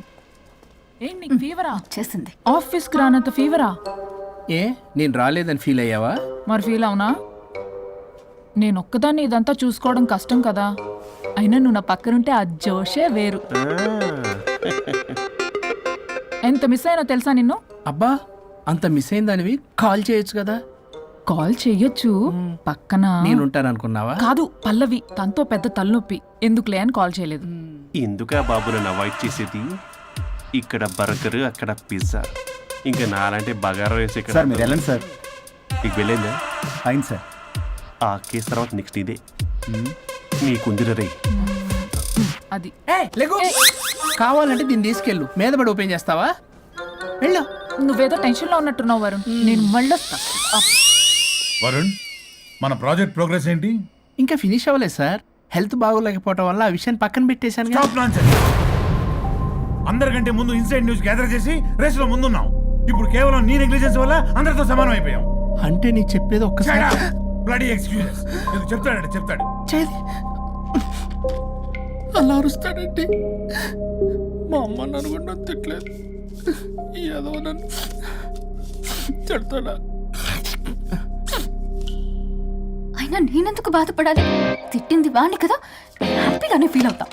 ఏంటి నీకు ఫీవరా? చేసింది. ఆఫీస్కి రానంత ఫీవరా? ఏ, నేను రాలేదని ఫీల్ అయ్యావా? మరి ఫీల్ అవునా? నేను ఒక్కదాన్ని ఇదంతా చూసుకోవడం కష్టం కదా. అయినా నువ్వు నా పక్కనుంటే ఆ జోషే వేరు. ఎంత మిస్ అయినా తెలుసా నిన్ను? అబ్బా, అంత మిస్ అయిందానివి కాల్ చేయొచ్చు కదా. కాల్ చెయ్యొచ్చు, పక్కన నేనుంటాను అనుకున్నావా? కాదు, పల్లవి తనతో పెద్ద తలనొప్పి, ఎందుకులే అని కాల్ చేయలేదు. ఎందుకా బాబు నన్ను అవాయిడ్ చేసేది? ఇక్కడ బర్గర్ అక్కడ పిజ్జా ఇంకా నాలంటే బగారా వేసి ఇక్కడ సార్ మీరు వెళ్ళండి సార్. నీకు వెళ్ళిందా? అయింది సార్. ఆ కేసు తర్వాత నెక్స్ట్ ఇదే నీకుందిర రే. అది లేకు కావాలంటే దీన్ని తీసుకెళ్ళు మీద పడి ఓపెన్ చేస్తావా? వెళ్ళు. నువ్వేదో టెన్షన్ లో ఉన్నట్టున్నావు వరుణ్. నేను మళ్ళొస్తా. వరుణ్, మన ప్రాజెక్ట్ ప్రోగ్రెస్ ఏంటి? ఇంకా ఫినిష్ అవ్వలేదు సార్. హెల్త్ బాగోలేకపోవడం వల్ల ఆ విషయాన్ని పక్కన పెట్టేశాను. Stop nonsense. అందరికంటే ముందు ఇన్సైడ్ న్యూస్ గ్యాదర్ చేసి రేస్ లో ముందున్నాం. ఇప్పుడు కేవలం నీ నెగ్లిజెన్స్ వల్ల అందరితో సమానం అయిపోయాం. అంటే నీకు చెప్పేది ఒక్కసారి బ్లడీ ఎక్స్క్యూజెస్. నీకు చెప్తాడు. చేది అలా అరుస్తాడండి. మా అమ్మ నన్ను కూడా నన్ను తిట్టలేదు, ఏదో నన్ను తిడతాడా? అయినా నేనెందుకు బాధపడాలి? తిట్టింది వాణ్ణి కదా, హ్యాపీగానే ఫీల్ అవుతా.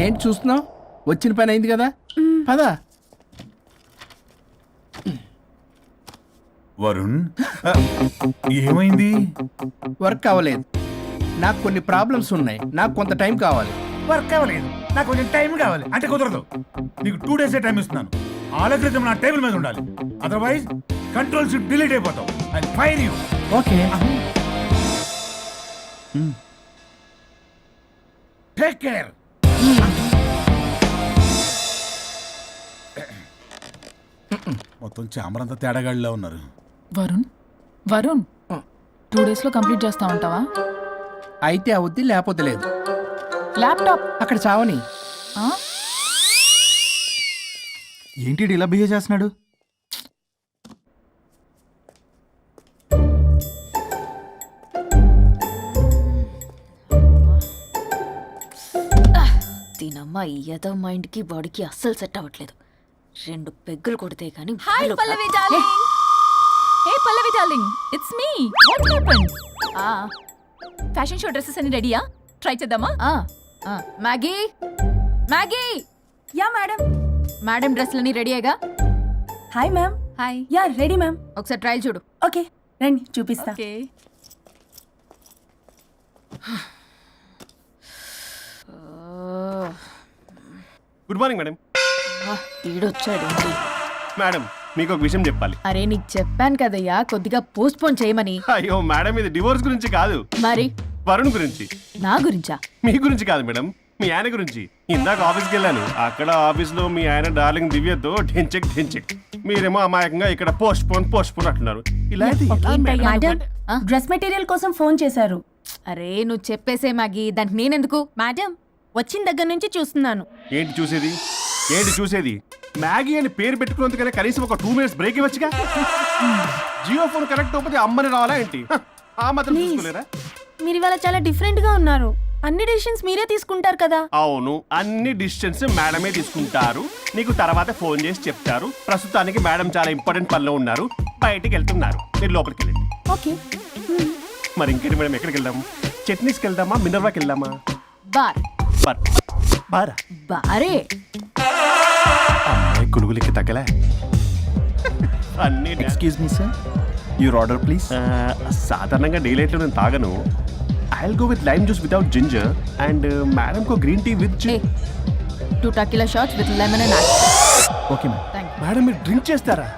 ఏంటి చూస్తున్నావు? వచ్చిన పని అయింది కదా, పదా. వరుణ్, ఏమైంది? వర్క్ అవ్వలేదు. నాకు కొన్ని ప్రాబ్లమ్స్ ఉన్నాయి. నాకు కొంత టైం కావాలి. వర్క్ అవ్వలేదు, నాకు కొంచెం టైం కావాలి అంటే కుదరదు. నీకు 2 days టైం ఇస్తున్నాను. ఆలోచించడం నా టేబుల్ మీద ఉండాలి. అదర్వైజ్ కంట్రోల్ షిప్ డిలీట్ అయిపోతావు. I fire you. Okay. Take care. మొత్తం చామరంతా తేడాగాడిలా ఉన్నారు. వరుణ్ 2 days లో కంప్లీట్ చేస్తా ఉంటావా? అయితే అవుద్ది, లేకపోతే లేదు. ల్యాప్టాప్ అక్కడ చావని. ఏంటి వీడు ఇలా బిహేవ్ చేస్తున్నాడు? దీనమ్మ ఈ ఏదో మైండ్కి బాడీకి అస్సలు సెట్ అవ్వట్లేదు. 2 పెగ్గులు కొడితే కానీ hi Pallavi darling. Hey Pallavi darling, it's me. What happened? Fashion show dresses అన్ని రెడీయా? ట్రై చేద్దామా? Maggie ya madam. మేడం డ్రెస్లన్నీ రెడీ అయ్యగా? Hi ma'am. Hi. Ya ready ma'am. ఒకసారి ట్రయల్ చూడు. ఓకే రండి చూపిస్తా. ఓకే. Good morning madam. ఈడొచ్చాడు. మేడం మీకు ఒక విషయం చెప్పాలి. అరే నీకు చెప్పాను కదయ్యా కొద్దిగా పోస్ట్ పోన్ చేయమని. అయ్యో మేడం, ఇది డివోర్స్ గురించి కాదు, మరి వరుణ్ గురించి. నా గురించా? మీ గురించి కాదు మేడం, మీ ఆయన గురించి. ఇందాక ఆఫీస్కి వెళ్ళాను. అక్కడ ఆఫీస్లో మీ ఆయన డార్లింగ్ దివ్యతో ఢెంచెక్. మీరేమో అమాయకంగా ఇక్కడ పోస్ట్ పోన్ అంటున్నారు. ఇలా అయితే ఎలా మేడం? మేడం డ్రెస్ మెటీరియల్ కోసం ఫోన్ చేశారు. అరే నువ్వు చెప్పేసే మ్యాగీ, దానికి నేనెందుకు? మేడం వచ్చిన దగ్గర నుంచి చూస్తున్నాను. ఏంటి చూసేది? మ్యాగీ అని పేరు పెట్టుకున్నందుకనే కనీసం ఒక 2 minutes బ్రేక్ ఇవ్వచ్చుగా. జియో ఫోన్ కరెక్ట్ అవ్వకపోతే అమ్మని రావాలా ఏంటి? ఆ మాత్రం చూసుకోలేరా? మీరు ఇవాళ చాలా డిఫరెంట్ గా ఉన్నారు. అన్ని డిసిషన్స్ మీరే తీసుకుంటారు కదా. అవును, అన్ని డిసిషన్స్ మేడమే తీసుకుంటారు. నీకు తర్వాత ఫోన్ చేసి చెప్తారు. ప్రస్తుతానికి మేడం చాలా ఇంపార్టెంట్ పనిలో ఉన్నారు, బయటికి వెళ్తున్నారు. మీరు లోపలికి వెళ్ళండి. ఓకే. మరి ఇంకేంటి మేడం, ఎక్కడికి వెళ్దాం? చట్నీస్కి వెళ్దామా, మినర్వాకి వెళ్దామా? బారే అమ్మాయి కులుగులకి తగ్గలే. అన్ని excuse me sir, your order please. సాధారణంగా డే లైట్లో నేను తాగను. I will go with lime juice without ginger and madam కో green tea with 2 tequila shots with lemon and apple. Okay ma'am. Thank you. మేడం మీరు డ్రింక్ చేస్తారా?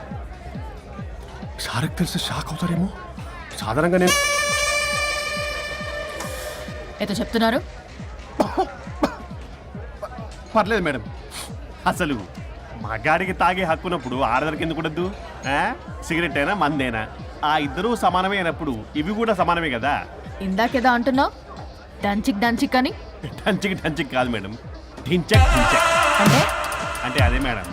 సార్కి తెలిసి షాక్ అవుతారేమో. సాధారణంగా నేను ఏదో చెప్తున్నారు? పర్లేదు మేడం. అసలు మగాడికి తాగే హక్కున్నప్పుడు ఆడదరికి ఎందుకు ఉండద్దు? సిగరెట్ అయినా మందేనా ఆ ఇద్దరూ సమానమే అయినప్పుడు ఇవి కూడా సమానమే కదా. ఇందాకేదో అంటున్నావు డంచిక్ అని. డంచిక్ కాదు మేడం, ఢించెక్. అంటే అదే మేడం,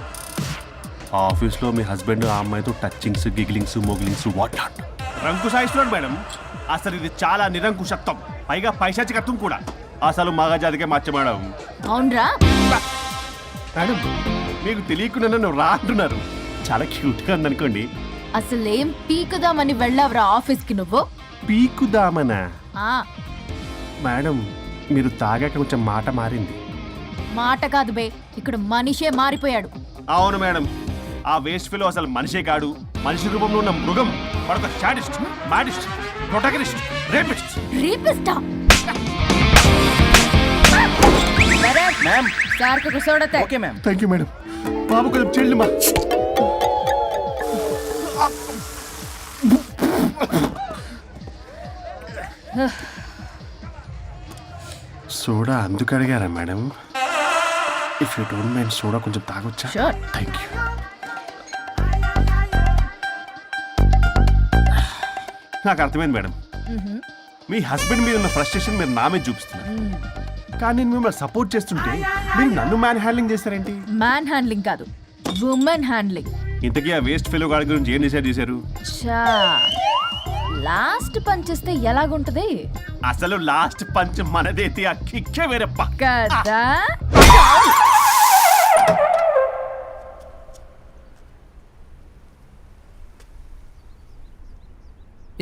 ఆఫీస్లో మీ హస్బెండ్ ఆ అమ్మాయితో touchings, gigglings, mogglings what not రంకు సాయిస్తున్నాడు మేడం. అసలు ఇది చాలా నిరంకుశత్వం, పైగా పైశాచికత్వం కూడా. అసలు మగజాతికే మచ్చ మేడం. అవునరా మేడం, మీకు తెలియకుండా నన్ను రా అంటున్నారు. చాలా క్యూట్గా ఉందనుకోండి. అసలేం పీకుదామని వెళ్ళావురా ఆఫీస్కి నువ్వు? పీకుదామనా? ఆ మేడం, మీరు తాగాక కొంచెం మాట మారింది. మాట కాదు బే, ఇక్కడ మనిషే మారిపోయాడు. అవును మేడం, ఆ వేస్ట్ ఫెలో అసలు మనిషే కాడు, మనిషి రూపంలో ఉన్న మృగం. వాడొక శాడిస్ట్, మాడిస్ట్, ప్రొటగనిస్ట్, రేపిస్ట్. రేపిస్టా? మ్యామ్ సార్కి కూర్చోడతే okay ma'am. Thank you madam. బాబు కొంచెం చెల్లిమా. సోడా అందుకు అడిగారా madam? If you don't mind soda కొంచెం తాగొచ్చా? షూర్. Thank you. నాకు అర్థమైంది మేడం. మీ హస్బెండ్ మీద ఉన్న ఫ్రస్ట్రేషన్ మీరు నా మీద చూపిస్తున్నారు. కానీ నేను మిమ్మల్ని సపోర్ట్ చేస్తుంటే మీరు నన్ను మ్యాన్ హ్యాండ్లింగ్ చేస్తారేంటి? మ్యాన్ హ్యాండ్లింగ్ కాదు, ఉమెన్ హ్యాండ్లింగ్. ఇంతకీ ఆ వేస్ట్ ఫెలో గాడి గురించి ఏం డిసైడ్ చేశారు? చా లాస్ట్ పంచ్ చేస్తే ఎలాగుంటది అసలు లాస్ట్ పంచ్ మనదైతే ఆ కిక్కే వేరప్ప కదా?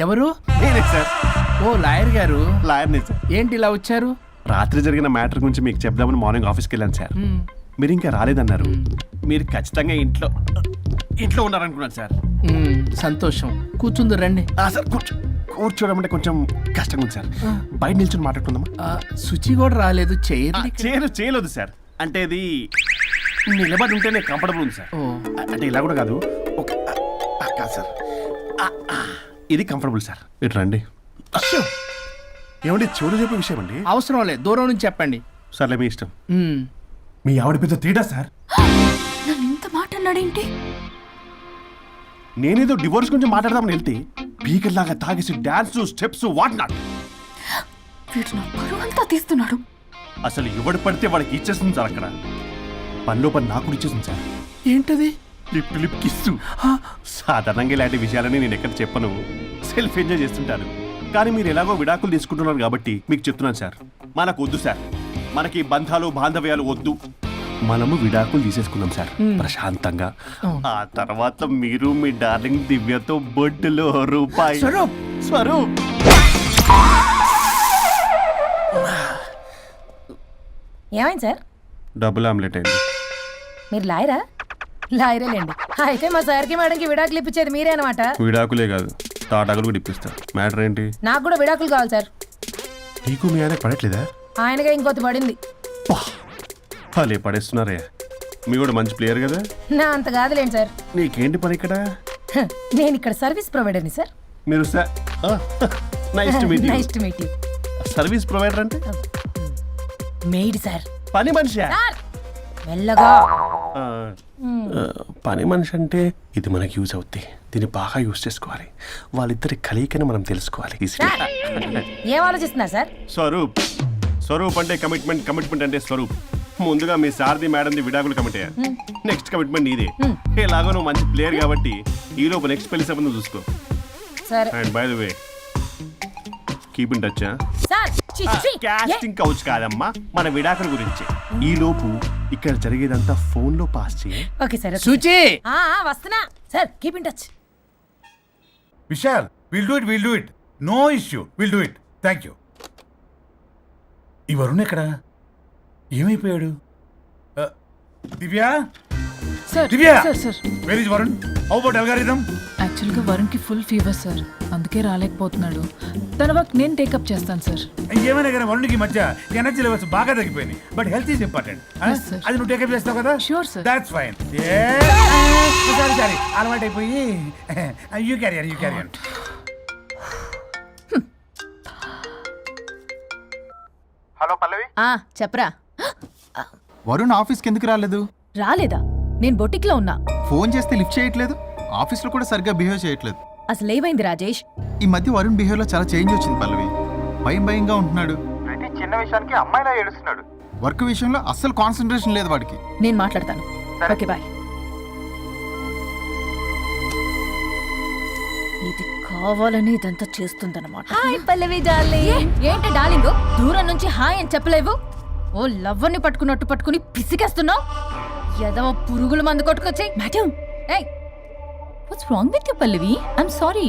ఎవరు? నేనే సార్. ఓ లాయర్ గారు. లాయర్నే సార్. ఏంటి ఇలా వచ్చారు? రాత్రి జరిగిన మ్యాటర్ గురించి మీకు చెప్దామని మార్నింగ్ ఆఫీస్కి వెళ్ళాను సార్. మీరు ఇంకా రాలేదన్నారు. మీరు ఖచ్చితంగా ఇంట్లో ఉన్నారనుకున్నాను సార్. సంతోషం. కూర్చుంది రండి. సార్ కూర్చోవడం అంటే కొంచెం కష్టంగా ఉంది సార్. బయట నిల్చొని మాట్లాడుకుందామా? శుచి కూడా రాలేదు. చేయలేదు సార్. అంటే అది నిలబడి ఉంటేనే కంఫర్టబుల్ ఉంది సార్. అంటే ఇలా కూడా కాదు. కాదు సార్, ఇది కంఫర్టబుల్ సార్. ఇటు రండి. ఏమండి చెవులు చెప్పే విషయం అండి. అవసరం లేదు, దూరం నుంచి చెప్పండి. సర్లే మీ ఇష్టం. మీ ఆవిడ పెద్ద తేడా సార్. నన్ను ఇంత మాట అన్నాడేంటి? నేనేదో డివోర్స్ గురించి మాట్లాడదామని వెళ్తే పీకర్ లాగా తాగేసి డాన్స్ స్టెప్స్ వాట్ నాట్. వీడు నా పరువు అంతా తీస్తున్నాడు. అసలు ఎవడు పడితే వాడికి ఇచ్చేస్తుంది సార్. అక్కడ పనిలో పని నాకు ఇచ్చేస్తుంది సార్. ఏంటది? Lip kiss. సాధారణంగా ఇలాంటి విషయాలని నేను ఎక్కడ చెప్పను. సెల్ఫ్ ఎంజాయ్ చేస్తుంటాను. కానీ మీరు ఎలాగో విడాకులు తీసుకుంటున్నారు కాబట్టి మీకు చెప్తున్నాను సార్, మనకు వద్దు సార్. మనకి బంధాలు బాంధవ్యాలు వద్దు. మనము విడాకులు తీసేసుకున్నాం సార్ ప్రశాంతంగా. ఆ తర్వాత మీరు మీ డార్లింగ్ దివ్యతో బొడ్డులో రూపాయి. స్వరూప్ ఏమైంది సార్? డబుల్ ఆమ్లెట్ అయింది. మీరు లాయరా? లాయరేలేండి. అయితే మా సార్కి మేడంకి విడాకులు ఇప్పించేది మీరే అనమాట. విడాకులే కాదు, తాటాకులు కూడా ఇప్పిస్తా. మ్యాటర్ ఏంటి? నాకు కూడా విడాకులు కావాలి సార్. నీకు మీ ఆయన పడట్లేదా? ఆయనగా ఇంకోటి పడింది. వాళ్ళే పడేస్తున్నారే. మీ కూడా మంచి ప్లేయర్ కదా. నా అంత కాదులేండి సార్. నీకేంటి పని ఇక్కడ? నేను ఇక్కడ సర్వీస్ ప్రొవైడర్ని సార్. మీరు nice to meet you. Nice to meet you. Service provider అంటే మెయిడ్ సార్. పని మనిషి. మెల్లగా. పని మనిషి అంటే ఇది మనకి యూజ్ అవుద్ది. దీన్ని బాగా యూజ్ చేసుకోవాలి. వాళ్ళిద్దరి కలయికని మనం తెలుసుకోవాలి. ఏం ఆలోచిస్తున్నారు సార్? స్వరూప్ అంటే కమిట్మెంట్, కమిట్మెంట్ అంటే స్వరూప్. ముందుగా మీ సారథి మేడంది విడాకులు కమిట్ అయ్యారు. నెక్స్ట్ కమిట్మెంట్ నీదే. ఎలాగో నువ్వు మంచి ప్లేయర్ కాబట్టి ఈ లోపు నెక్స్ట్ పెళ్లి సంబంధం చూసుకో. సరే. And by the way keep in touch. Sir casting couch కాదమ్మా, మన విడాకుల గురించి. ఈ లోపు ఇక్కడ జరిగేదంతా ఫోన్ లో పాస్ చేయి. Okay sir. శుచి వస్తున్నా sir. Keep in touch. Vishal, will do it. No issue, will do it. Thank you. ఈ వరుణ్ ఎక్కడ? ఏమైపోయాడు? Divya, sir Divya, sir where is Varun? How about algorithm? యాక్చువల్గా వరుణ్కి ఫుల్ ఫీవర్ సార్, అందుకే రాలేకపోతున్నాడు. తన వర్క్ నేను టేకప్ చేస్తాను సార్. ఏమైనా కానీ వరుణ్కి మధ్య ఎనర్జీ లెవెల్స్ బాగా తగ్గిపోయినాయి. But health is important. sir. అది నువ్వు టేకప్ చేస్తావు కదా? Sure, sir. That's fine. Sorry అలవాటు అయిపోయి. You carry on. హలో పల్లవి. చెప్పరా. వరుణ్ ఆఫీస్కి ఎందుకు రాలేదు? రాలేదా? నేను బొటిక్లో ఉన్నా. ఫోన్ చేస్తే లిఫ్ట్ చేయట్లేదు. ఆఫీస్లో కూడా సరిగ్గా బిహేవ్ చేయట్లేదు. అసలు ఏమైంది రాజేష్? ఈ మధ్య వరుణ్ బిహేవ్లో చాలా చేంజ్ వచ్చింది పల్లవి. భయంగా ఉంటున్నాడు. ప్రతి చిన్న విషయానికి అమ్మాయిలా ఏడుస్తున్నాడు. వర్క్ విషయంలో అస్సలు కాన్సన్ట్రేషన్ లేదు వాడికి. నేను మాట్లాడతాను. Okay bye. ఇది కావాలని ఇదంతా చేస్తుందన్నమాట. Hi Pallavi darling. ఏంటి డార్లింగ్ దూరం నుంచి హాయ్ అని చెప్పలేవు? ఓ లవ్వర్ని పట్టుకుని పిసికేస్తున్నావు. ఏదో పురుగుల మందు కొట్టుకొచ్చి. మేడం, ఏయ్ what's wrong with you Pallavi? I'm sorry.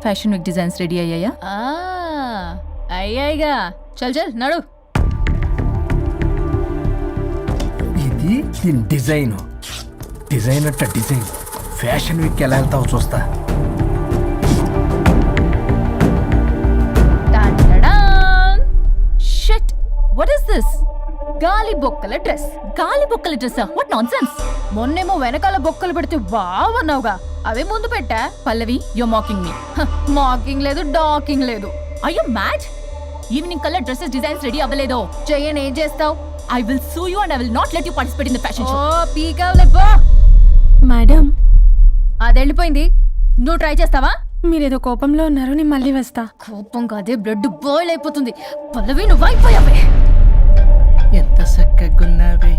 Fashion week designs ready అయ్యాయా? అయ్యాయిగా. చల్ నడు. ఇది దీని డిజైన్ అట్ట డిజైన్. ఫ్యాషన్ వీక్ ఎలా వెళ్తావు చూస్తా. Shit! What is this? గాలి బొక్కల డ్రెస్. గాలి బొక్కల డ్రెస్? What nonsense. మొన్నేమో వెనకాల బొక్కలు పెడితే వావ్ అన్నావుగా, అవే ముందు పెట్టా. Pallavi, you mocking me. Mocking లేదు, డాకింగ్ లేదు. Are you mad? ఈవినింగ్ కల్లా డ్రెస్సెస్ డిజైన్స్ రెడీ అవ్వలేదో చెయ్యని ఏం చేస్తావు? I will sue you and I will not let you participate in the fashion show. Oh పీకావులే పో. మేడం, అది వెళ్ళిపోయింది, నువ్వు ట్రై చేస్తావా? మీరేదో కోపంలో ఉన్నారు, నేను మళ్ళీ వస్తా. కోపం కాదే, బ్లడ్ బాయిల్ అయిపోతుంది. పల్లవి, నువ్వు అయిపోయావే. ఎంత చక్కగున్నావే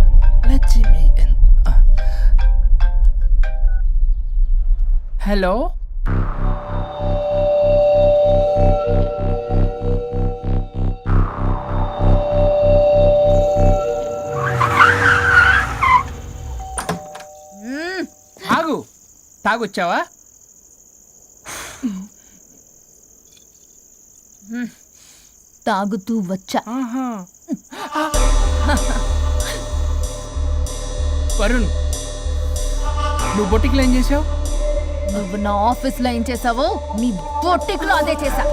లక్ష్మి. హలో, ఆగు, తాగొచ్చావా? తాగుతూ వచ్చా. వరుణ్, నువ్వు బొటిక్లో ఏం చేసావు? నువ్వు నా ఆఫీస్ లో ఏం చేసావో నీ బొట్టిక్ లో అదే చేసా.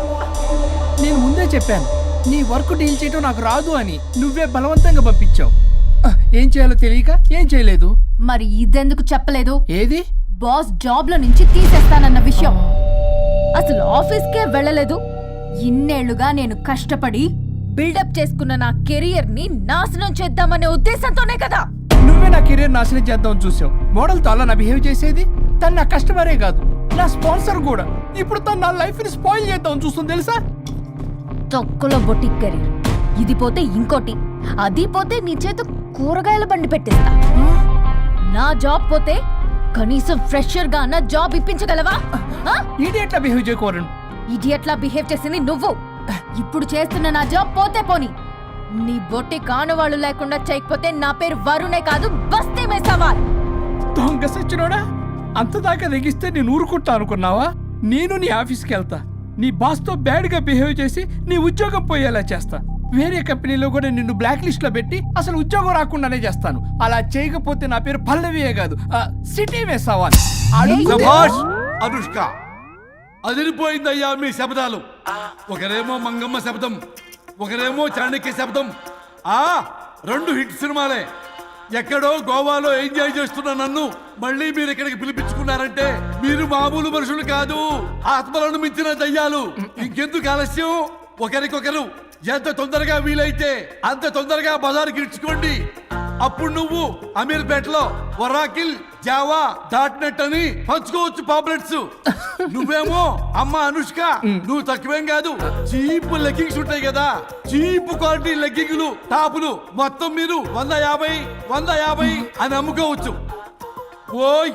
నేను ముందే చెప్పాను నీ వర్క్ డీల్ చేయడం నాకు రాదు అని. నువ్వే బలవంతంగా పంపించావు. ఏం చేయాలో తెలియక ఏం చేయలేదు. మరి ఇదెందుకు చెప్పలేదు? ఏది? బాస్ జాబ్ లో నుంచి తీసేస్తానన్న విషయం. అసలు ఆఫీస్కే వెళ్ళలేదు. ఇన్నేళ్లుగా నేను కష్టపడి బిల్డప్ చేసుకున్న నా కెరియర్ ని నాశనం చేద్దామనే ఉద్దేశంతోనే కదా. నువ్వే నా కెరీర్ నాశనం చేద్దామని చూసావు. మోడల్తో అలా నా బిహేవ్ చేసేది. తను నా కస్టమరే కాదు, నా స్పాన్సర్ కూడా. ఇప్పుడు తను నా లైఫ్ ని స్పాయిల్ చేద్దామని చూస్తుంది తెలుసా? తొక్కలో బొటిక్ కెరీర్. ఇది పోతే ఇంకోటి, అది పోతే నీ చేత కూరగాయల బండి పెట్టేస్తా. నా జాబ్ పోతే కనీసం ఫ్రెషర్ గా అన్న జాబ్ ఇప్పించగలవా? ఇడియట్లా బిహేవ్ చేయకూడదు. ఇడియట్లా బిహేవ్ చేసింది నువ్వు. ఇప్పుడు చేస్తున్న నా జాబ్ పోతే పోని, నీ బొట్టి కానువాళ్ళు లేకుండా చేయకపోతే నా పేరు వరుణే కాదు, బస్తీ మే సవాల్. దొంగ సచ్చినోడా, అంతదాకా తెగిస్తే నేను ఊరుకుంటా అనుకున్నావా? నేను నీ ఆఫీస్కి వెళ్తా, నీ బాస్తో బ్యాడ్గా బిహేవ్ చేసి నీ ఉద్యోగం పోయేలా చేస్తా. వేరే కంపెనీలో కూడా నిన్ను బ్లాక్ లిస్ట్ లో పెట్టి అసలు ఉద్యోగం రాకుండానే చేస్తాను. అలా చేయకపోతే నా పేరు పల్లవియే కాదు, సిటీ మే సవాల్. శభాష్ అనుష్క, అదిరిపోయిందయ్యా మీ శబ్దాలు. ఒకరేమో మంగమ్మ శబ్దం, ఒకరేమో చాణక్య శబ్దం. రెండు హిట్ సినిమాలే. ఎక్కడో గోవాలో ఎంజాయ్ చేస్తున్న నన్ను మళ్ళీ మీరు ఇక్కడికి పిలిపించుకున్నారంటే మీరు మామూలు మనుషులు కాదు, ఆత్మలను మించిన దయ్యాలు. ఇంకెందుకు ఆలస్యం? ఒకరికొకరు ఎంత తొందరగా వీలైతే అంత తొందరగా బజారుకి ఇచ్చుకోండి. అప్పుడు నువ్వు అమీర్పేటలో వరాకిల్, జావా, డాట్ అని పంచుకోవచ్చు పాంప్లెట్స్. నువ్వేమో అమ్మ అనుష్క, నువ్వు తక్కువేం కాదు. చీప్ లెగ్గింగ్స్ ఉంటాయి కదా, చీప్ క్వాలిటీ లెగ్గింగ్లు, టాపులు మొత్తం మీరు 150 అని అమ్ముకోవచ్చు. ఓయ్,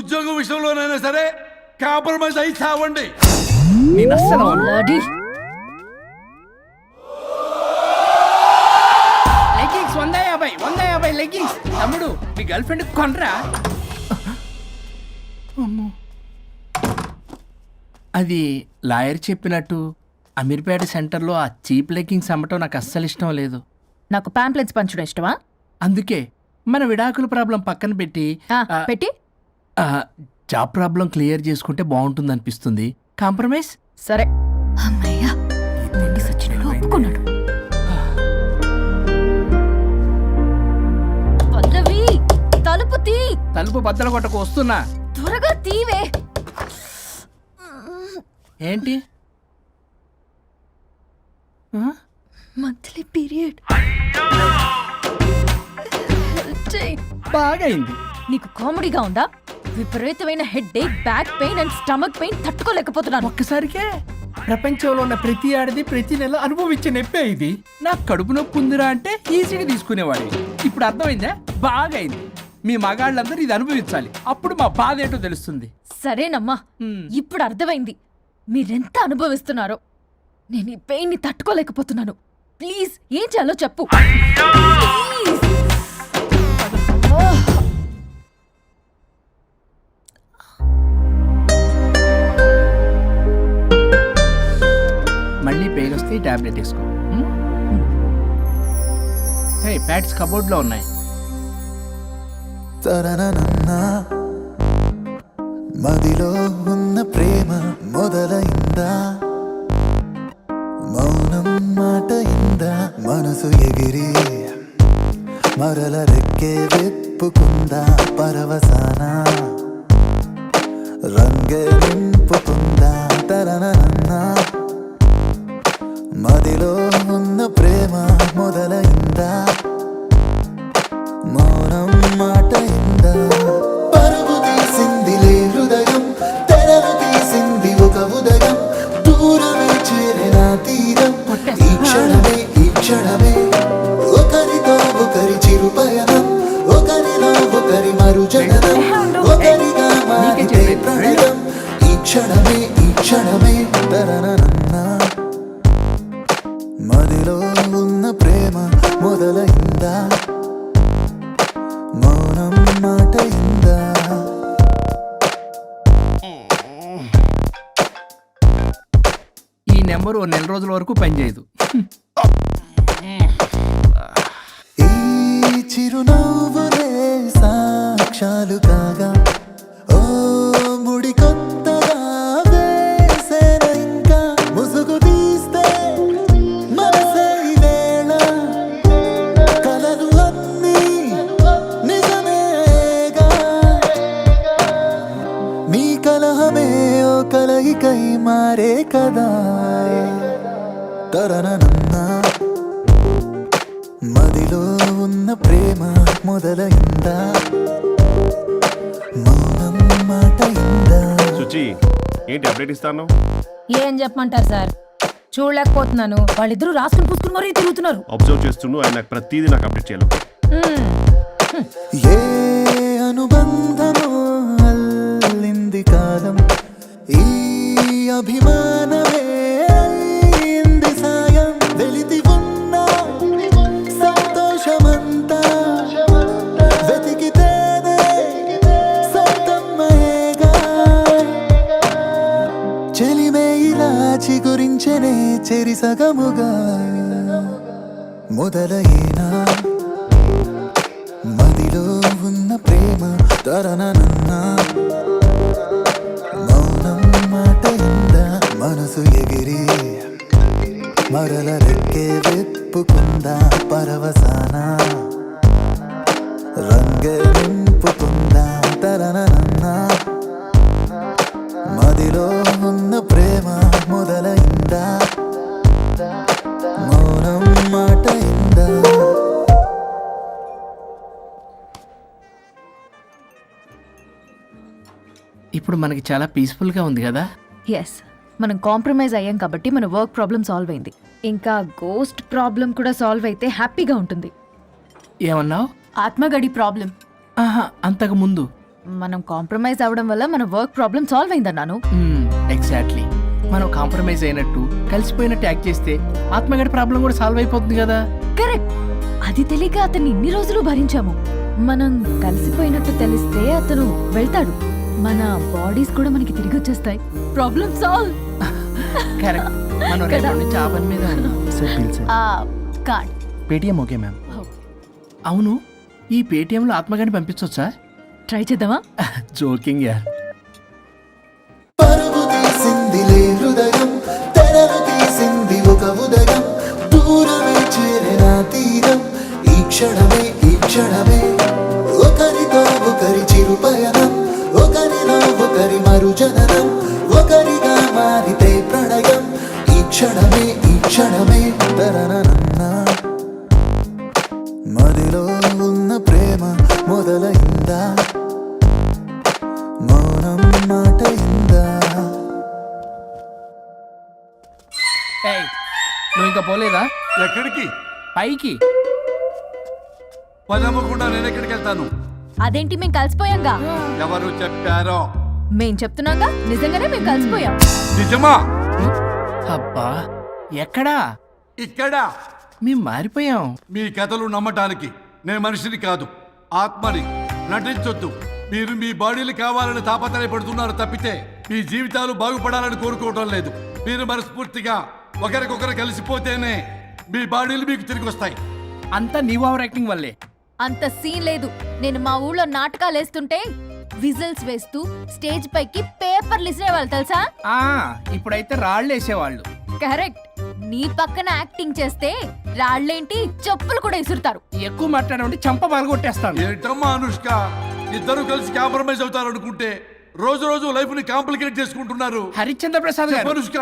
ఉద్యోగం విషయంలోనైనా సరే కాంప్రమైజ్ అయి చావండి. నేను అస్సలు లెగ్గింగ్స్ 150 లెగ్గింగ్స్. తమ్ముడు, మీ గర్ల్ ఫ్రెండ్ కొనరా? అది లాయర్ చెప్పినట్టు అమీర్పేట సెంటర్లో ఆ చీప్ లెగ్గింగ్స్ అమ్మటం నాకు అస్సలు ఇష్టం లేదు. నాకు పాంప్లెట్స్ పంచడం ఇష్టమా? అందుకే మన విడాకుల ప్రాబ్లం పక్కన పెట్టి పెట్టి జాబ్ ప్రాబ్లం క్లియర్ చేసుకుంటే బాగుంటుంది అనిపిస్తుంది. కాంప్రమైజ్? సరే. అమ్మయ్యా, నిండి సచ్చినోడు ఒప్పుకున్నాడు. పల్లవి, తలుపు తీ. తలుపు బద్దలు కొట్టకు, వస్తున్నా. త్వరగా తీవే. ఏంటి? Monthly period. బాగైంది. నీకు కామెడీగా ఉందా? విపరీతమైన headache, back pain and stomach pain తట్టుకోలేకపోతున్నాను. ఒక్కసారికే ప్రపంచంలో ఉన్న ప్రతి ఆడది ప్రతి నెల అనుభవించే నొప్పే ఇది. నాకు కడుపు నొప్పి ఉందిరా అంటే ఈజీగా తీసుకునేవాడి. ఇప్పుడు అర్థమైందా? బాగైంది. మీ మగాళ్ళందరూ ఇది అనుభవించాలి, అప్పుడు మా బాధ ఏంటో తెలుస్తుంది. సరేనమ్మా, ఇప్పుడు అర్థమైంది మీరెంత అనుభవిస్తున్నారో. నేను ఈ పెయిన్ ని తట్టుకోలేకపోతున్నాను. ప్లీజ్, ఏం చేయాలో చెప్పు. ప్లీజ్. మళ్ళీ పెయిన్ వస్తే టాబ్లెట్ వేసుకో. హే, ప్యాడ్స్ కబోర్డ్లో ఉన్నాయి. మదిలో ఉన్న ప్రేమ మొదలైందా, మౌనం మాట ఇందా, మనసు ఎగిరి మరల రెక్కే విప్పుకుందా పరవసాన రంగే నింపుకుందా తరనన్నా మదిలో ఉన్న ప్రేమ మొదలైందా మౌనం మాటైందా పరుగు తీసిందిలే హృదయం తెరలు తీసింది ఒక ఉదయం దూరమే చేరిన తీరం ఈ క్షణమే ఒకరితో ఒకరి చిరు పయనం ఒకరిలో ఒకరి మరు జననం ఒకరిగా మారితే ప్రణయం ఈ క్షణమే తరనన్నా మదిలో ఉన్న ప్రేమ మొదలైందా మౌనం మాటైందా ఈ నెంబర్ ఓ నెల రోజుల వరకు పనిచేయదు. ఈ చిరునవ్వులే సాక్ష్యాలు కాగా ఓ ముడి కొత్తగా వేసేన ఇంకా ముసుగు తీస్తే మనసే ఈ వేళ కలలు అన్నీ నిజమేగా మీ కలహమే ఓ కలయికై మారే కదా తరనన్నా మదిలో ఉన్న ప్రేమ మొదలైందా మౌనం మాటైందా సుచి ఏంటి అప్డేట్ ఇస్తాను? ఏం చెప్పమంటారు సార్, చూడలేకపోతున్నాను. వాళ్ళిద్దరూ రాసుకుని పూసుకుని మరీ తిరుగుతున్నారు. అబ్జర్వ్ చేస్తుండు, ఆయన నాకు ప్రతిదీ నాకు అప్డేట్ చేయాలి. ఏ అనుబంధమో అల్లింది కాలం ఈ అభిమానమే అయింది సాయం వెలితి ఉన్న సంతోషమంతా వెతికితేనే సొంతమ్మయేగా చెలిమే ఇలా చిగురించనే చెరిసగముగా మొదలైనా మదిలో ఉన్న ప్రేమ తరనన్నా మౌనం మాటైందా మనసు ఎగిరి మరల రెక్కే విప్పుకుందా పరవసాన రంగే నింపుకుందా తరనన్నా మదిలో ఉన్న ప్రేమ మొదలైందా మౌనం మాటైందా ఇప్పుడు మనకి చాలా పీస్ఫుల్గా ఉంది కదా. ఎస్, మనం కాంప్రమైజ్ అయ్యాం కాబట్టి మన వర్క్ ప్రాబ్లం సాల్వ్ అయింది. ఇంకా గోస్ట్ ప్రాబ్లం కూడా సాల్వ్ అయితే హ్యాపీగా ఉంటుంది. ఏమన్నావు? ఆత్మగడి ప్రాబ్లం ఆహా, అంతకు ముందు. మనం కాంప్రమైజ్ అవ్వడం వల్ల మన వర్క్ ప్రాబ్లం సాల్వ్ అయిందన్నాను. ఎగ్జాక్ట్లీ. మనం కాంప్రమైజ్ అయినట్టు కలిసిపోయినట్టు యాక్ట్ చేస్తే ఆత్మగడి ప్రాబ్లం కూడా సాల్వ్ అయిపోతుంది కదా. కరెక్ట్. అది తెలియక అతన్ని ఇన్ని రోజులు భరించాము. మనం కలిసిపోయినట్టు తెలిస్తే అతను వెళ్తాడు, మన బాడీస్ కూడా మనకి తిరిగి వచ్చేస్తాయి. Problem solve. కరెక్ట్. మనం రేపటి నుంచి ఆ పని మీద ఉన్నాం. Card Paytm okay ma'am. అవును, ఈ పేటిఎంలో ఆత్మగడిని పంపించవచ్చా? ట్రై చేద్దామా? జోకింగ్ యార్. పరుగు తీసిందిలే హృదయం తెరలు తీసింది ఒక ఉదయం దూరమే చేరిన తీరం ఈ క్షణమే ఒకరితో ఒకరి చిరు పయనం ఒకరిలో ఒకరి మరు జననం ఒకరిగా మారితే ప్రణయం ఈ క్షణమే తరనన్నా మదిలో ఉన్న ప్రేమ మొదలైందా మౌనం మాటైందా ఏయ్, నువ్వు ఇంకా పోలేదా? ఎక్కడికి? పైకి. పదమ్మకుండా నేను ఎక్కడికి వెళ్తాను? అదేంటి, మేము కలిసిపోయాంగా. ఎవరు చెప్పారో? మేం చెప్తున్నాగా, నిజంగానే మేము కలిసిపోయాం. నిజమా? అబ్బా, ఎక్కడా? ఇక్కడ. మేము మారిపోయాం. మీ కథలు నమ్మటానికి నేను మనిషిని కాదు, ఆత్మని. నటించొద్దు. మీరు మీ బాడీలు కావాలని తాపత్రయపడుతున్నారు తప్పితే మీ జీవితాలు బాగుపడాలని కోరుకోవడం లేదు. మీరు మనస్ఫూర్తిగా ఒకరికొకరు కలిసిపోతేనే మీ బాడీలు మీకు తిరిగి వస్తాయి. అంతా నీ ఓవర్ యాక్టింగ్ వల్లే. అంత సీన్ లేదు. నేను మా ఊళ్ళో నాటకాలు వేస్తుంటే విజిల్స్ వేస్తూ స్టేజ్ పైకి పేపర్లు ఇసిరేవాళ్ళు తెలుసా? ఇప్పుడైతే రాళ్ళు వేసేవాళ్ళు. కరెక్ట్. నీ పక్కన యాక్టింగ్ చేస్తే రాళ్ళేంటి చెప్పులు కూడా ఇసురుతారు. ఎక్కువ మాట్లాడమంటే చంప పగలగొట్టేస్తాను. ఏంటమ్మా అనుష్క, ఇద్దరు కలిసి కాంప్రమైజ్ అవుతారు అనుకుంటే రోజు రోజు లైఫ్ ని కాంప్లికేట్ చేసుకుంటున్నారు. హరిశ్చంద్ర ప్రసాద్ గారు, అనుష్క,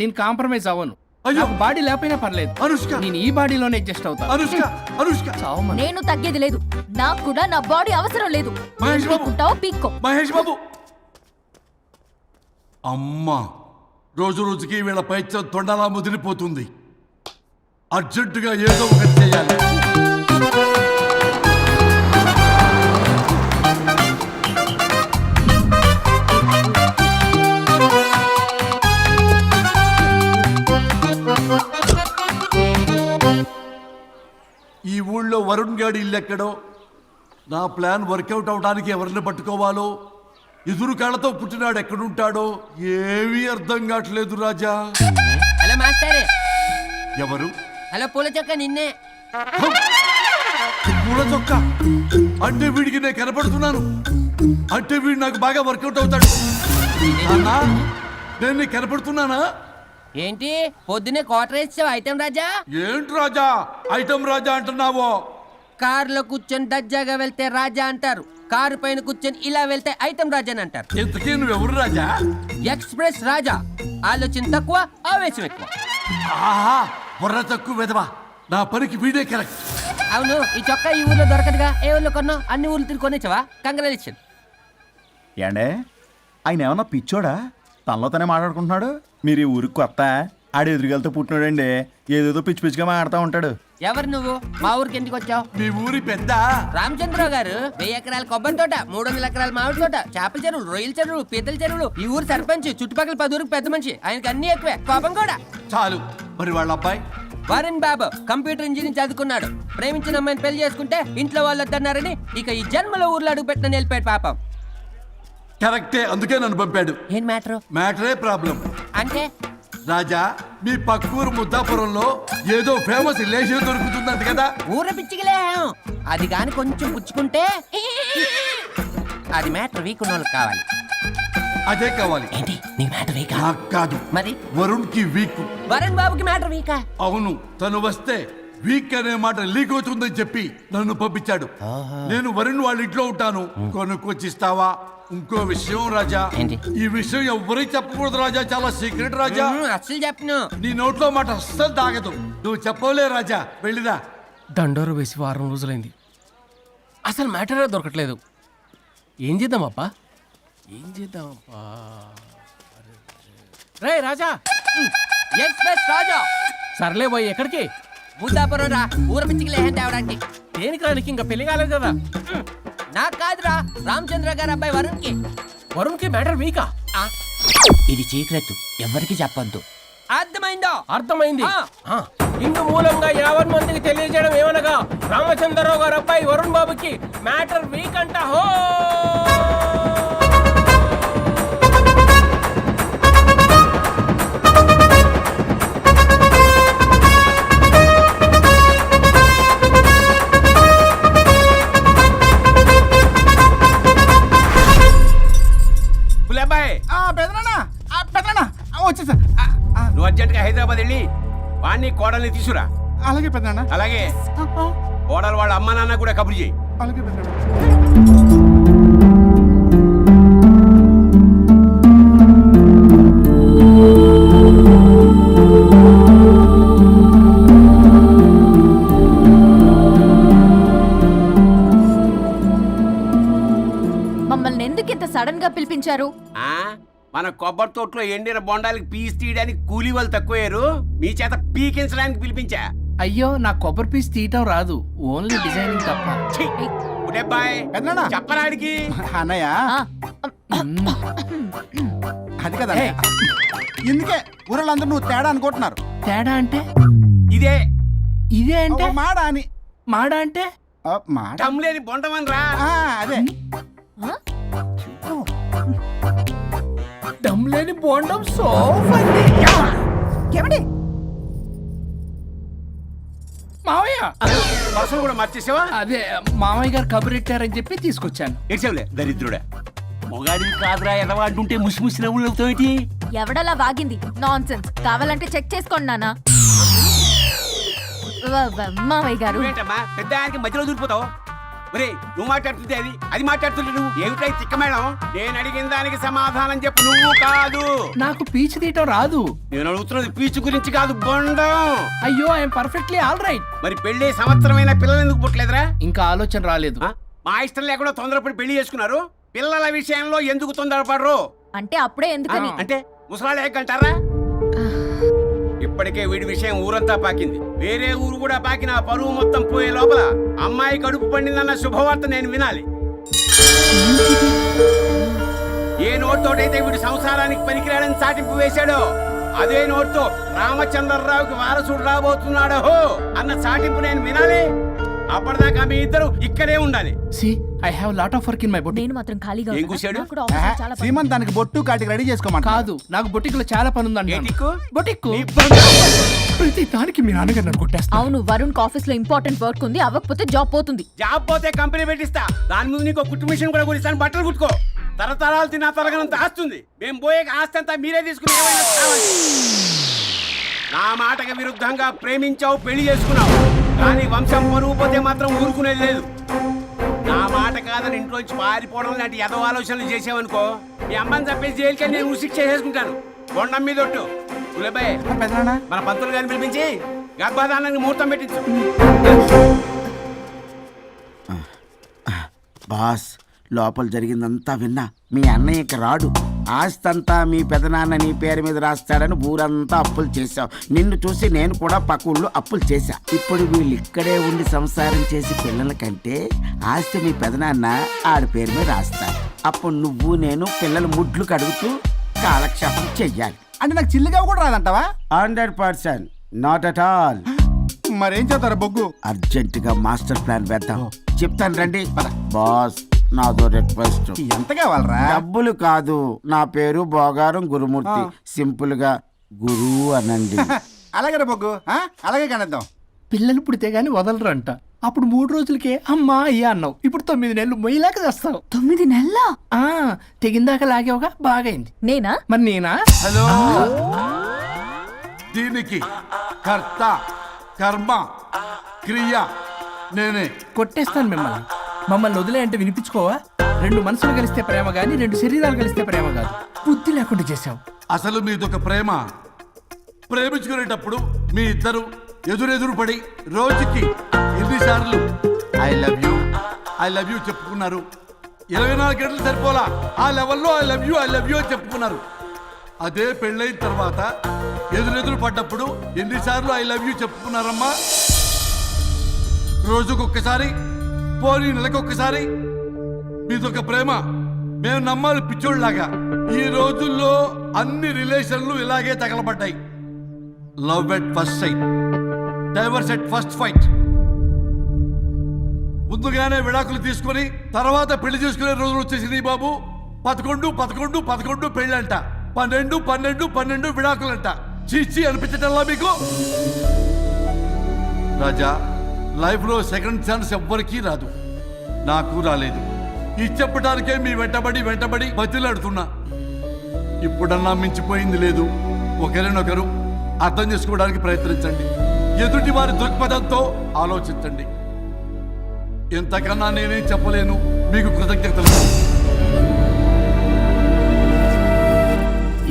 నేను కాంప్రమైజ్ అవ్వను. అయ్యో. నాకు బాడీ లేకపోయినా పర్లేదు. అనుష్క, నేను ఈ బాడీలోనే అడ్జస్ట్ అవుతాను. అనుష్క, అనుష్క, చావమని. నేను తగ్గేది లేదు. నాకు కూడా నా బాడీ అవసరం లేదు. మహేష్ బాబు. పీక్కుంటావో పీక్కో. మహేష్ బాబు. అమ్మా, రోజు రోజుకి వీళ్ళ పైత్యం తొండలా ముదిరిపోతుంది. అర్జెంటుగా ఏదో ఒకటి చేయాలి. ఈ ఊళ్ళో వరుణ్ గాడి ఇల్లు ఎక్కడో, నా ప్లాన్ వర్కౌట్ అవడానికి ఎవరిని పట్టుకోవాలో, ఎదురు కాళ్ళతో పుట్టినాడు ఎక్కడుంటాడో ఏమీ అర్థం కావట్లేదు రాజా. Hello master. ఎవరు? హలో పూల చొక్క నిన్నే. పూల చొక్క అంటే వీడికి నేను కనపడుతున్నాను, అంటే వీడు నాకు బాగా వర్కౌట్ అవుతాడు. నాన్నా, నేను నీకు కనపడుతున్నానా? ఏంటి పొద్దునే క్వార్టర్ ఇచ్చావు ఐటమ్ రాజా? ఏంటి రాజా ఐటమ్ రాజా అంటున్నావో? కారులో కూర్చొని దజ్జాగా వెళ్తే రాజా అంటారు, కారు పైన కూర్చొని ఇలా వెళ్తే ఐటమ్ రాజా అని అంటారు. ఇంతకీ నువ్వెవరు రాజా? ఎక్స్ప్రెస్ రాజా. ఆలోచన తక్కువ, ఆవేశం ఎక్కువ. ఆహా, బుర్ర తక్కువ వెదవా. నా పనికి వీడే కరెక్ట్. అవును, ఈ చొక్కా ఈ ఊర్లో దొరకదుగా. ఏ ఊర్లో కొన్నావు? అన్ని ఊర్లు తిరిగి కొనేచ్చావా? కంగ్రాచులేషన్. ఏండే ఆయన ఏమన్నా పిచ్చోడా? తనలో తనే మాట్లాడుకుంటున్నాడు. మీరు ఈ ఊరికి కొత్త, ఆడు ఎదురుగలతో పుట్టినాడండి. ఏదేదో పిచ్చి పిచ్చిగా మాట్లాడుతూ ఉంటాడు. ఎవరు నువ్వు? మా ఊరికి ఎందుకు వచ్చావు? మీ ఊరి పెద్ద రామచంద్రరావు గారు 1000 ఎకరాల కొబ్బరి తోట, 300 ఎకరాల మామిడి తోట, చేపల చెరువులు, రొయ్యల చెరువులు, పీతల చెరువులు. ఈ ఊరు సర్పంచ్, చుట్టుపక్కల 10 ఊరికి పెద్ద మనిషి. ఆయనకి అన్ని ఎక్కువే, కోపం కూడా. చాలు. మరి వాళ్ళ అబ్బాయి? వరుణ్ బాబు కంప్యూటర్ ఇంజనీరింగ్ చదువుకున్నాడు. ప్రేమించిన అమ్మాయిని పెళ్లి చేసుకుంటే ఇంట్లో వాళ్ళు వద్దన్నారని ఇక ఈ జన్మలో ఊర్లో అడుగు పెట్టిన నిలిపాడు పాపం. కరెక్టే, అందుకే నన్ను పంపాడు. ఏం మ్యాటర్? మ్యాటరే ప్రాబ్లం. అంటే రాజా, మీ పక్కూరు ముద్దాపురంలో ఏదో ఫేమస్ రిలేషన్ దొరుకుతుందంట కదా? ఊర పిచ్చికిలే. అది కాని కొంచెం పుచ్చుకుంటే అది మ్యాటర్ వీక్ ఉన్న వాళ్ళకి కావాలి. అదే కావాలి. ఏంటి నీ మ్యాటర్ వీకా? నాకు కాదు, మరి వరుణ్ కి వీక్. వరుణ్ బాబుకి మ్యాటర్ వీకా? అవును, తను వస్తే వీక్ అనే మాట లీక్ అవుతుందని చెప్పి నన్ను పంపించాడు. నేను వరుణ్ వాళ్ళ ఇంట్లో ఉంటాను, కొనుక్కొచ్చిస్తావా? ఇంకో విషయం రాజా, ఏంటి? ఈ విషయం ఎవరికి చెప్పకూడదు రాజా, చాలా సీక్రెట్ రాజా. అస్సలు చెప్పను. నీ నోట్లో మాట అస్సలు తాగదు. నువ్వు చెప్పవలే రాజా, వెళ్ళిరా. దండోరు వేసి వారం రోజులైంది, అసలు మ్యాటరే దొరకట్లేదు. ఏం చేద్దామప్పా? రే రాజా, ఎక్స్ప్రెస్ రాజా. సర్లే పోయి ఎక్కడికి? ముద్దాపురం రా, ఊర పిచ్చికి లేహం తేవడానికి. దేనికి రానికి? ఇంకా పెళ్లి కాలేదు కదా. నాకు కాదురా, రామచంద్ర గారు అబ్బాయి వరుణ్ కి. వరుణ్ కి మ్యాటర్ వీకా? ఇది సీక్రెట్, ఎవరికి చెప్పొద్దు. అర్థమైందా? అర్థమైంది. ఇందు మూలంగా 50 మందికి తెలియజేయడం ఏమనగా, రామచంద్రరావు గారు అబ్బాయి వరుణ్ బాబుకి మ్యాటర్ వీక్ అంట. హో వచ్చేసా. నువ్వు అర్జెంట్గా హైదరాబాద్ వెళ్ళి వాడిని కోడల్ని తీసుకురా. అలాగే పెద్దనా. అలాగే కోడలు వాళ్ళ అమ్మ నాన్న కూడా కబురు చేయి. అలాగే పెద్దనా. మమ్మల్ని ఎందుకు ఇంత సడన్ గా పిలిపించారు? మన కొబ్బరి తోటలో ఎండిన బొండాలకి పీస్ తీయడానికి కూలీ వాళ్ళు తక్కువయ్యారు, మీ చేత పీకించడానికి పిలిపించా. అయ్యో, నా కొబ్బరి పీస్ తీయటం రాదు, ఓన్లీ డిజైనింగ్ తప్ప. చెప్పరాడికి. అన్నయ్య అది కదా, ఇందుకే ఊరలందరూ నువ్వు తేడా అనుకుంటున్నారు. తేడా అంటే? ఇదే ఇదే అంటే మాడ అని. మాడ అంటే మాట టమ్లేని బొండమని రా. అదే దమ్ లేని బోండం సోఫా. ఏమండి మావయ్య, పర్సలు కూడా మర్చేసావా? అదే మామయ్య గారు కబురెట్టారని చెప్పి తీసుకొచ్చాను. ఇచ్చావులే దరిద్రుడా. మొగాడివి కాదురా, ఎదవా అంటుంటే ముసి ముసి నవ్వులు అవుతావేంటి? ఎవడలా వాగింది? Nonsense. కావాలంటే చెక్ చేసుకోండి నాన్న. మావయ్య గారు ఏంటమ్మా పెద్ద ఆయనకి మధ్యలో దూరిపోతావు? ఒరే నువ్వు మాట్లాడుతుంటే అది మాట్లాడుతుంటే నువ్వు ఏమిటై చిక్క మేడం? నేను అడిగిన దానికి సమాధానం చెప్పు, నువ్వు కాదు. నాకు పీచు తీయటం రాదు. నేను అడుగుతున్నది పీచు గురించి కాదు, బొండం. అయ్యో ఐఎమ్ పర్ఫెక్ట్లీ ఆల్ రైట్. మరి పెళ్లి సంవత్సరమైన పిల్లలు ఎందుకు పుట్టలేదురా? ఇంకా ఆలోచన రాలేదు. మా ఇష్టం లేకుండా తొందరపడి పెళ్లి చేసుకున్నారు. పిల్లల విషయంలో ఎందుకు తొందరపడరు? అంటే అప్పుడే ఎందుకని? అంటే ముసలాళ్ళు ఎక్కంటారా? ఇప్పటికే వీడి విషయం ఊరంతా పాకింది. వేరే ఊరు కూడా పాకిన పరువు మొత్తం పోయే లోపల అమ్మాయి కడుపు పండిందన్న శుభవార్త నేను వినాలి. ఏ నోటితోటైతే వీడు సంసారానికి పనికిరాడని చాటింపు వేశాడో అదే నోటితో రామచంద్రరావుకి వారసుడు రాబోతున్నాడో అన్న చాటింపు నేను వినాలి. అప్పటిదాకా మీ ఇద్దరు ఇక్కడే ఉండాలి. See I have lot of work in my boutique. నేను మాత్రం ఖాళీగా ఏం ఉన్నా. కూశాడు? నాకు కూడా ఆఫీస్లో చాలా పని. సీమంత్ దానికి బొట్టు కాటికి రెడీ చేసుకోమంట. కాదు నాకు బొటిక్ లో చాలా పని ఉందండి. ఏటిక్కు? బొటిక్ నీ ప్రతి దానికి మీ నాన్నగారు నన్ను కొట్టేస్తా. అవును, వరుణ్ ఆఫీస్ లో ఇంపార్టెంట్ వర్క్ ఉంది, అవ్వకపోతే జాబ్ పోతుంది. జాబ్ పోతే కంపెనీ పెట్టిస్తా. దాని ముందు నీకు కుట్టు మిషన్ కూడా కొనిస్తాను, బట్టలు కుట్టుకో. తరతరాలు తిన్నా తరగనంత ఆస్తుంది. మేము పోయే ఆస్తి అంతా మీరే తీసుకుని ఏమైనా కావాలి. నా మాటకి విరుద్ధంగా ప్రేమించావు, పెళ్లి చేసుకున్నావు, కానీ వంశం పరువు పోతే మాత్రం ఊరుకునేది లేదు. నా మాట కాదని ఇంట్లోంచి పారిపోవడం లాంటి ఎదో ఆలోచనలు చేసావనుకో, మీ అమ్మని చంపేసి జైలుకి నేను ఉసిక్ చేసుకుంటాను. కొండం మీద ఒట్టు. ఉలేబాయ్ మన పంతులు గారిని పిలిపించి గర్భధానానికి ముహూర్తం పెట్టించు. బాస్, లోపల జరిగిందంతా విన్నా. మీ అన్నయ్యకి రాడు, ఆస్తంతా మీ పెదనాన్న నీ పేరు మీద రాస్తాడని ఊరంతా అప్పులు చేశావు. నిన్ను చూసి నేను కూడా పక్క ఊళ్ళో అప్పులు చేశా. ఇప్పుడు వీళ్ళు ఇక్కడే ఉండి సంసారం చేసి పిల్లల కంటే ఆస్తి మీ పెదనాన్న ఆడి పేరు మీద రాస్తాడు. అప్పుడు నువ్వు నేను పిల్లల ముడ్లు కడుగుతూ కాలక్షేపం చెయ్యాలి. అంటే నాకు చిల్లిగా కూడా రాదంటావా? 100%, నాట్ అట్ ఆల్. మరేం చేస్తారు బొగ్గు? అర్జెంటుగా మాస్టర్ ప్లాన్ వేద్దాం. చెప్తాను రండి. బాస్, నాదో రిక్వెస్ట్. ఎంత కావాలరా? డబ్బులు కాదు, నా పేరు బోగారం గురుమూర్తి. సింపుల్ గా గురు అనండి. అలాగే బొగ్గు, అలాగే కనేద్దాం. పిల్లలు పుడితే గానీ వదలరు అంట. అప్పుడు 3 రోజులకే అమ్మా అయ్యా అన్నావు. ఇప్పుడు 9 నెలలు మొయ్యలాగా చేస్తావు. 9 నెలల తెగిందాక లాగేవుగా, బాగైంది. నేనా? మరి నేనా? హలో, దీనికి కర్త కర్మ క్రియ నేనే. కొట్టేస్తాను మిమ్మల్ని. మమ్మల్ని వదిలే అంటే వినిపించుకోవా? 2 మనసులు కలిస్తే ప్రేమ గాని 2 శరీరాలు కలిస్తే ప్రేమ కాదు. బుద్ధి లేకుండా చేసావు. అసలు మీదొక ప్రేమ. ప్రేమించుకునేటప్పుడు మీ ఇద్దరు ఎదురెదురు పడి రోజుకి ఎన్నిసార్లు ఐ లవ్ యూ చెప్పుకున్నారు? 24 గంటలు సరిపోలా. ఆ లెవెల్లో ఐ లవ్ యూ అని చెప్పుకున్నారు. అదే పెళ్ళైన తర్వాత ఎదురెదురు పడ్డప్పుడు ఎన్నిసార్లు ఐ లవ్ యూ చెప్పుకున్నారమ్మా? రోజుకొక్కసారి, పోనీ నెలకొక్కసారి. మీదొక ప్రేమ. మేము నమ్మాలి పిచ్చోళ్ళలాగా. ఈ రోజుల్లో అన్ని రిలేషన్లు ఇలాగే తగలబడ్డాయి. Love at first sight, divorce at first fight. ముందుగానే విడాకులు తీసుకొని తర్వాత పెళ్లి చేసుకునే రోజులు వచ్చేసింది బాబు. 11 పెళ్ళంట, 12 విడాకులంట. చీచి అనిపించటల్లా మీకు? రాజా, లైఫ్ లో సెకండ్ ఛాన్స్ ఎవ్వరికీ రాదు. నాకు రాలేదు. ఈ చెప్పడానికే మీ వెంటబడి బతిలాడుతున్నా. ఇప్పుడన్నా మించిపోయింది లేదు. ఒకరినొకరు అర్థం చేసుకోవడానికి ప్రయత్నించండి. ఎదుటి వారి దృక్పథంతో ఆలోచించండి. ఎంతకన్నా నేనేం చెప్పలేను. మీకు కృతజ్ఞతలు.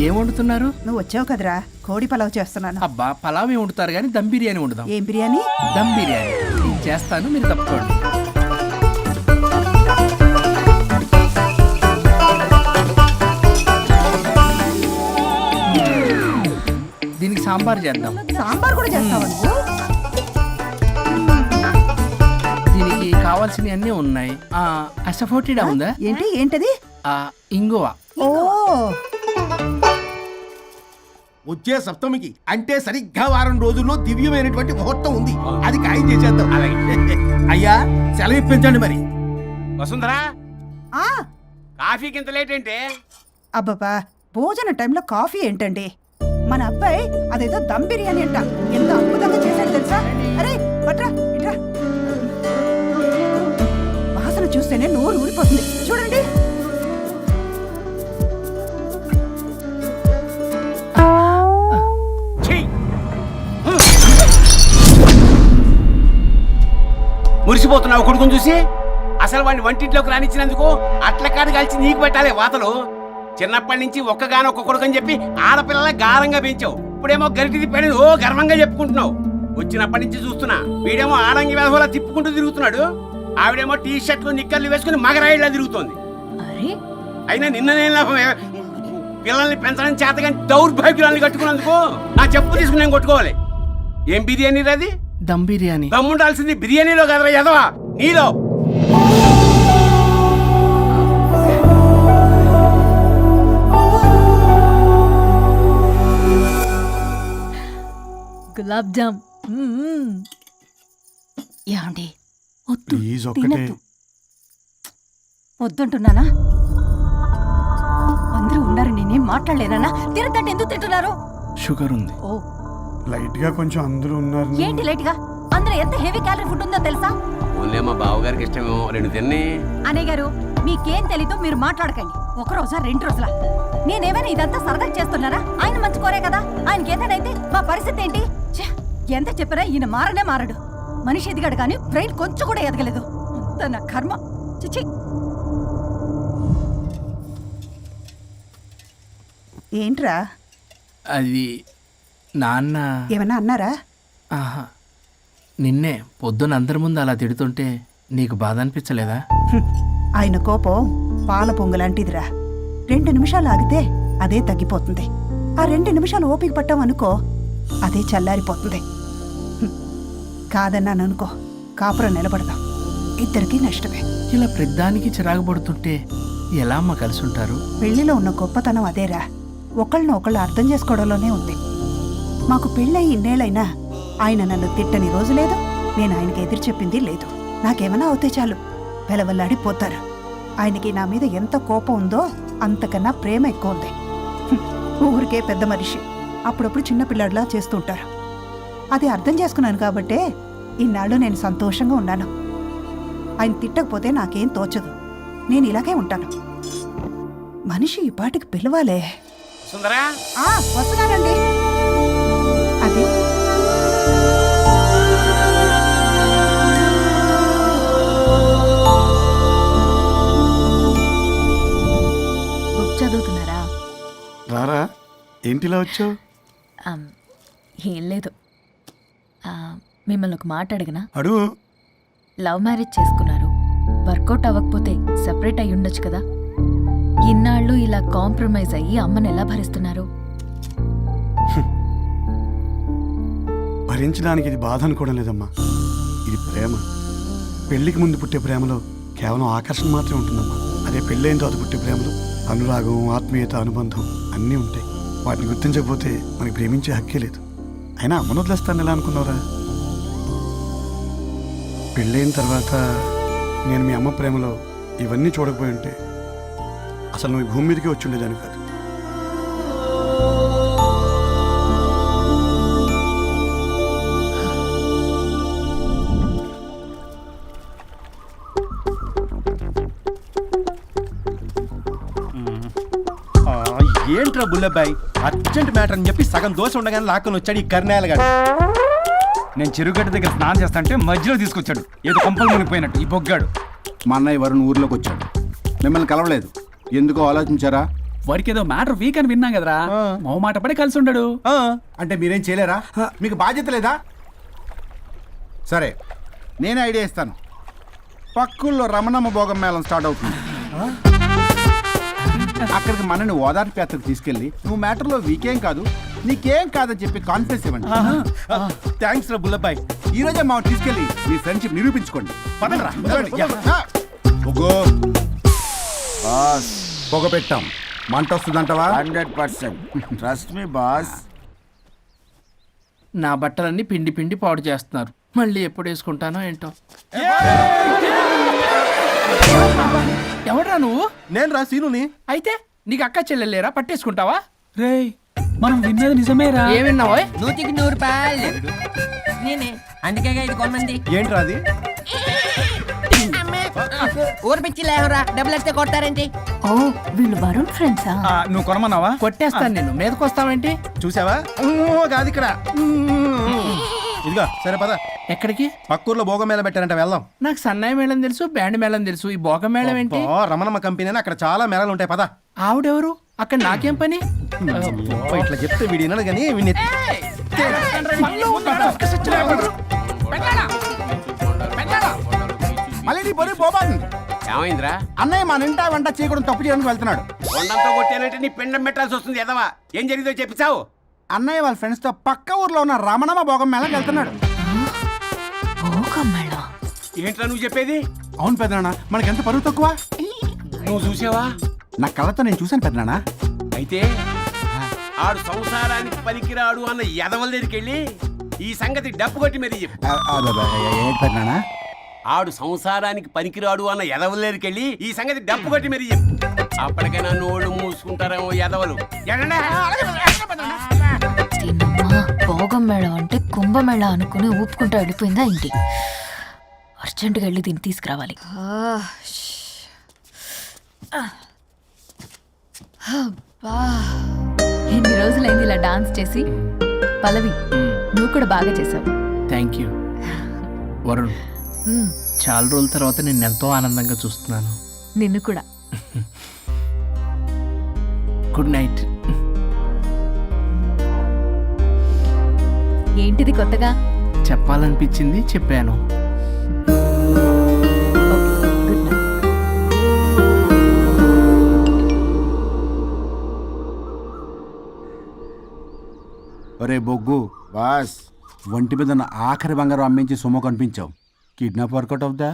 ఏం వండుతున్నారు? నువ్వు వచ్చావు కదరా, కోడి పలావ్ చేస్తున్నాను. అబ్బా, పలావ్ ఏం వండుతారు కానీ దమ్ బిర్యానీ వండుదాం. ఏం బిర్యానీ? దమ్ బిర్యానీ. నేను చేస్తాను, మీరు తప్పుకోండి. దీనికి సాంబార్ చేద్దాం. సాంబార్ కూడా చేస్తావా నువ్వు? దీనికి కావాల్సినవి అన్నీ ఉన్నాయి. అసఫోటిడా ఉందా? ఏంటది? ఇంగువ. ఓ, వచ్చే సప్తమికి అంటే సరిగ్గా వారం రోజుల్లో దివ్యమైనటువంటి ముహూర్తం ఉంది. అది ఖాయం చేసేద్దాం. అయ్యా, సెలవు ఇప్పించండి మరి. వసుంధరా, కాఫీకి ఇంత లేట్ ఏంటి? అబ్బబ్బా, భోజన టైంలో కాఫీ ఏంటండి? మన అబ్బాయి అదేదో దమ్ బిర్యానీ అంట, ఎంత అద్భుతంగా చేశాడు తెలుసా? అరే పట్రా, ఇట్రా. వాసన చూస్తేనే నోరు ఊరిపోతుంది. చూడండి. పొంగిపోతున్నావు కొడుకుని చూసి. అసలు వాడిని వంటింట్లోకి రానిచ్చినందుకు అట్ల కాడు కలిసి నీకు పెట్టాలి వాతలు. చిన్నప్పటి నుంచి ఒక్కగానొక్క కొడుకు అని చెప్పి ఆడపిల్లల గారంగా పెంచావు. ఇప్పుడేమో గరిటి తిప్పాడు ఓ గర్వంగా చెప్పుకుంటున్నావు. వచ్చినప్పటి నుంచి చూస్తున్నా వీడేమో ఆడంగి వేధవలా తిప్పుకుంటూ తిరుగుతున్నాడు. ఆవిడేమో టీ షర్ట్లు నిక్కర్లు వేసుకుని మగరాయిలా తిరుగుతోంది. అయినా నిన్న నేను లాభమే, పిల్లల్ని పెంచడం చేతగాని దౌర్భాగ్యాన్ని కట్టుకున్నందుకు నా చెప్పు తీసుకుని నేను కొట్టుకోవాలి. ఏం బిర్యానీ రాది? దమ్ బిర్యానీ. దమ్ముండాల్సింది బిర్యానీలో కదరా ఎదవా, నీలో. గులాబ్ జామ్. ఏమండి ప్లీజ్ ఒక్కటే. వద్దుంటున్నానా? అందరూ ఉన్నారు, నేనేం మాట్లాడలేనా? తినదంటే ఎందుకు తింటున్నారు? షుగర్ ఉంది. ఓ లైట్ గా కొంచెం అందరూ ఉన్నారు. ఏంటి లైట్ గా? అందులో ఎంత హెవీ క్యాలరీ ఫుడ్ ఉందో తెలుసా? ఓన్లీ మా బావగారికి ఇష్టమేమో 2 తిన్ని. అనే గారు మీకేం తెలీదు, మీరు మాట్లాడకండి. ఒక రోజా 2 రోజులా? నేనేమైనా ఇదంతా సరదా చేస్తున్నారా? ఆయన మంచి కోరే కదా. ఆయనకి ఏదైతే మా పరిస్థితి ఏంటి? ఛే, ఎంత చెప్పినా ఈయన మారనే మారడు. మనిషి ఎదిగాడు కానీ బ్రెయిన్ కొంచెం కూడా ఎదగలేదు. అంత నా కర్మ. చిచి. ఏంట్రా? అది నాన్న. ఏమన్నా అన్నారా? ఆహా, నిన్నే పొద్దున అందరి ముందు అలా తిడుతుంటే నీకు బాధ అనిపించలేదా? ఆయన కోపం పాల పొంగులాంటిదిరా. 2 నిమిషాలు ఆగితే అదే తగ్గిపోతుంది. ఆ 2 నిమిషాలు ఓపిక పట్టామనుకో అదే చల్లారిపోతుంది. కాదన్నాననుకో కాపురం నిలబడదాం, ఇద్దరికీ నష్టమే. ఇలా ప్రతిదానికి చిరాకు పడుతుంటే ఎలా అమ్మ కలిసి ఉంటారు? పెళ్లిలో ఉన్న గొప్పతనం అదేరా, ఒకళ్ళని ఒకళ్ళు అర్థం చేసుకోవడంలోనే ఉంది. మాకు పెళ్ళయి ఇన్నేళ్ళైనా ఆయన నన్ను తిట్టని రోజు లేదు, నేను ఆయనకి ఎదురు చెప్పింది లేదు. నాకేమైనా అవుతే చాలు వెలవల్లాడిపోతారు. ఆయనకి నా మీద ఎంత కోపం ఉందో అంతకన్నా ప్రేమ ఎక్కువ ఉంది. ఊరికే పెద్ద మనిషి, అప్పుడప్పుడు చిన్నపిల్లాడిలా చేస్తుంటారు. అది అర్థం చేసుకున్నాను కాబట్టే ఇన్నాళ్ళు నేను సంతోషంగా ఉన్నాను. ఆయన తిట్టకపోతే నాకేం తోచదు, నేను ఇలాగే ఉంటాను. మనిషి ఈ పాటికి పిలవాలే. సుందరా, వస్తున్నానండి. అది బుక్ చదువుతున్నారా? రారా, ఏంటిలా వచ్చావు? ఏం లేదు, మిమ్మల్ని ఒక మాట అడిగినా? అడుగు. లవ్ మ్యారేజ్ చేసుకున్నారు, వర్కౌట్ అవ్వకపోతే సెపరేట్ అయ్యి ఉండొచ్చు కదా. ఇన్నాళ్ళు ఇలా కాంప్రమైజ్ అయ్యి అమ్మని ఎలా భరిస్తున్నారు? భరించడానికి ఇది బాధ అనుకోవడం లేదమ్మా, ఇది ప్రేమ. పెళ్లికి ముందు పుట్టే ప్రేమలో కేవలం ఆకర్షణ మాత్రమే ఉంటుందమ్మా. అదే పెళ్ళైన తర్వాత పుట్టే ప్రేమలో అనురాగం, ఆత్మీయత, అనుబంధం అన్నీ ఉంటాయి. వాటిని గుర్తించకపోతే మనకి ప్రేమించే హక్కే లేదు. అయినా అమ్మను వదిలేస్తాను ఎలా అనుకున్నావురా? పెళ్ళైన తర్వాత నేను మీ అమ్మ ప్రేమలో ఇవన్నీ చూడకపోయి ఉంటే అసలు నువ్వు భూమి మీదకి వచ్చి ఉండేదాన్ని కాదు. ఏంట్రా బుల్లబ్బాయ్, అర్జెంట్ మ్యాటర్ అని చెప్పి సగం దోశ ఉండగానే లాక్కొని వచ్చాడు ఈ కర్ణాల గారు. నేను చెరుగడ్డ దగ్గర స్నానం చేస్తాంటే మధ్యలో తీసుకొచ్చాడు, ఏదో కంపలు మునిగిపోయినట్టు ఈ బొగ్గాడు. మా అన్నయ్య వరుణ్ ఊర్లోకి వచ్చాడు, మిమ్మల్ని కలవలేదు. ఎందుకో ఆలోచించారా? వాడికి ఏదో మ్యాటర్ వీక్ అని విన్నాం కదరా, మో మాట పడి కలిసి ఉండడు. అంటే మీరేం చేయలేరా? మీకు బాధ్యత లేదా? సరే, నేనే ఐడియా ఇస్తాను. పక్కుల్లో రమణమ్మ భోగం మేళం స్టార్ట్ అవుతుంది. అక్కడికి మనని ఓదార్పు యాత్రకు తీసుకెళ్ళి నువ్వు మ్యాటర్లో వీకేం కాదు, నీకేం కాదని చెప్పి కాన్ఫిడెన్స్ ఇవ్వండి. థ్యాంక్స్ రా బుల్లబ్బాయ్. ఈ రోజే మా తీసుకెళ్ళి మీ ఫ్రెండ్షిప్ నిరూపించుకోండి. పదండ్రా. పొగ పెట్టాం, మంట వస్తుందంటవా? 100% ట్రస్ట్ మీ బాస్. నా బట్టలన్నీ పిండి పిండి పాడు చేస్తున్నారు, మళ్ళీ ఎప్పుడు వేసుకుంటానో ఏంటో. ఎవడ్రా నువ్వు? నేను రా సీనుని. అయితే నీకు అక్క చెల్లెలేరా, పట్టేసుకుంటావా? రేయ్, మనం విన్నది నిజమేరా? ఏ విన్నావో? 100కి 100 రూపాయలు. నేనే అందుకే ఇది కొనమంది. ఏంట్రా అది? ఊరు పిచ్చి లేవరా, డబ్బులు వస్తే కొడతారేంటి? ఓ, వీళ్ళు వరుణ్ ఫ్రెండ్సా? నువ్వు కొనమన్నావా? కొట్టేస్తాను నేను, మీదకి వస్తావేంటి? చూసావా? కాదు ఇక్కడ. ఇదిగో సరే పద. ఎక్కడికి? పక్కూర్లో భోగం మేళ పెట్టారంట, వెళ్దాం. నాకు సన్నాయి మేళం తెలుసు, బ్యాండ్ మేళం తెలుసు, ఈ భోగం మేళం ఏంటి? రమణమ్మ కంపెనీ అని అక్కడ చాలా మేళాలు ఉంటాయి, పదా. ఆవిడెవరు? అక్కడ నాకేం పని? ఇట్లా చెప్తే వీడి వినడు కానీ మళ్ళీ నీ పొరి పోబాంది. ఏమైందిరా? అన్నయ్య మన ఇంటా వంట చేయకూడదు తప్పు చేయడానికి వెళ్తున్నాడు. కొండంతో కొట్టానంటే నీ పిండం పెట్టాల్సి వస్తుంది ఎదవా. ఏం జరిగిందో చెప్పిచావు? అన్నయ్య వాళ్ళ ఫ్రెండ్స్ తో పక్క ఊర్లో ఉన్న రమణమ్మ భోగం మేళకి వెళ్తున్నాడు. ఏంట్రా నువ్వు చెప్పేది? అవును పెద్దనాన్న, మనకి ఎంత పరువు తక్కువ. నువ్వు చూసావా? నా కళ్ళతో నేను చూశాను పెద్దనాన్న. అయితే ఆడు సంసారానికి పనికిరాడు అన్న ఎదవల దగ్గరికి వెళ్ళి ఈ సంగతి డప్పు కొట్టి మరీ చెప్పు. ఏంటి పెద్దనాన్న? ఆడు సంసారానికి పనికిరాడు అన్న ఎదవల దగ్గరికి వెళ్ళి ఈ సంగతి డప్పు కొట్టి మరీ చెప్పు. అప్పటికైనా నోళ్ళు మూసుకుంటారేమో ఎదవలు. భోగం మేళ అంటే కుంభమేళ అనుకుని ఊపుకుంటూ వెళ్ళిపోయిందా ఏంటి? అర్జెంటుగా వెళ్ళి దీన్ని తీసుకురావాలి. ఎన్ని రోజులైంది ఇలా డాన్స్ చేసి. పల్లవి, నువ్వు కూడా బాగా చేసావు. Thank you Varun. చాలా రోజుల తర్వాత నేను ఎంతో ఆనందంగా చూస్తున్నాను. నిన్ను కూడా. Good night. ఏంటిది కొత్తగా? చెప్పాలనిపించింది, చెప్పాను. Good night. ఒరే బొగ్గు బాస్, ఒంటి మీద ఉన్న ఆఖరి బంగారం అమ్మించి సొమ్ము కనిపించావు. కిడ్నాప్ వర్కౌట్ అవుతా?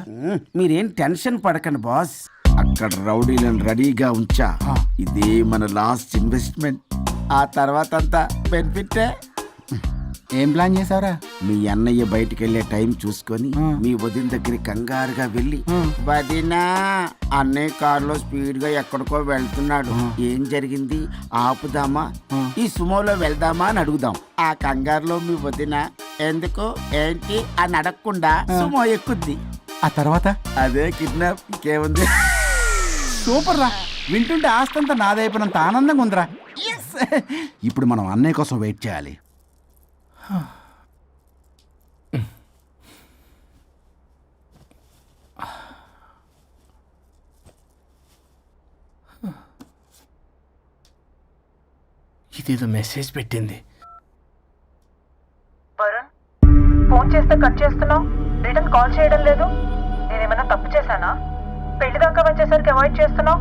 మీరేం టెన్షన్ పడకండి బాస్. అక్కడ రౌడీలను రెడీగా ఉంచా. ఇదే మన లాస్ట్ ఇన్వెస్ట్మెంట్. ఆ తర్వాత అంతా బెనిఫిట్. ఏం ప్లాన్ చేశారా? మీ అన్నయ్య బయటికి వెళ్ళే టైం చూసుకొని మీ వదిన దగ్గరికి కంగారుగా వెళ్ళి, వదినా అన్నయ్య కారులో స్పీడ్ గా ఎక్కడికో వెళ్తున్నాడు, ఏం జరిగింది, ఆపుదామా, ఈ సుమోలో వెళ్దామా అని అడుగుదాం. ఆ కంగారులో మీ వదిన ఎందుకు ఏంటి అని అడగకుండా సుమో ఎక్కుద్ది. ఆ తర్వాత అదే కిడ్నాప్. ఇంకేముంది? సూపర్ రా, వింటుంటే ఆస్తంతా నాదైపోయినంత ఆనందంగా ఉందిరా. ఇప్పుడు మనం అన్నయ్య కోసం వెయిట్ చేయాలి. ఇదేదో మెసేజ్ పెట్టింది. వరుణ్, ఫోన్ చేస్తే కట్ చేస్తున్నావు, రిటర్న్ కాల్ చేయడం లేదు. నేనేమైనా తప్పు చేశానా? పెళ్లి దాకా వచ్చేసరికి అవాయిడ్ చేస్తున్నావు.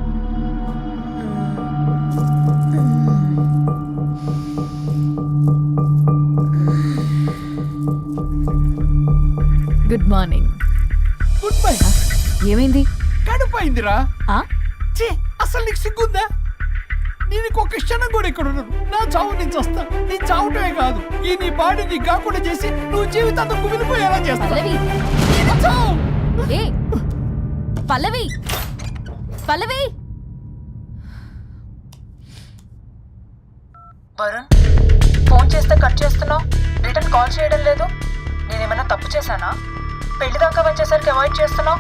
Good morning. Good bye. ఏమైంది? కడుపైందిరా. ఆ? అసలు నీకు సిగ్గుందా? నేను ఒక క్షణం కూడా ఇక్కడ ఉన్నాను. నా చావు నుంచి వస్తా. నీ చావుటమే కాదు, ఈ నీ బాడీ నీకు కాకుండా చేసి నువ్వు జీవితాంతం కుమిలిపోయేలా చేస్తా. పల్లవి, ఏ పల్లవి, పల్లవి. వరుణ్, ఫోన్ చేస్తే కట్ చేస్తున్నావు, రిటర్న్ కాల్ చేయడం లేదు. నేనేమైనా తప్పు చేశానా? పెళ్లి దాకా వచ్చేసరికి అవాయిడ్ చేస్తున్నావు.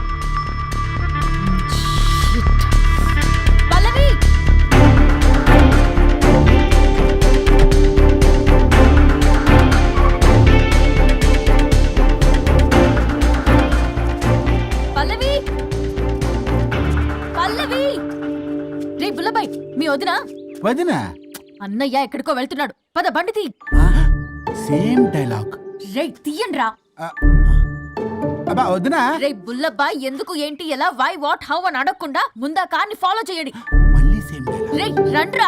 పల్లవి, పల్లవి, పల్లవి. రే బుల్లబాయ్, మీ వదినా? వదినా? అన్నయ్య ఎక్కడికో వెళ్తున్నాడు, పద బండి తీ. Same dialogue. రే తీయండి రా. అబ్బా వదినా. రే బుల్లబాయ్, ఎందుకు ఏంటి ఎలా వై వాట్ హౌ అని అడగకుండా ముందా కార్ని ఫాలో చేయండి. మళ్ళీ సేమ్ డైలాగ్. రే రండ్రా.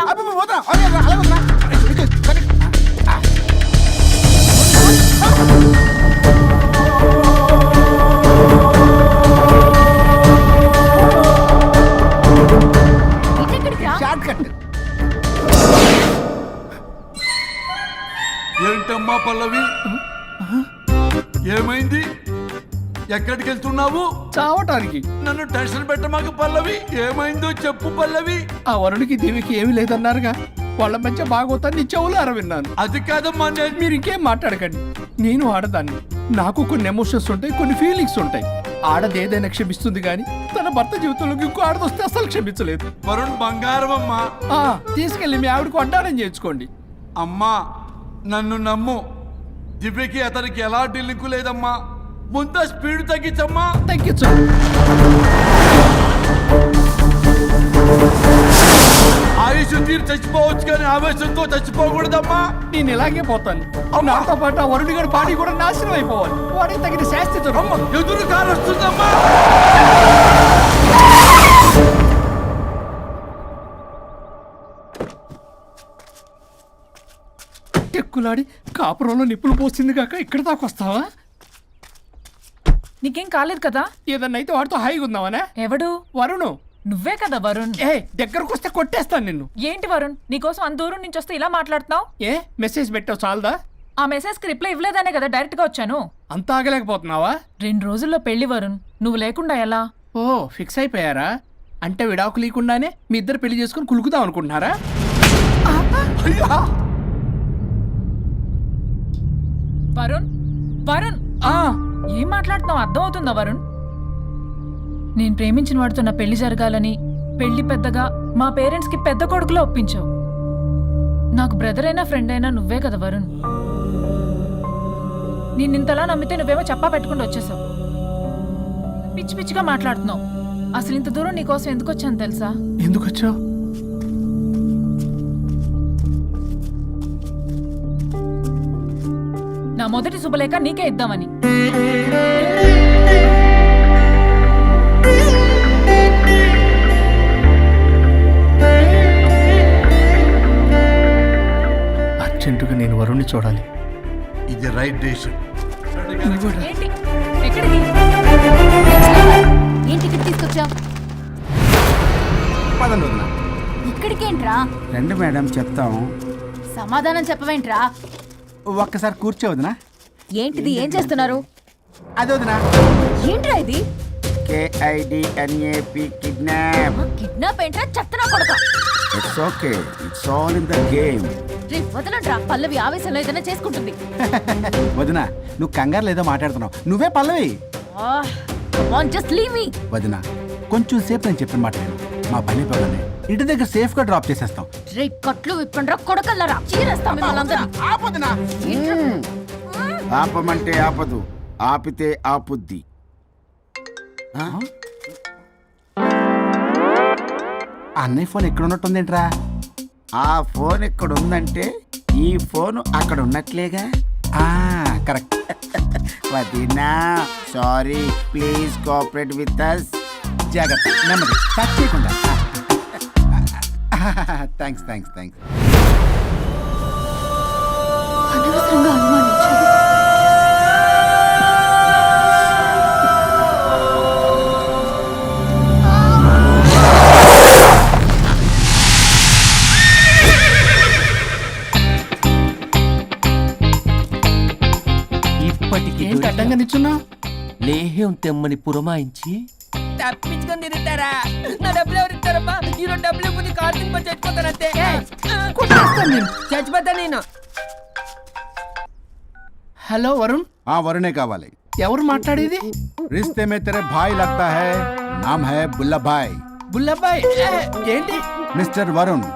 Short cut. ఏంటమ్మా పల్లవి, ఏమైంది? ఎక్కడికి వెళ్తున్నావు? చావటానికి. నన్ను టెన్షన్ పెట్టమాకు పల్లవి. ఏమైందో చెప్పు పల్లవి. ఆ వరుడికి దేవికి ఏమీ లేదన్నారుగా, వాళ్ళ మధ్య బాగోతాన్ని నీ చెవులారా విన్నాను. అది కాదమ్మా, మీరు ఇంకేం మాట్లాడకండి. నేను ఆడదాన్ని, నాకు కొన్ని ఎమోషన్స్ ఉంటాయి, కొన్ని ఫీలింగ్స్ ఉంటాయి. ఆడది ఏదైనా క్షమిస్తుంది కానీ తన భర్త జీవితంలోకి ఇంకో ఆడదొస్తే అసలు క్షమించలేదు. వరుణ్ బంగారం అమ్మా. ఆ, తీసుకెళ్ళి మీ ఆవిడకు అడ్డానం చేయించుకోండి. అమ్మా నన్ను నమ్ము, దివ్యకి అతనికి ఎలాంటి లింకు లేదమ్మా. ముందు స్పీడ్ తగ్గించమ్మా. తగ్గించు. ఆయుష్ తీరు చచ్చిపోవచ్చు కానీ ఆవేశంతో చచ్చిపోకూడదమ్మా. నేను ఇలాగే పోతాను. నాతో పాటు ఆ వరుణి గారి బాడీ కూడా నాశనం అయిపోవాలి. వాడికి తగిన శాస్తి దొరకదు. ఎదురు కారు వస్తుందమ్మా. టెక్కులాడి కాపురంలో నిప్పులు పోస్తుంది కాక ఇక్కడ దాకా వస్తావా? నీకేం కాలేదు కదా? ఏదన్నా అయితే వాడితో హాయిగా ఉందామనే. ఎవడు? వరుణు. నువ్వే కదా వరుణ్. ఏ దగ్గరకు వస్తే కొట్టేస్తాను నిన్ను. ఏంటి వరుణ్, నీకోసం అంత దూరం నుంచి వస్తే ఇలా మాట్లాడుతున్నావు? ఏ మెసేజ్ పెట్టావు చాలదా? ఆ మెసేజ్కి రిప్లై ఇవ్వలేదనే కదా డైరెక్ట్ గా వచ్చాను. అంత ఆగలేకపోతున్నావా? 2 రోజుల్లో పెళ్లి వరుణ్, నువ్వు లేకుండా ఎలా? ఓ ఫిక్స్ అయిపోయారా? అంటే విడాకు లేకుండానే మీ ఇద్దరు పెళ్లి చేసుకుని కులుకుదాం అనుకుంటున్నారా? వరుణ్, వరుణ్, ఏం మాట్లాడుతున్నావు అర్థం అవుతుందా వరుణ్? నేను ప్రేమించిన వాడితో నా పెళ్లి జరగాలని పెళ్లి పెద్దగా మా పేరెంట్స్ కి పెద్ద కొడుకులో ఒప్పించావు. నాకు బ్రదర్ అయినా ఫ్రెండ్ అయినా నువ్వే కదా వరుణ్. నిన్నింతలా నమ్మితే నువ్వేమో చెప్పా పెట్టుకుంటూ వచ్చేసావు. పిచ్చి పిచ్చిగా మాట్లాడుతున్నావు. అసలు ఇంత దూరం నీకోసం ఎందుకు వచ్చాను తెలుసా? ఎందుకు వచ్చావు? నా మొదటి శుభలేఖ నీకే ఇద్దామని. అర్జెంటుగా నేను వరుణ్ణి చూడాలి. ఇది రైట్ డెసిషన్. ఏంటి? ఎక్కడికి? ఏంటి ఇక్కడ తీసుకొచ్చావు? పదండి వదినా. ఇక్కడికేంట్రా? రండి మేడం చెప్తాం. సమాధానం చెప్పవేంట్రా? ఒక్కసారి కూర్చో వదినా. ఏంటిది? ఏం చేస్తున్నారు? అది వదినా. ఏంట్రా ఇది? KIDNAP kidnap. కిడ్నాప్ ఏంట్రా? చెత్తనా కొడక. It's okay, it's all in the game. రే వదలంట్రా, పల్లవి ఆవేశంలో ఏదైనా చేసుకుంటుంది. వదినా నువ్వు కంగారు లేదో మాట్లాడుతున్నావు. నువ్వే పల్లవి. Just leave me. వదినా కొంచెం సేపు నేను చెప్పిన మాట విను. మా పని పనులని ఇంటి దగ్గర సేఫ్ గా డ్రాప్ చేసేస్తాం. రే కట్లు విప్పండ్రా కొడకల్లరా, చీరేస్తాం మిమ్మల్ని. ఆపమంటే ఆపదు, ఆపితే ఆపుద్ది. అన్నయ్య ఫోన్ ఎక్కడ ఉన్నట్టుందేంట్రా? ఆ ఫోన్ ఎక్కడ ఉందంటే ఈ ఫోన్ అక్కడ ఉన్నట్లేగా. కరెక్ట్. వదినా sorry, please cooperate with us. జాగ్రత్త, నెమ్మది, టచ్ చేయకుండా. Thanks thanks thanks. అనవసరంగా అనుమానించాను. ఏంటి అడ్డంగా నిల్చున్నా? లేహ్యం తెమ్మని పురమాయించి తప్పించుకొని తిరుగుతారా? నా డబ్బులు ఎవరు ఇస్తారమ్మా? ఈరోజు డబ్బులు ఇవ్వని కార్తీక్ పని చచ్చిపోతానంతే. చచ్చిపోతా నేను. హలో వరుణ్. వరుణే కావాలి. ఎవరు మాట్లాడేది? रिश्ते में तेरे भाई लगता है, नाम है बुल्ला भाई. బుల్లబ్బాయ్. ఏంటి? మిస్టర్ వరుణ్,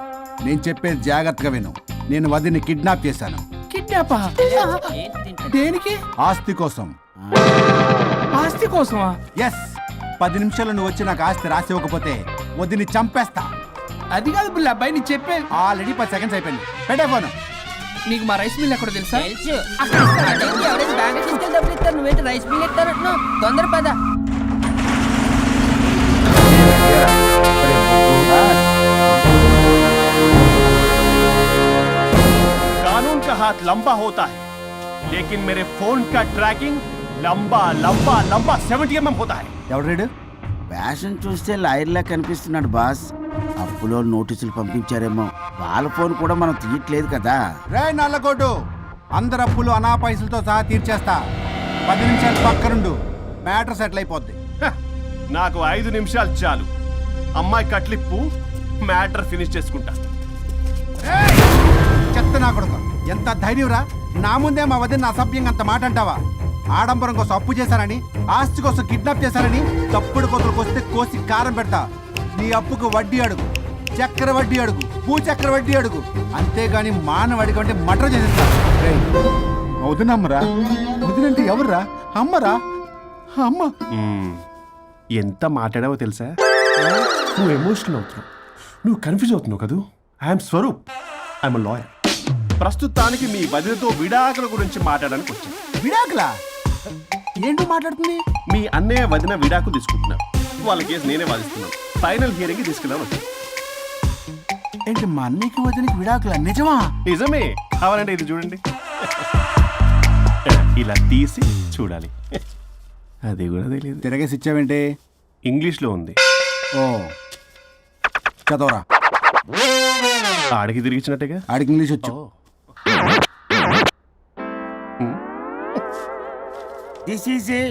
నేను చెప్పేది జాగ్రత్తగా విను. నేను వదిని కిడ్నాప్ చేశాను. కిడ్నాపా? దేనికి? ఆస్తి కోసం. ఆస్తి కోసమా? ఎస్. 10 నిమిషాలు నువ్వు వచ్చి నాకు ఆస్తి రాసి ఇవ్వకపోతే వదిని చంపేస్తా. అది కాదు బుల్లబ్బాయ్, నీ చెప్పే. ఆల్రెడీ 10 సెకండ్స్ అయిపోయింది. పెట్టే ఫోను. నీకు మా రైస్ మిల్ ఎక్కడ తెలుసా? తెలుసు. ఎవరైనా బ్యాంక్ తీసుకెళ్ళి డబ్బులు ఇస్తారు, నువ్వేంటి రైస్ మిల్ ఇస్తారంటున్నావు? తొందర పద. कानून का हाथ लंबा होता है, लेकिन मेरे फोन का ट्रैकिंग लंबा लंबा लंबा 70 mm होता है. ఎవడు ఫ్యాషన్ చూస్తే లాయర్లా కనిపిస్తున్నాడు బాస్. అప్పులో నోటీసులు పంపించారేమో, వాళ్ళ ఫోన్ కూడా మనం తీయట్లేదు కదా. రే నల్లగొడ్డు, అందరు అప్పులు అనా పైసలతో సహా తీర్చేస్తా. 10 నిమిషాలు పక్కనుండు, మ్యాటర్ సెటిల్ అయిపోద్ది. నాకు 5 నిమిషాలు చాలు. అమ్మాయి కట్లిప్పు, మ్యాటర్ ఫినిష్ చేసుకుంటా. చెత్త నా కొడుకు, ఎంత ధైర్యంరా! నా ముందే మా వదిన అసభ్యంగా అంత మాట అంటావా? ఆడంబరం కోసం అప్పు చేశారని, ఆస్తి కోసం కిడ్నాప్ చేశారని తప్పుడు కొతులకు వస్తే కోసి కారం పెడతా. నీ అప్పుకు వడ్డీ అడుగు, చక్కెర వడ్డీ అడుగు, భూచక్ర వడ్డీ అడుగు, అంతేగాని మానవ అడిగి అంటే మటర్ చేసేస్తా. వదినమ్మరా? వదినంటే ఎవర్రా? అమ్మరా? అమ్మ. ఎంత మాట్లాడావో తెలుసా? నువ్వు ఎమోషనల్ అవుతున్నావు, నువ్వు కన్ఫ్యూజ్ అవుతున్నావు కదూ. I am Swaroop, I am lawyer. ప్రస్తుతానికి మీ వదినతో విడాకుల గురించి మాట్లాడడానికి వచ్చాను. విడాకులా? ఏంటో మాట్లాడుతుంది? మీ అన్నయ్య వదిన విడాకులు తీసుకుంటున్నారు. వాళ్ళ కేసు నేనే వాదిస్తున్నాను. ఫైనల్ హియరింగ్ తీసుకెళ్ళాను వచ్చాను. ఏంటి మా అన్నయ్యకి వదినకి విడాకులా? నిజమా? నిజమే. కావాలంటే ఇది చూడండి. ఇలా తీసి చూడాలి. అది కూడా తెలియదు. తిరగేసి ఇచ్చావేంటి? ఇంగ్లీష్లో ఉంది. ఓ చదవరా. ఆడికి తిరిగిచ్చినట్టుగా. ఆడికి ఇంగ్లీష్ వచ్చు. This is a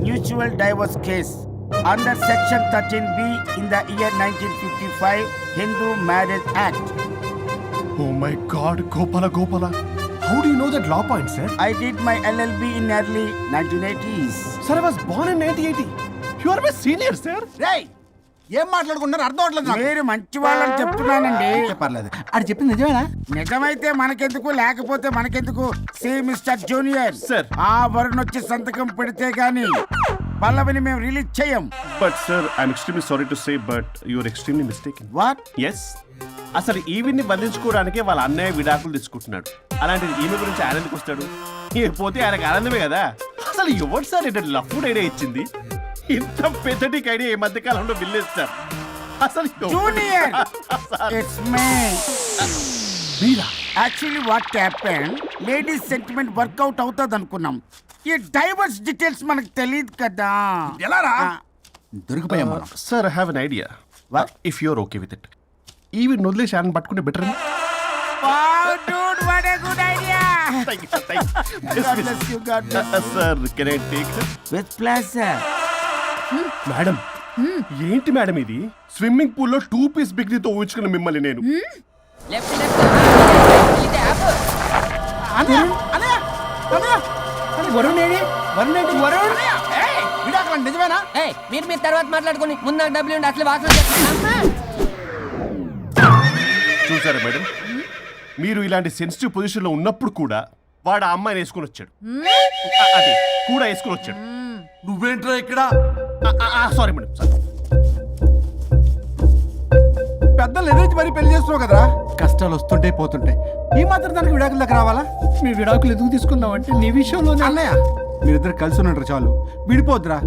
mutual divorce case under section 13B in the year 1955 Hindu marriage act. Oh my God, Gopala. How do you know that law point, sir? I did my LLB in early 1980s. Sir, I was born in 1980. You are my senior, sir. రేయ్, ఏం మాట్లాడుకున్నారు? అర్థం అవట్లేదు నాకు. మీరు మంచి వాళ్ళని చెప్తున్నానండి. పర్లేదు. అది చెప్పింది నిజమేనా? నిజమైతే మనకెందుకు, లేకపోతే మనకెందుకు? See mister junior, Sir. ఆ వరుణ్ వచ్చి సంతకం పెడితే గాని పల్లవిని మేము రిలీజ్ చేయం. But sir, I'm extremely sorry to say, but you are extremely mistaken. What? Yes. అసలు ఈవిడ్ని బంధించుకోవడానికే వాళ్ళ అన్నయ్య విడాకులు తీసుకుంటున్నాడు. అలాంటిది ఈమె గురించి ఆయన ఎందుకు వస్తాడు? పోతే ఆయనకు ఆనందమే కదా. అసలు ఎవరు సార్ ఏంటంటే లఫ్డ్ ఐడియా ఇచ్చింది? ఇంత పెద్దటికి ఐడియా ఈ మధ్య కాలంలో విల్లేదు సార్. అసలు junior, it's me. Actually what happen, ladies sentiment work out అవుతుంది అనుకున్నాం. ఈ డైవర్స్ డీటెయిల్స్ మనకు తెలియదు కదా. ఎలా రా? దొరికిపోయాం మనం. Sir I have an idea. If you're okay with it, ఈవిడ్ని వదిలేసి ఆయన పట్టుకుంటే better. Sir can I take with pleasure. Madam, ఏంటి మేడం ఇది? స్విమ్మింగ్ పూల్ లో 2 పీస్ బిగ్నీతో ఊహించుకున్న మిమ్మల్ని నేను. లెఫ్ట్ లెఫ్ట్ ఇది యాప్. విడాకులు నిజమేనా? ఏయ్, మీరు తర్వాత మాట్లాడుకొని ముందు నాకు డబ్బులు ఉండి అసలు వాసన చేస్తున్నా. చూసారా మేడం, మీరు ఇలాంటి సెన్సిటివ్ పొజిషన్ లో ఉన్నప్పుడు కూడా వాడు ఆ అమ్మాయిని వేసుకుని వచ్చాడు. అది కూడా వేసుకుని వచ్చాడు. నువ్వేంట్రా ఇక్కడ? Sorry madam, sorry. పెద్దలు ఎదురు మరి పెళ్లి చేస్తున్నావు కదరా. కష్టాలు వస్తుంటే పోతుంటాయి. ఈ మాత్రం దానికి విడాకుల దగ్గర రావాలా? మీ విడాకులు ఎందుకు తీసుకున్నావు అంటే నీ విషయంలో అన్నయ్య, మీరిద్దరు కలిసి ఉన్నట్టు చాలు. విడిపోద్దురా.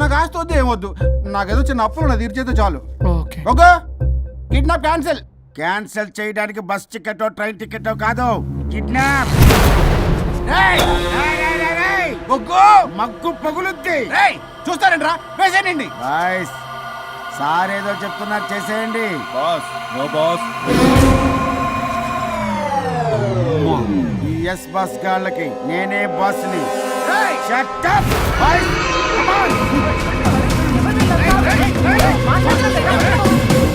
నాకు ఆస్తి వద్దు, ఏమొద్దు. నాకేదో చిన్న అప్పులు నా తీర్చేదో చాలు. Okay. Okay, kidnap cancel. Cancel చేయడానికి బస్ టికెట్ ట్రైన్ టికెట్ కాదు, కిడ్నాప్. మగ్గు పగులుద్ది. చూస్తారంట్రా, వేసేయండి. బాయ్స్, సార్ ఏదో చెప్తున్నారు, చేసేయండి. Boss, no boss. ఈ ఎస్ బస్ గాళ్ళకి నేనే బాస్ని. Shut up, boys. Come on.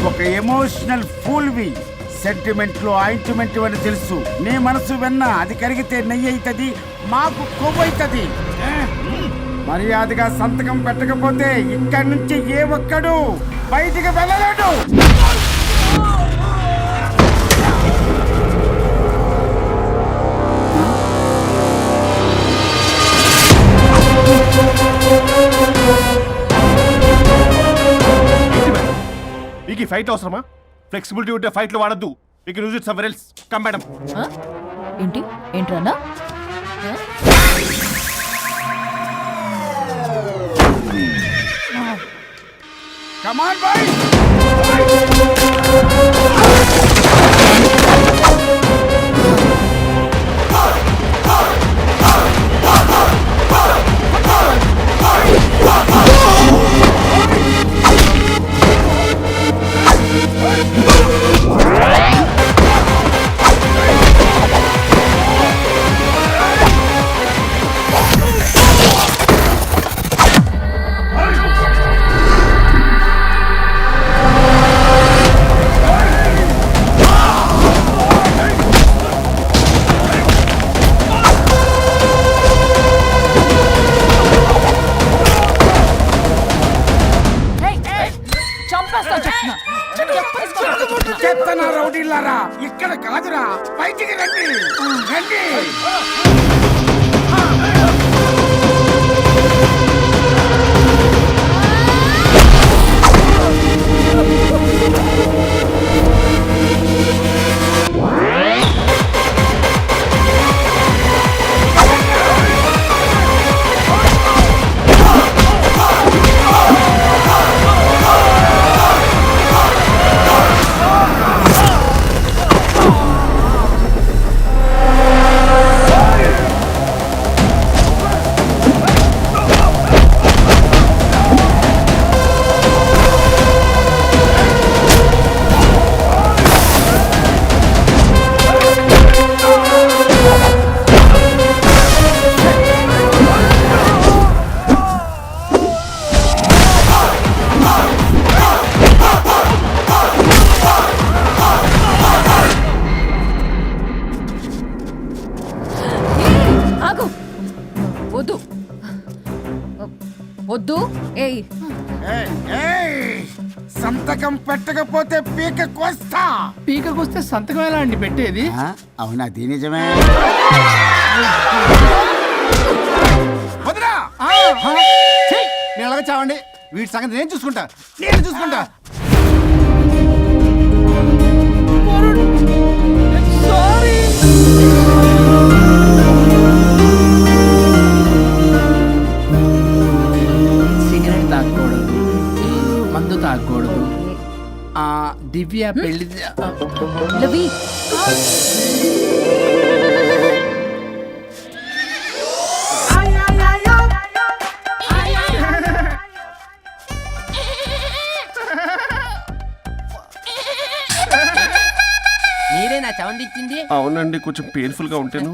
ఒక ఎమోషనల్ ఫూల్వి. సెంటిమెంట్ లో ఆయింట్మెంట్ అని తెలుసు. నీ మనసు వెన్న, అది కరిగితే నెయ్యి అవుతుంది, మాకు కొవ్వు అవుతుంది. మర్యాదగా సంతకం పెట్టకపోతే ఇక్కడి నుంచి ఏ ఒక్కడు బయటికి వెళ్ళలేడు. మీకు ఈ ఫైట్ అవసరమా? ఫ్లెక్సిబిలిటీ ఉంటే ఫైట్ లో వాడద్దు. You can use it somewhere else. Come madam. ఏంట్రన్నా? Come on, boys. బయటికి రండి రండి. ఆగు. వద్దు వద్దు. ఏయ్ సంతకం పెట్టకపోతే పీక కోస్తా. పీకకొస్తే సంతకం ఎలా అండి పెట్టేది? అవునా? అది నిజమే. వదినా నేను అలాగే చావండి. వీటి సంగతి నేను చూసుకుంటా. సిగరెట్ తాగకూడదు, మందు తాగకూడదు. దివ్య పెళ్లి లవి. మీరే నా సౌండ్ ఇచ్చింది? అవునండి, కొంచెం పెయిన్ఫుల్ గా ఉంటాను.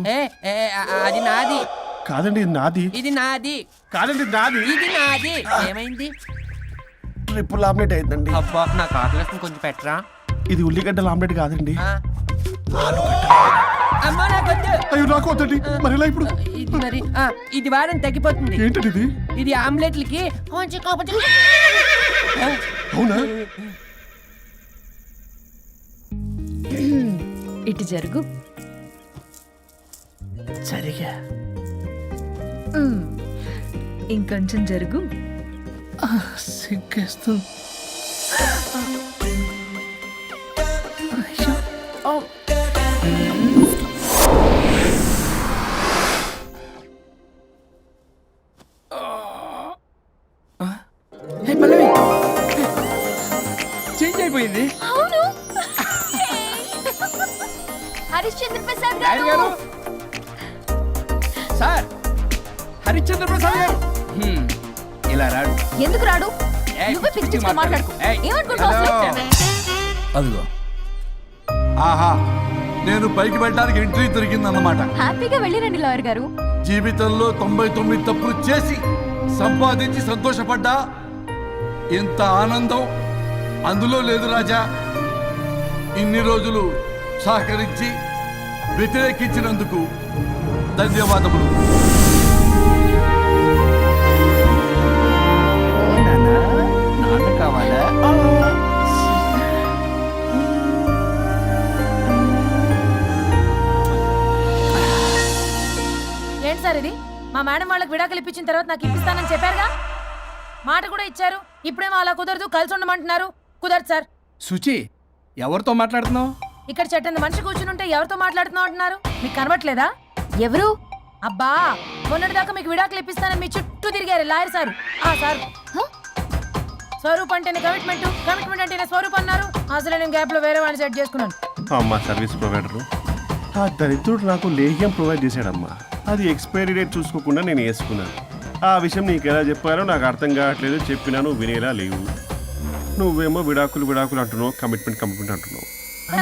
అది నాది కాదండి, ఇది నాది. ఇది నాది కాదండి, ఇది నాది. ఇది నాది. ఏమైంది? ట్రిపుల్ ఆమ్లెట్ అయిందండి. అబ్బా నాకు ఆకలిస్తుంది, కొంచెం పెట్టరా. ఇది ఉల్లిగడ్డల ఆమ్లెట్ కాదండి. అమ్మా నాకొద్దు. అయ్యో నాకు వద్దండి. మరి ఎలా ఇప్పుడు? ఇది మరి ఇది వారం తగ్గిపోతుంది. ఏంటది ఇది? ఇది ఆమ్లెట్లకి కొంచెం కాకపోతే. అవునా? ఇటు జరుగు. సరిగా ఇంకొంచెం జరుగు. సిగ్గేస్తుంది. చేంజ్ అయిపోయింది. అవును. హరిశ్చంద్ర ప్రసాద్ గారు గారు. సార్, హరిశ్చంద్ర ప్రసాద్ గారు ఇలా రాడు. ఎందుకు రాడు? నువ్వే పిచ్చి పిచ్చిగా మాట్లాడుకో. ఏమనుకుంటావు అసలు? అదిగో ఆహా, నేను పైకి వెళ్ళడానికి ఎంట్రీ దొరికిందన్నమాట. హ్యాపీగా వెళ్ళిరండి లాయర్ గారు. జీవితంలో 99 తప్పులు చేసి సంపాదించి సంతోషపడ్డా ఇంత ఆనందం అందులో లేదు రాజా. ఇన్ని రోజులు సహకరించి వ్యతిరేకించినందుకు ధన్యవాదములు. నాన్న కావాలా? ఏంటి సార్ ఇది? మా మేడం వాళ్ళకి విడాకులు ఇప్పించిన తర్వాత నాకు ఇప్పిస్తానని చెప్పారుగా, మాట కూడా ఇచ్చారు. ఇప్పుడేమో అలా కుదరదు, కలిసి ఉండమంటున్నారు. కుదరదు సార్. సుచి, ఎవరితో మాట్లాడుతున్నావు? ఇక్కడ చెట్టంది మనిషి కూర్చుని ఉంటే ఎవరితో మాట్లాడుతున్నావు అంటున్నారు? మీకు కనబట్లేదా? ఎవరు? అబ్బా, మొన్నటిదాకా మీకు విడాకులు ఇప్పిస్తానని మీ చుట్టూ తిరిగారు లాయర్ సార్. సార్, స్వరూప్ అంటేనే కమిట్మెంట్, కమిట్మెంట్ అంటేనే స్వరూప్ అన్నారు. అసలు నేను గ్యాప్ లో వేరే వాడిని సెట్ చేసుకున్నాను. అమ్మా సర్వీస్ ప్రొవైడరు, ఆ దరిద్రుడు నాకు లేహ్యం ప్రొవైడ్ చేశాడమ్మా. అది ఎక్స్పైరీ డేట్ చూసుకోకుండా నేను వేసుకున్నాను. ఆ విషయం నీకు ఎలా చెప్పారో నాకు అర్థం కావట్లేదు. చెప్పినాను వినేలా లేవు. నువ్వేమో విడాకులు విడాకులు అంటున్నావు, కమిట్మెంట్ కమిట్మెంట్ అంటున్నావు.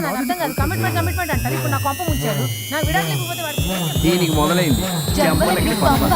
నాకు అర్థం కాదు. కమిట్మెంట్ కమిట్మెంట్ అంటారు. ఇప్పుడు నా కొంప ముంచారు. నా విడాకులు ఇవ్వకపోతే వాడికి దీనికి మొదలైంది. జంబలకి పంప.